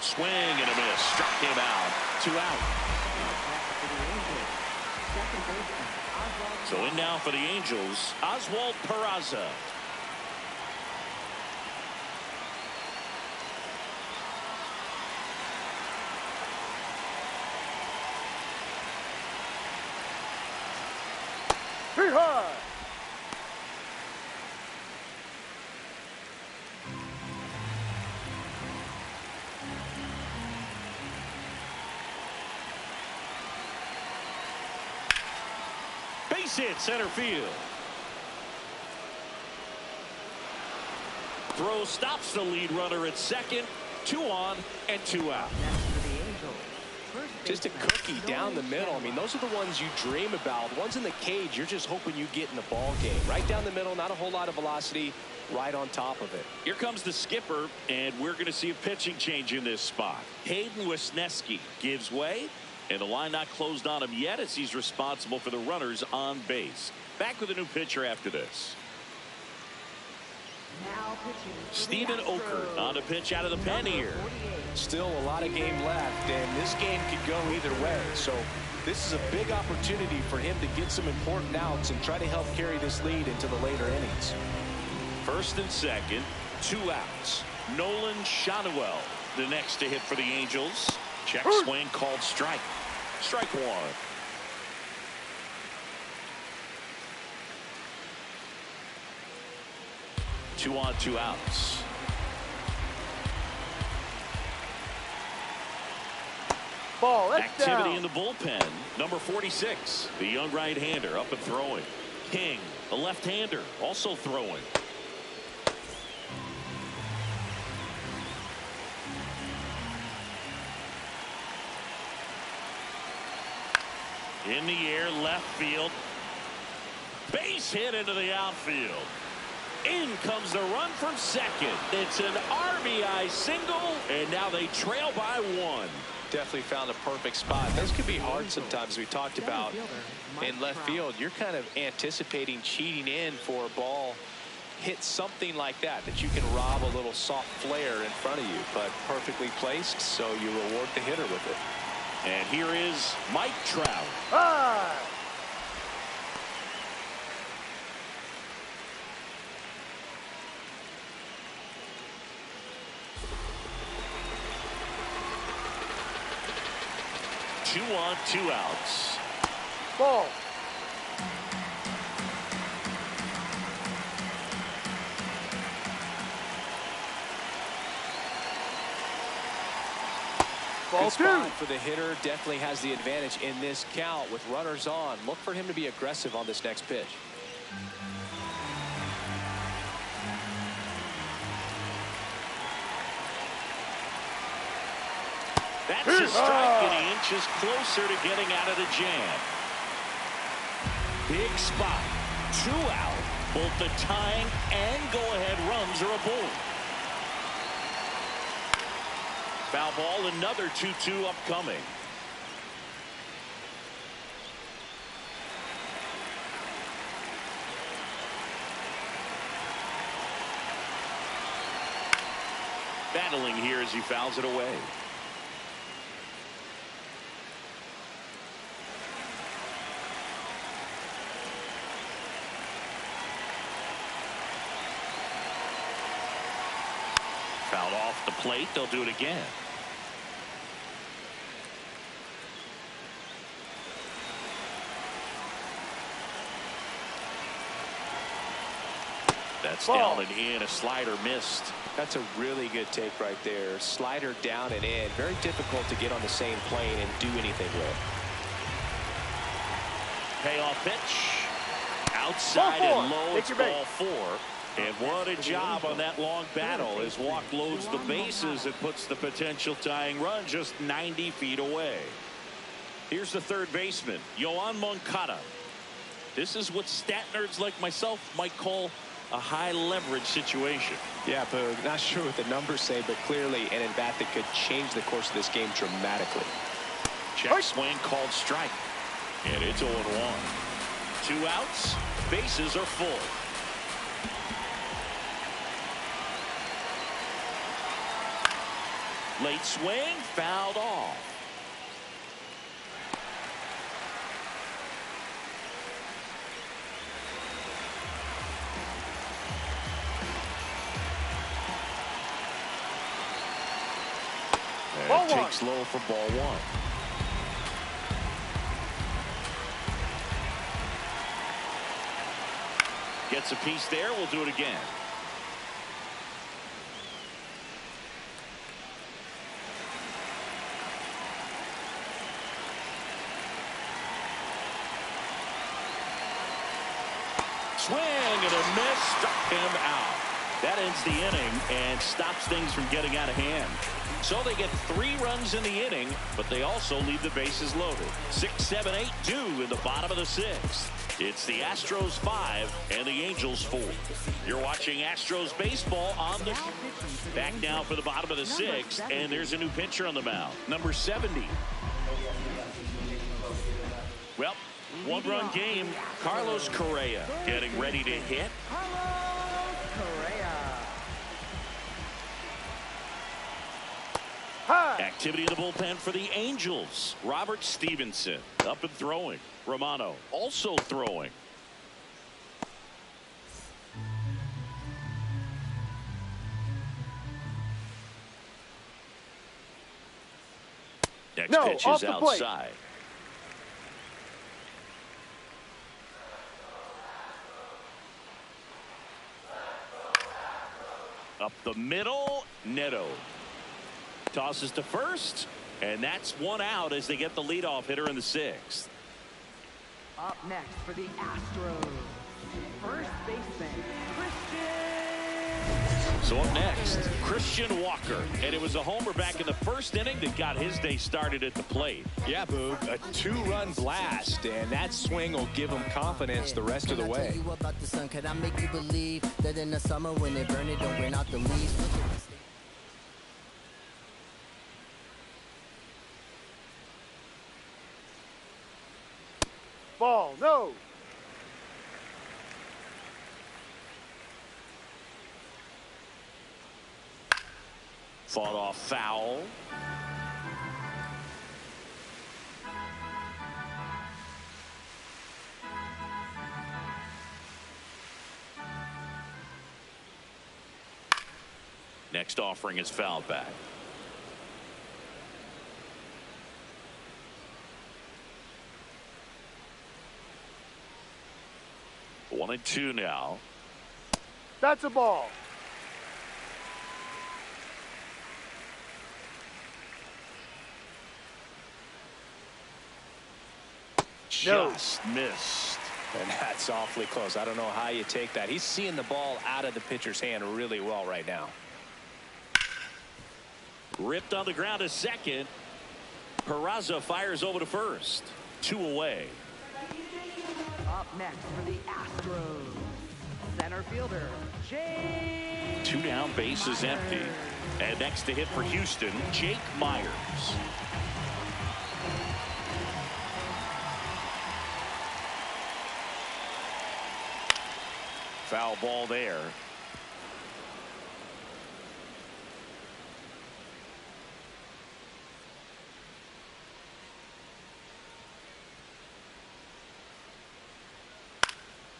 [SPEAKER 2] Swing and a miss. Struck him out. 2 out. So in now for the Angels, Oswald Peraza.
[SPEAKER 6] Hit hard.
[SPEAKER 2] Base hit center field. throw stops the lead runner at second. 2 on and 2 out.
[SPEAKER 3] Just a cookie down the middle. I mean, those are the ones you dream about. The ones in the cage, you're just hoping you get in the ball game. Right down the middle, not a whole lot of velocity, right on top of it.
[SPEAKER 2] Here comes the skipper, and we're going to see a pitching change in this spot. Hayden Wisniewski gives way, and the line not closed on him yet as he's responsible for the runners on base. Back with a new pitcher after this. Stephen Oker on a pitch out of the pen here.
[SPEAKER 3] Still a lot of game left, and this game could go either way. So this is a big opportunity for him to get some important outs and try to help carry this lead into the later innings.
[SPEAKER 2] First and second, 2 outs. Nolan Schanuel, the next to hit for the Angels. Check swing called strike. Strike 1. 2 on, 2 outs.
[SPEAKER 6] Ball, that's
[SPEAKER 2] activity
[SPEAKER 6] down.
[SPEAKER 2] in the bullpen. Number 46, the young right-hander, up and throwing. King, the left-hander, also throwing. In the air, left field. Base hit into the outfield. In comes the run from second. It's an RBI single, and now they trail by 1.
[SPEAKER 3] Definitely found a perfect spot. Those can be hard sometimes. We talked about in left field. You're kind of anticipating cheating in for a ball. Hit something like that you can rob a little soft flare in front of you, but perfectly placed, so you reward the hitter with it.
[SPEAKER 2] And here is Mike Trout.
[SPEAKER 6] Ah!
[SPEAKER 2] Two on, 2 outs.
[SPEAKER 6] Ball.
[SPEAKER 3] Good spot for the hitter. Definitely has the advantage in this count with runners on. Look for him to be aggressive on this next pitch.
[SPEAKER 2] That's a strike, and he inches closer to getting out of the jam. Big spot. 2 out. Both the tying and go-ahead runs are aboard. Foul ball, another 2-2 upcoming. Battling here as he fouls it away. Fouled off the plate. They'll do it again. That's down and in. A slider missed.
[SPEAKER 3] That's a really good take right there. Slider down and in. Very difficult to get on the same plane and do anything with.
[SPEAKER 2] Payoff pitch. Outside and low. It's ball 4. And what a job on that long battle as Walk loads the bases and puts the potential tying run just 90 feet away. Here's the third baseman, Yoan Moncada. This is what stat nerds like myself might call a high leverage situation.
[SPEAKER 3] Yeah, but not sure what the numbers say, but clearly an at-bat that could change the course of this game dramatically.
[SPEAKER 2] Check swing called strike. And it's 0-1. 2 outs. Bases are full. Late swing, fouled off. And takes low for ball 1. Gets a piece there. We'll do it again. Swing and a miss, struck him out. That ends the inning and stops things from getting out of hand. So they get 3 runs in the inning, but they also leave the bases loaded. 6, 7, 8 due in the bottom of the 6th. It's the Astros 5 and the Angels 4. You're watching Astros baseball on the back now for the bottom of the 6th, and there's a new pitcher on the mound, number 70. Well, 1-run game. Carlos Correa getting ready to hit. Activity in the bullpen for the Angels. Robert Stevenson up and throwing. Romano also throwing. Next pitch is outside. Up the middle, Neto tosses to first, and that's 1 out as they get the leadoff hitter in the 6th.
[SPEAKER 4] Up next for the Astros, first baseman, Christian.
[SPEAKER 2] So up next, Christian Walker, and it was a homer back in the first inning that got his day started at the plate.
[SPEAKER 3] Yeah, Boog, a 2-run blast, and that swing will give him confidence the rest of the way.
[SPEAKER 11] About the sun, can I make you believe that in the summer when they burn it, don't bring out the leaves?
[SPEAKER 6] Ball, no.
[SPEAKER 2] Fought off foul. Next offering is fouled back. One and 2 now.
[SPEAKER 6] That's a ball.
[SPEAKER 2] Just missed.
[SPEAKER 3] And that's awfully close. I don't know how you take that. He's seeing the ball out of the pitcher's hand really well right now.
[SPEAKER 2] Ripped on the ground to second. Peraza fires over to first. 2 away.
[SPEAKER 4] Up next for the Astros, center fielder, Jake.
[SPEAKER 2] 2 down, bases empty. And next to hit for Houston, Jake Myers. Foul ball there.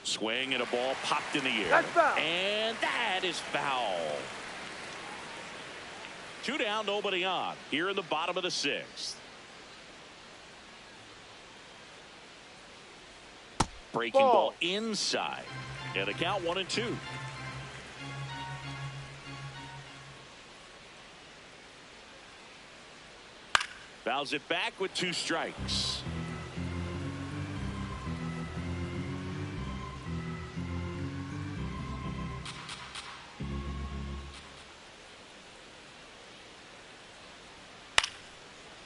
[SPEAKER 2] Swing and a ball popped in the air.
[SPEAKER 6] That's foul.
[SPEAKER 2] And that is foul. 2 down, nobody on. Here in the bottom of the 6th. Breaking ball inside. And the count 1 and 2. Fouls it back with 2 strikes.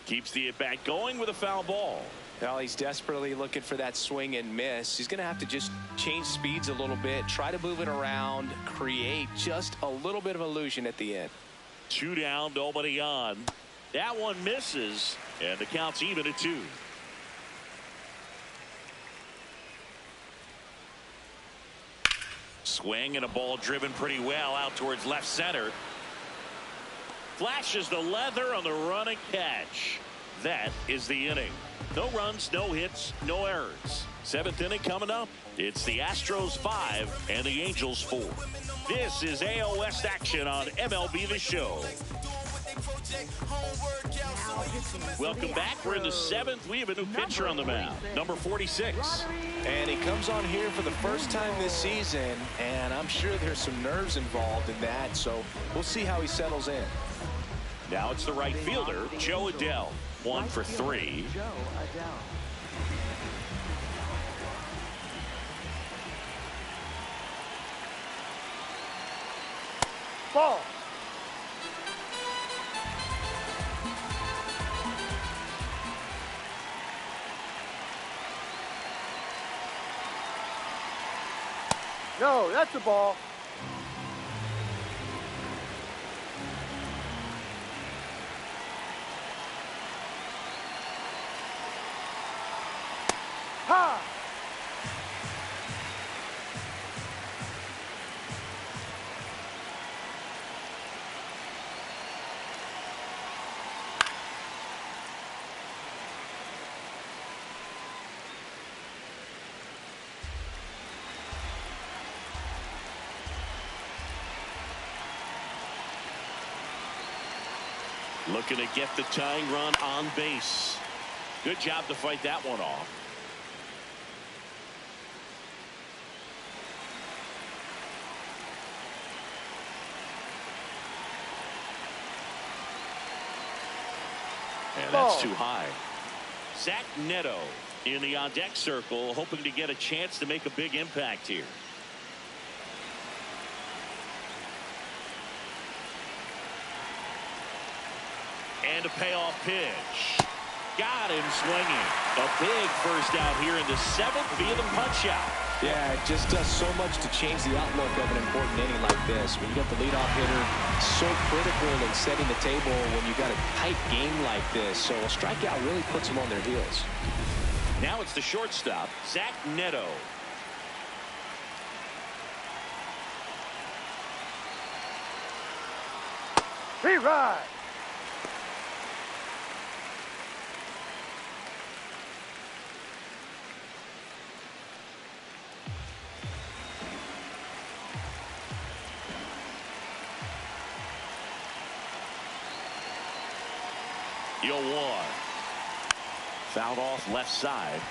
[SPEAKER 2] Keeps the at-bat going with a foul ball.
[SPEAKER 3] Well, he's desperately looking for that swing and miss. He's going to have to just change speeds a little bit, try to move it around, create just a little bit of illusion at the end.
[SPEAKER 2] 2 down, nobody on. That one misses, and the count's even at 2. Swing and a ball driven pretty well out towards left center. Flashes the leather on the running catch. That is the inning. No runs, no hits, no errors. 7th inning coming up. It's the Astros 5 and the Angels 4. This is AL West action on MLB The Show. Welcome back. We're in the 7th. We have a new pitcher on the mound, number 46.
[SPEAKER 3] And he comes on here for the first time this season, and I'm sure there's some nerves involved in that, so we'll see how he settles in.
[SPEAKER 2] Now it's the right fielder, Joe Adele. 1 for 3.
[SPEAKER 4] Joe Adele.
[SPEAKER 6] Ball. No, that's a ball. Ha!
[SPEAKER 2] Looking to get the tying run on base. Good job to fight that one off. And that's too high. Zach Neto in the on-deck circle, hoping to get a chance to make a big impact here. And a payoff pitch. Got him swinging. A big first out here in the 7th via the punch out.
[SPEAKER 3] Yeah, it just does so much to change the outlook of an important inning like this. When you get the leadoff hitter, so critical in setting the table when you got a tight game like this. So a strikeout really puts them on their heels.
[SPEAKER 2] Now it's the shortstop, Zach Neto.
[SPEAKER 6] Reride.
[SPEAKER 2] Yo, one. Fouled off left side.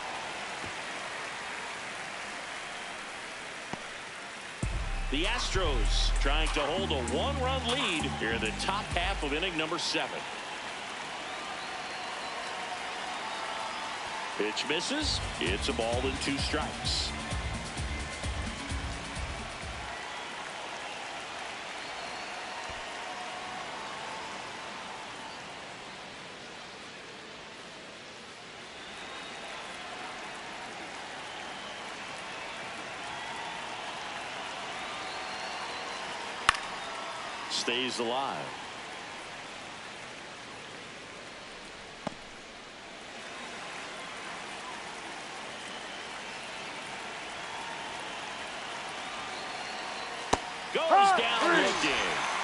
[SPEAKER 2] The Astros trying to hold a one-run lead here in the top half of inning number 7. Pitch misses. It's a ball and 2 strikes. Stays alive. Goes down looking.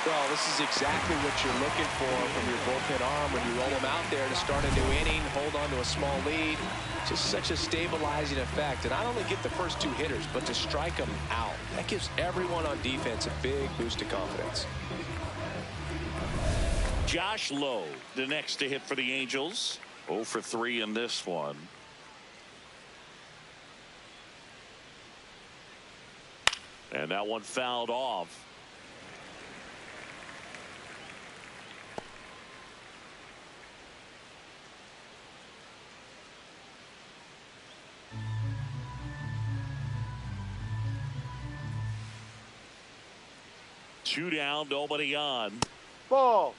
[SPEAKER 3] Well, this is exactly what you're looking for from your bullpen arm when you roll them out there to start a new inning, hold on to a small lead. Just such a stabilizing effect. And not only get the first 2 hitters, but to strike them out. That gives everyone on defense a big boost of confidence.
[SPEAKER 2] Josh Lowe, the next to hit for the Angels. 0 for 3 in this one. And that one fouled off. Two down, nobody on.
[SPEAKER 6] Ball.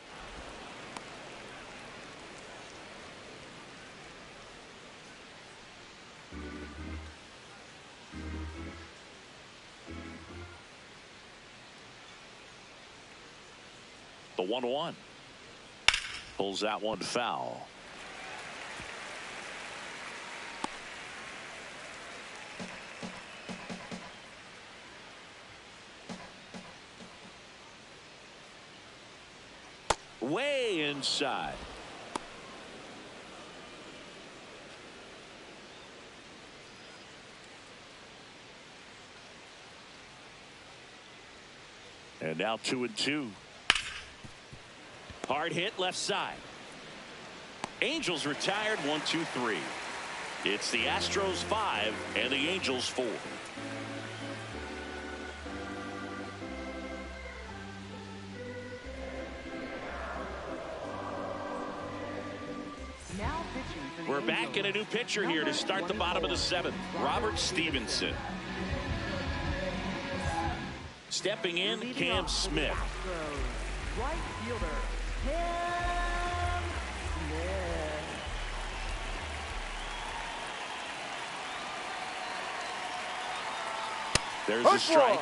[SPEAKER 2] The 1-1. Pulls that one foul. Way inside. And now 2-2. Hard hit left side. Angels retired 1-2-3. It's the Astros 5 and the Angels 4. We're back in a new pitcher here to start the bottom of the 7th. Robert Stevenson. Stepping in, Cam Smith.
[SPEAKER 4] Astros, right fielder, Cam Smith.
[SPEAKER 2] There's a strike.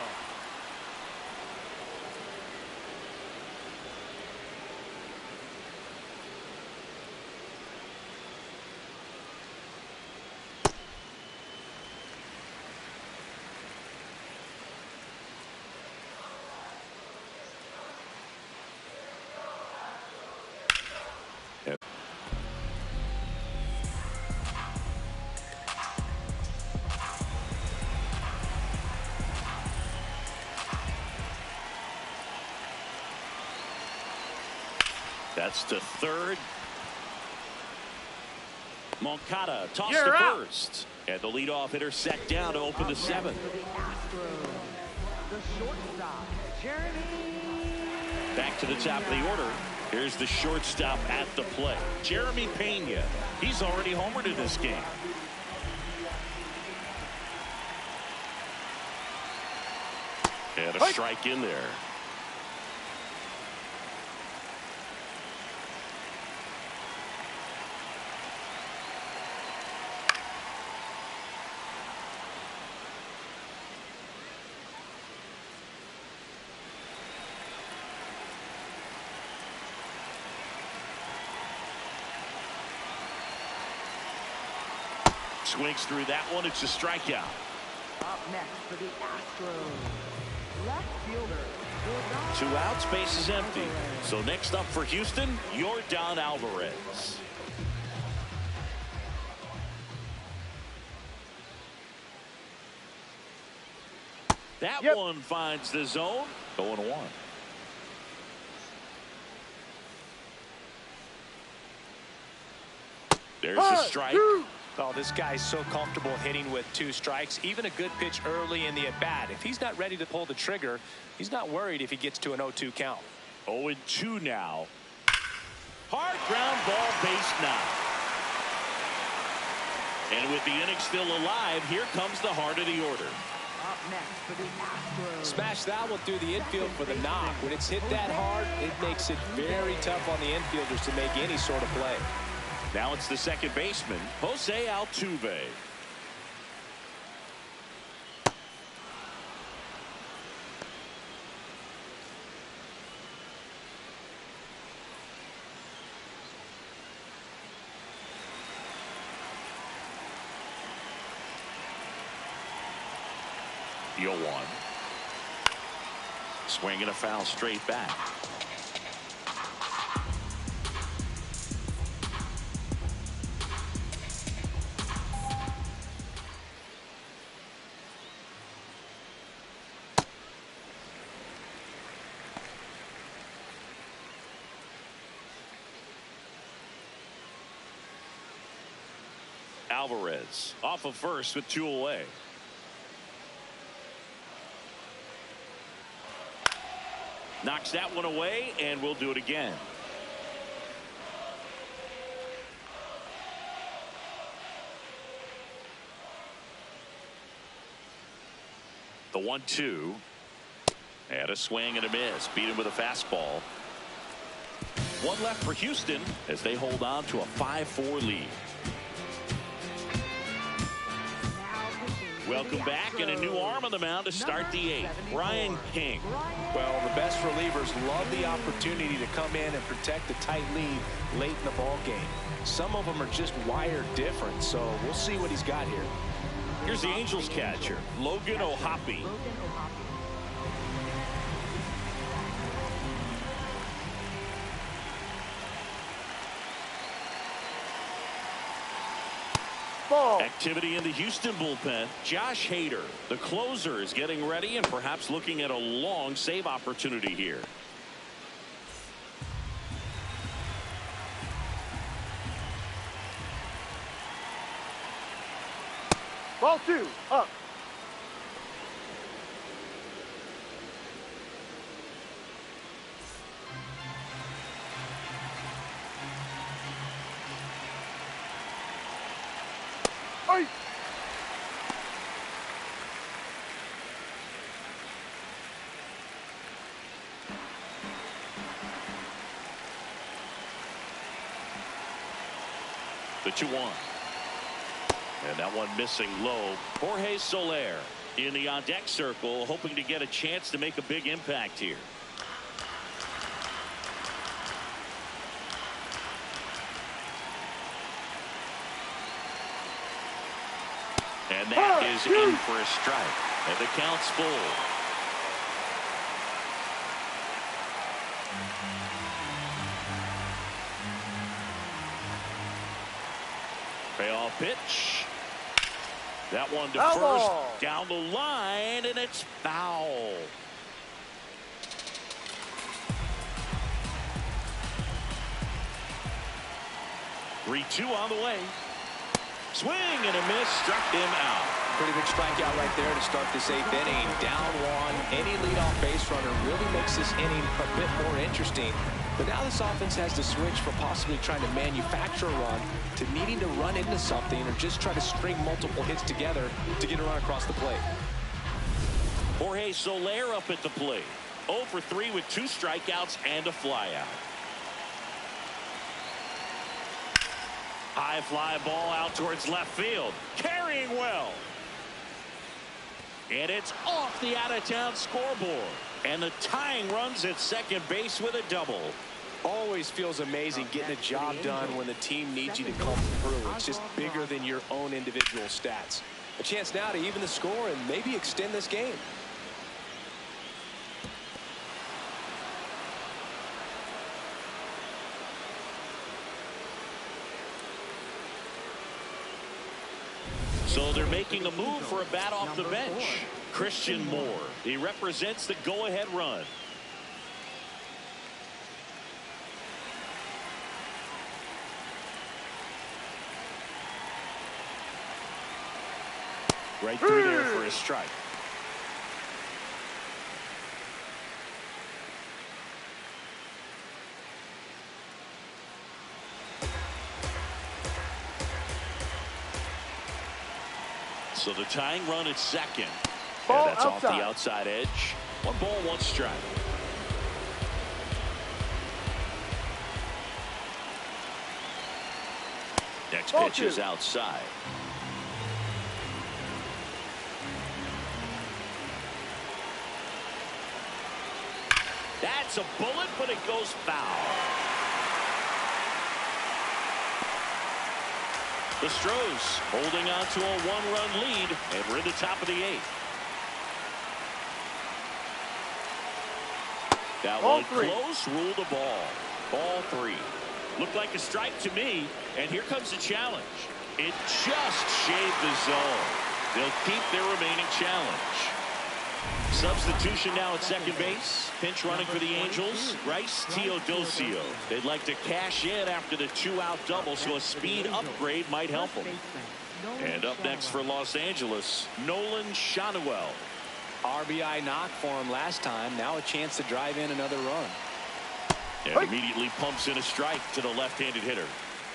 [SPEAKER 2] That's to third. Moncada tossed to first. And the leadoff hitter set down to open the seventh.
[SPEAKER 4] The shortstop, Jeremy.
[SPEAKER 2] Back to the top of the order. Here's the shortstop at the plate, Jeremy Pena. He's already homered in this game. And a strike in there. Swings through that one. It's a strikeout.
[SPEAKER 4] Up next for the Astros, left fielder.
[SPEAKER 2] 2 outs, base is empty. So next up for Houston, Yordan Alvarez. That one finds the zone. 0-1. There's a strike.
[SPEAKER 3] Oh, this guy's so comfortable hitting with 2 strikes. Even a good pitch early in the at-bat. If he's not ready to pull the trigger, he's not worried if he gets to an 0-2 count.
[SPEAKER 2] 0-2 now. Hard ground ball, base knock. And with the inning still alive, here comes the heart of the order.
[SPEAKER 4] Up next for the Astros.
[SPEAKER 3] Smash that one through the infield for the knock. When it's hit that hard, it makes it very tough on the infielders to make any sort of play.
[SPEAKER 2] Now it's the second baseman, Jose Altuve. The 0-1. Swinging a foul straight back. Alvarez off of first with 2 away. Knocks that one away, and we'll do it again. The 1-2. And a swing and a miss. Beat him with a fastball. 1 left for Houston as they hold on to a 5-4 lead. Welcome back, and a new arm on the mound to start the 8th. Brian King.
[SPEAKER 3] Well, the best relievers love the opportunity to come in and protect the tight lead late in the ball game. Some of them are just wired different, so we'll see what he's got here.
[SPEAKER 2] Here's the Angels catcher, Logan O'Hoppe. Activity in the Houston bullpen. Josh Hader, the closer, is getting ready and perhaps looking at a long save opportunity here.
[SPEAKER 6] Ball 2, up. Hey.
[SPEAKER 2] The 2-1. And that one missing low. Jorge Soler in the on-deck circle, hoping to get a chance to make a big impact here. And that is in for a strike. And the count's full. Payoff pitch. That one to first, down the line, and it's foul. Three-two on the way. Swing and a miss, struck him out.
[SPEAKER 3] Pretty big strikeout right there to start this 8th inning. Down one, any leadoff base runner really makes this inning a bit more interesting. But now this offense has to switch from possibly trying to manufacture a run to needing to run into something or just try to string multiple hits together to get a run across the plate.
[SPEAKER 2] Jorge Soler up at the plate. 0 for 3 with 2 strikeouts and a flyout. High fly ball out towards left field. Carrying well. And it's off the out-of-town scoreboard. And the tying runs at second base with a double.
[SPEAKER 3] Always feels amazing getting a job done when the team needs you to come through. It's just bigger than your own individual stats. A chance now to even the score and maybe extend this game.
[SPEAKER 2] So they're making a move for a bat off the bench. Christian Moore. He represents the go-ahead run. Right through there for a strike. So the tying run at second.
[SPEAKER 6] Ball
[SPEAKER 2] and that's
[SPEAKER 6] outside.
[SPEAKER 2] off the outside edge. 1 ball, 1 strike. Next pitch is outside. That's a bullet, but it goes foul. The Stros holding on to a 1-run lead, and we're in the top of the 8th. That one close, ruled the ball. Ball 3. Looked like a strike to me, and here comes the challenge. It just shaved the zone. They'll keep their remaining challenge. Substitution now at second base. Pinch running for the Angels. Bryce Teodosio. They'd like to cash in after the 2-out double, so a speed upgrade might help them. And up next for Los Angeles, Nolan Schanuel.
[SPEAKER 3] RBI knock for him last time. Now a chance to drive in another run.
[SPEAKER 2] And immediately pumps in a strike to the left-handed hitter.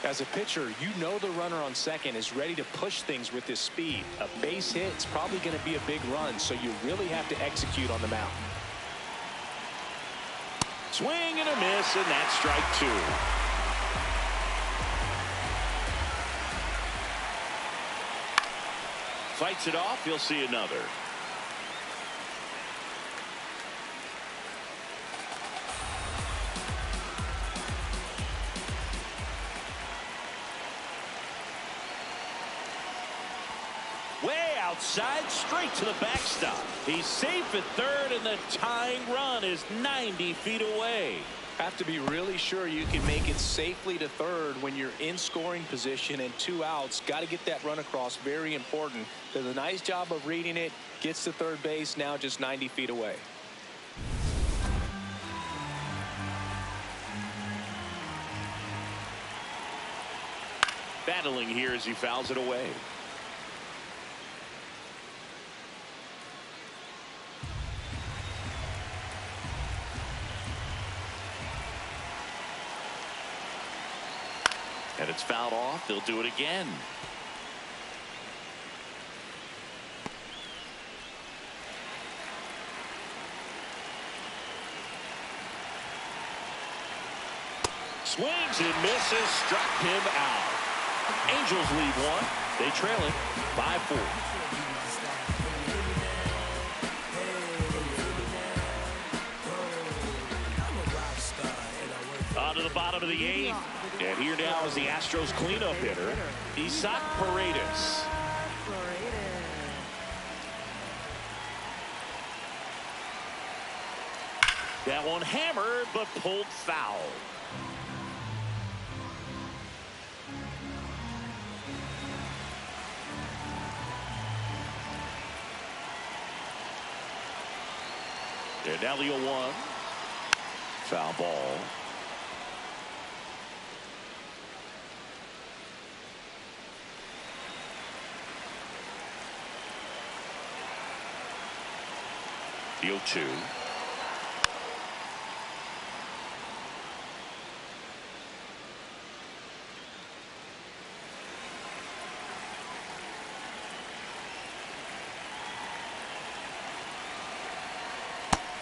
[SPEAKER 3] As a pitcher, you know the runner on second is ready to push things with his speed. A base hit is probably going to be a big run, so you really have to execute on the mound.
[SPEAKER 2] Swing and a miss, and that's strike 2. Fights it off. You'll see another. Outside, straight to the backstop. He's safe at third, and the tying run is 90 feet away.
[SPEAKER 3] Have to be really sure you can make it safely to third when you're in scoring position and 2 outs. Got to get that run across. Very important. Does a nice job of reading it. Gets to third base, now just 90 feet away.
[SPEAKER 2] Battling here as he fouls it away. And it's fouled off. They'll do it again. Swings and misses, struck him out. Angels lead one. They trail it 5-4. On to the bottom of the 8th. And here now is the Astros cleanup hitter, Isaac Paredes. That one hammered, but pulled foul. And now the 0-1. Foul ball. The 0-2.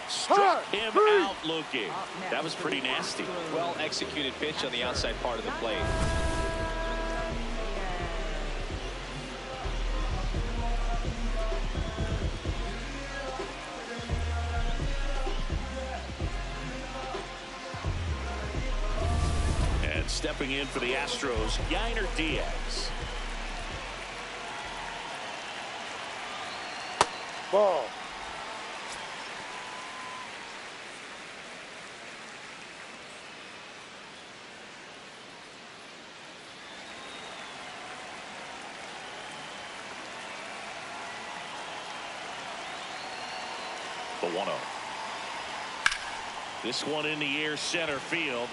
[SPEAKER 2] Struck him out looking. That was pretty nasty.
[SPEAKER 3] Well executed pitch on the outside part of the plate.
[SPEAKER 2] And stepping in for the Astros, Yainer Diaz.
[SPEAKER 6] Ball.
[SPEAKER 2] The 1-0. This one in the air, center field.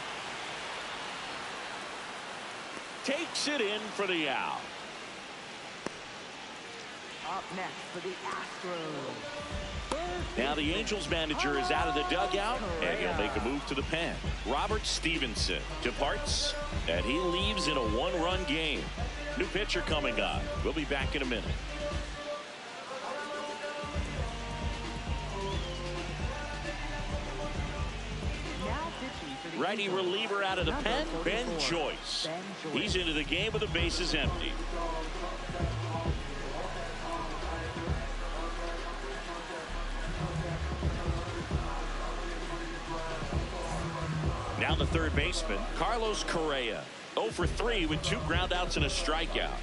[SPEAKER 2] Takes it in for the out.
[SPEAKER 4] Up next for the Astros.
[SPEAKER 2] Now the Angels manager is out of the dugout, and he'll make a move to the pen. Robert Stevenson departs, and he leaves in a one-run game. New pitcher coming on. We'll be back in a minute. Righty reliever out of the pen, Ben Joyce. He's into the game with the bases empty. Now the third baseman, Carlos Correa. 0 for 3 with 2 groundouts and a strikeout.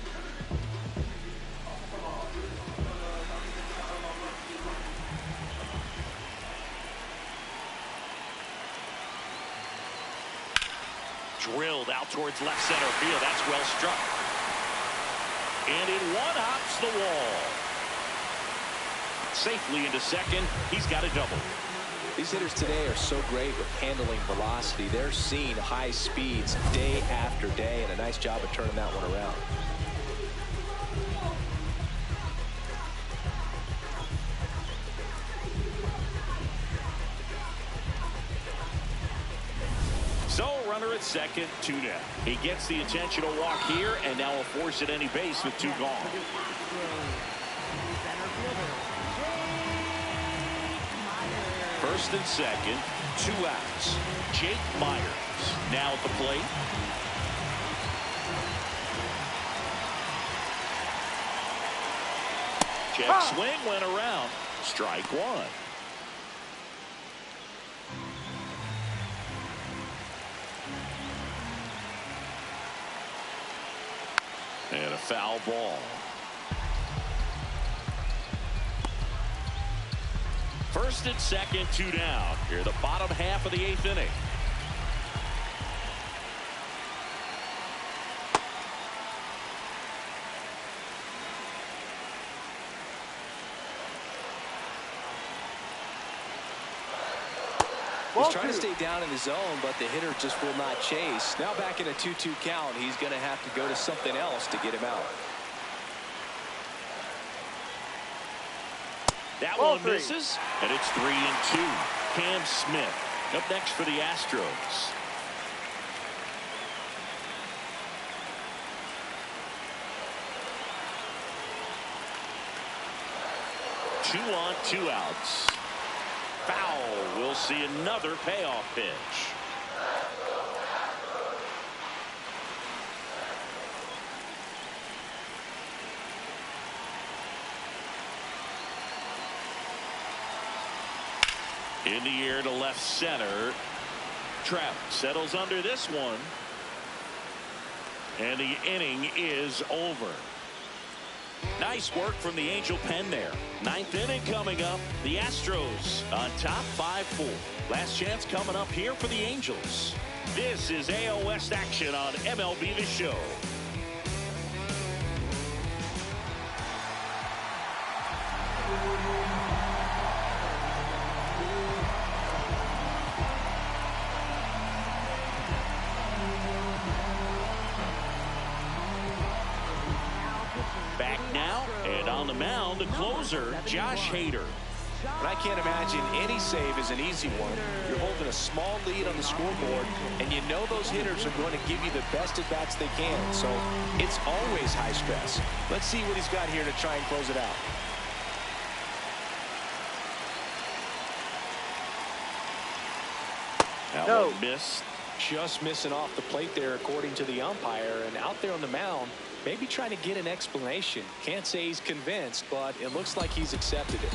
[SPEAKER 2] Drilled out towards left center field. That's well struck. And it one-hops the wall. Safely into second. He's got a double.
[SPEAKER 3] These hitters today are so great with handling velocity. They're seeing high speeds day after day, and a nice job of turning that one around.
[SPEAKER 2] So runner at second, 2 down. He gets the intentional walk here, and now will force at any base with 2 gone. First and second, 2 outs. Jake Myers now at the plate. Check swing went around. Strike 1. And a foul ball. First and second, 2 down. Here, the bottom half of the 8th inning.
[SPEAKER 3] He's trying to stay down in the zone, but the hitter just will not chase. Now back in a 2-2 count, he's going to have to go to something else to get him out.
[SPEAKER 2] That one misses, and it's 3-2. Cam Smith up next for the Astros. Two on, 2 outs. Foul. We'll see another payoff pitch. In the air to left center. Trout settles under this one. And the inning is over. Nice work from the Angel pen there. Ninth inning coming up. The Astros on top 5-4. Last chance coming up here for the Angels. This is AL West action on MLB The Show. Back now, and on the mound, the closer, Josh Hader.
[SPEAKER 3] But I can't imagine any save is an easy one. You're holding a small lead on the scoreboard, and you know those hitters are going to give you the best at-bats they can. So it's always high stress. Let's see what he's got here to try and close it out.
[SPEAKER 2] That one missed.
[SPEAKER 3] Just missing off the plate there, according to the umpire. And out there on the mound, maybe trying to get an explanation. Can't say he's convinced, but it looks like he's accepted it.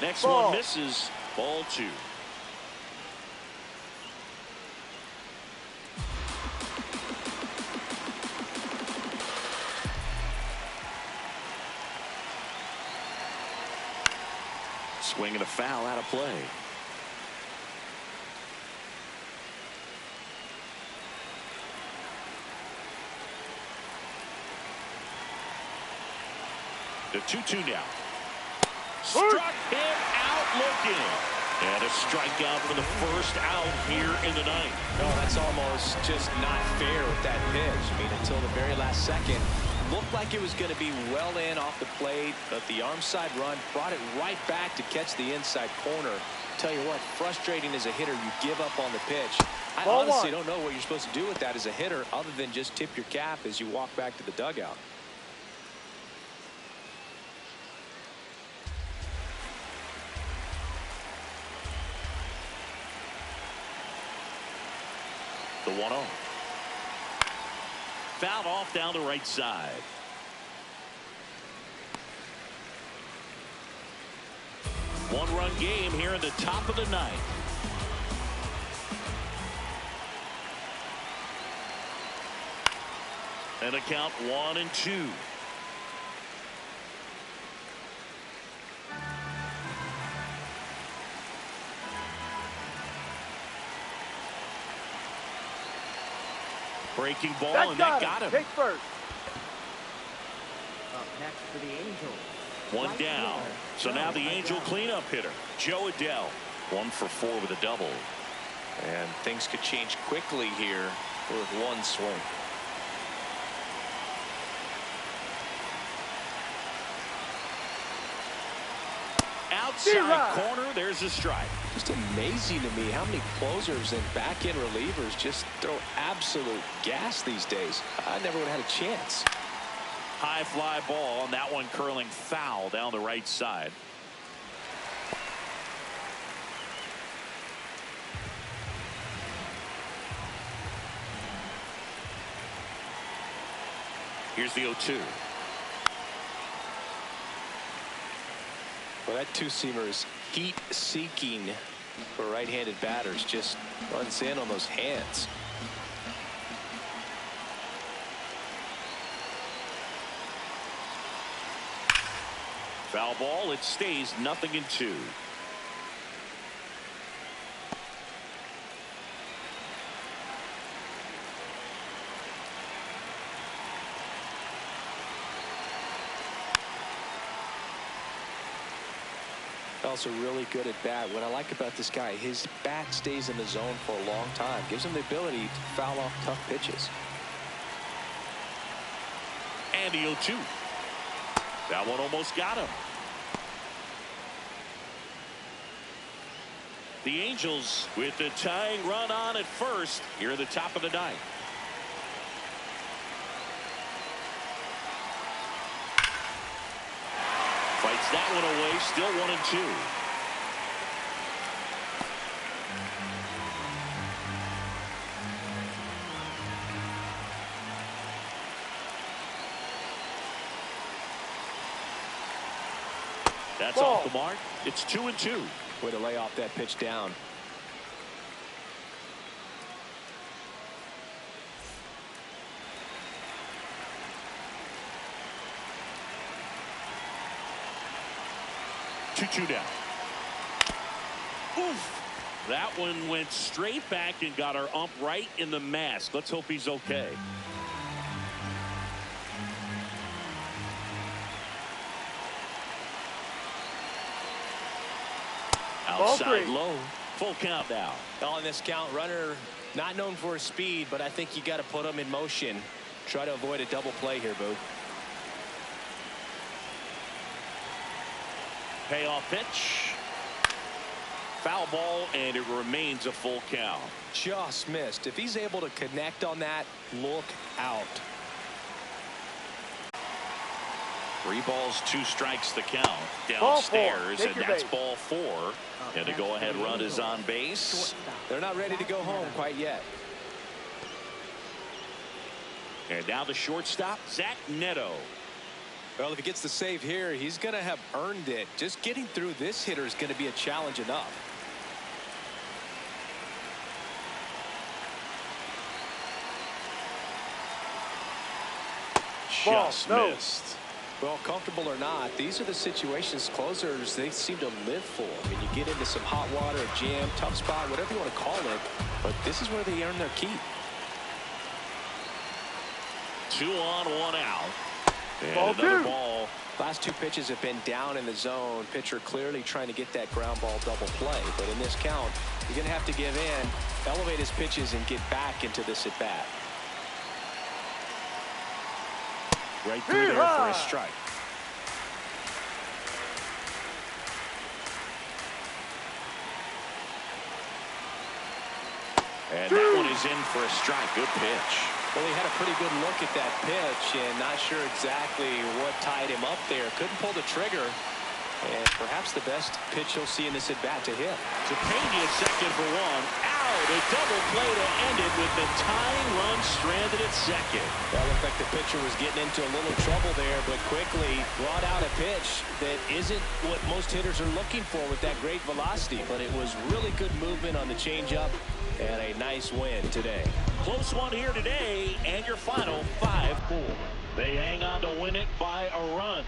[SPEAKER 2] Next one misses. Ball 2. Swing and a foul out of play. The 2-2 now. Struck him out looking. And a strikeout for the first out here in the ninth.
[SPEAKER 3] No, that's almost just not fair with that pitch. I mean, until the very last second, looked like it was going to be well in off the plate, but the arm side run brought it right back to catch the inside corner. Tell you what, frustrating as a hitter, you give up on the pitch. I honestly don't know what you're supposed to do with that as a hitter other than just tip your cap as you walk back to the dugout.
[SPEAKER 2] The 1-0. Fouled off down the right side. One-run game here in the top of the ninth. And a count 1-2. Breaking ball, and that got him.
[SPEAKER 6] Take first.
[SPEAKER 4] Up next for the Angels.
[SPEAKER 2] One down. So now the Angel cleanup hitter, Joe Adele. 1 for 4 with a double.
[SPEAKER 3] And things could change quickly here with one swing.
[SPEAKER 2] Outside corner, there's a strike.
[SPEAKER 3] Just amazing to me how many closers and back-end relievers just throw absolute gas these days. I never would have had a chance.
[SPEAKER 2] High fly ball, and that one curling foul down the right side. Here's the 0-2.
[SPEAKER 3] Well, that two-seamer is heat-seeking for right-handed batters. Just runs in on those hands.
[SPEAKER 2] Foul ball. It stays 0-2.
[SPEAKER 3] Also really good at bat. What I like about this guy, his bat stays in the zone for a long time. Gives him the ability to foul off tough pitches.
[SPEAKER 2] And the 0-2. That one almost got him. The Angels with the tying run on at first here at the top of the ninth. Fights that one away, still 1-2. That's off the mark. It's 2-2.
[SPEAKER 3] Way to lay off that pitch down.
[SPEAKER 2] Two down. Oof. That one went straight back and got our ump right in the mask. Let's hope he's okay. Outside low. Full count now.
[SPEAKER 3] On this count, runner not known for his speed, but I think you got to put him in motion. Try to avoid a double play here, Boo.
[SPEAKER 2] Payoff pitch. Foul ball, and it remains a full count.
[SPEAKER 3] Just missed. If he's able to connect on that, look out.
[SPEAKER 2] 3 balls, 2 strikes the count. Downstairs, and that's ball 4. And the go-ahead run is on base.
[SPEAKER 3] They're not ready to go home quite yet.
[SPEAKER 2] And now the shortstop, Zach Neto.
[SPEAKER 3] Well, if he gets the save here, he's going to have earned it. Just getting through this hitter is going to be a challenge enough.
[SPEAKER 2] Just missed.
[SPEAKER 3] Well, comfortable or not, these are the situations closers they seem to live for. I mean, you get into some hot water, a jam, tough spot, whatever you want to call it, but this is where they earn their keep.
[SPEAKER 2] 2 on, 1 out. And
[SPEAKER 6] Ball
[SPEAKER 2] another
[SPEAKER 6] 2.
[SPEAKER 2] ball.
[SPEAKER 3] Last 2 pitches have been down in the zone. Pitcher clearly trying to get that ground ball double play. But in this count, you're going to have to give in, elevate his pitches, and get back into this at bat.
[SPEAKER 2] Right through there for a strike. And that one is in for a strike. Good pitch.
[SPEAKER 3] Well, he had a pretty good look at that pitch and not sure exactly what tied him up there. Couldn't pull the trigger. And perhaps the best pitch you'll see in this at-bat to hit.
[SPEAKER 2] Cepeda second for 1. Out. A double play to end it with the tying run stranded at second.
[SPEAKER 3] That looked like the pitcher was getting into a little trouble there, but quickly brought out a pitch that isn't what most hitters are looking for with that great velocity. But it was really good movement on the changeup and a nice win today.
[SPEAKER 2] Close one here today, and your final 5-4. They hang on to win it by a run.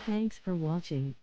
[SPEAKER 1] Thanks for watching.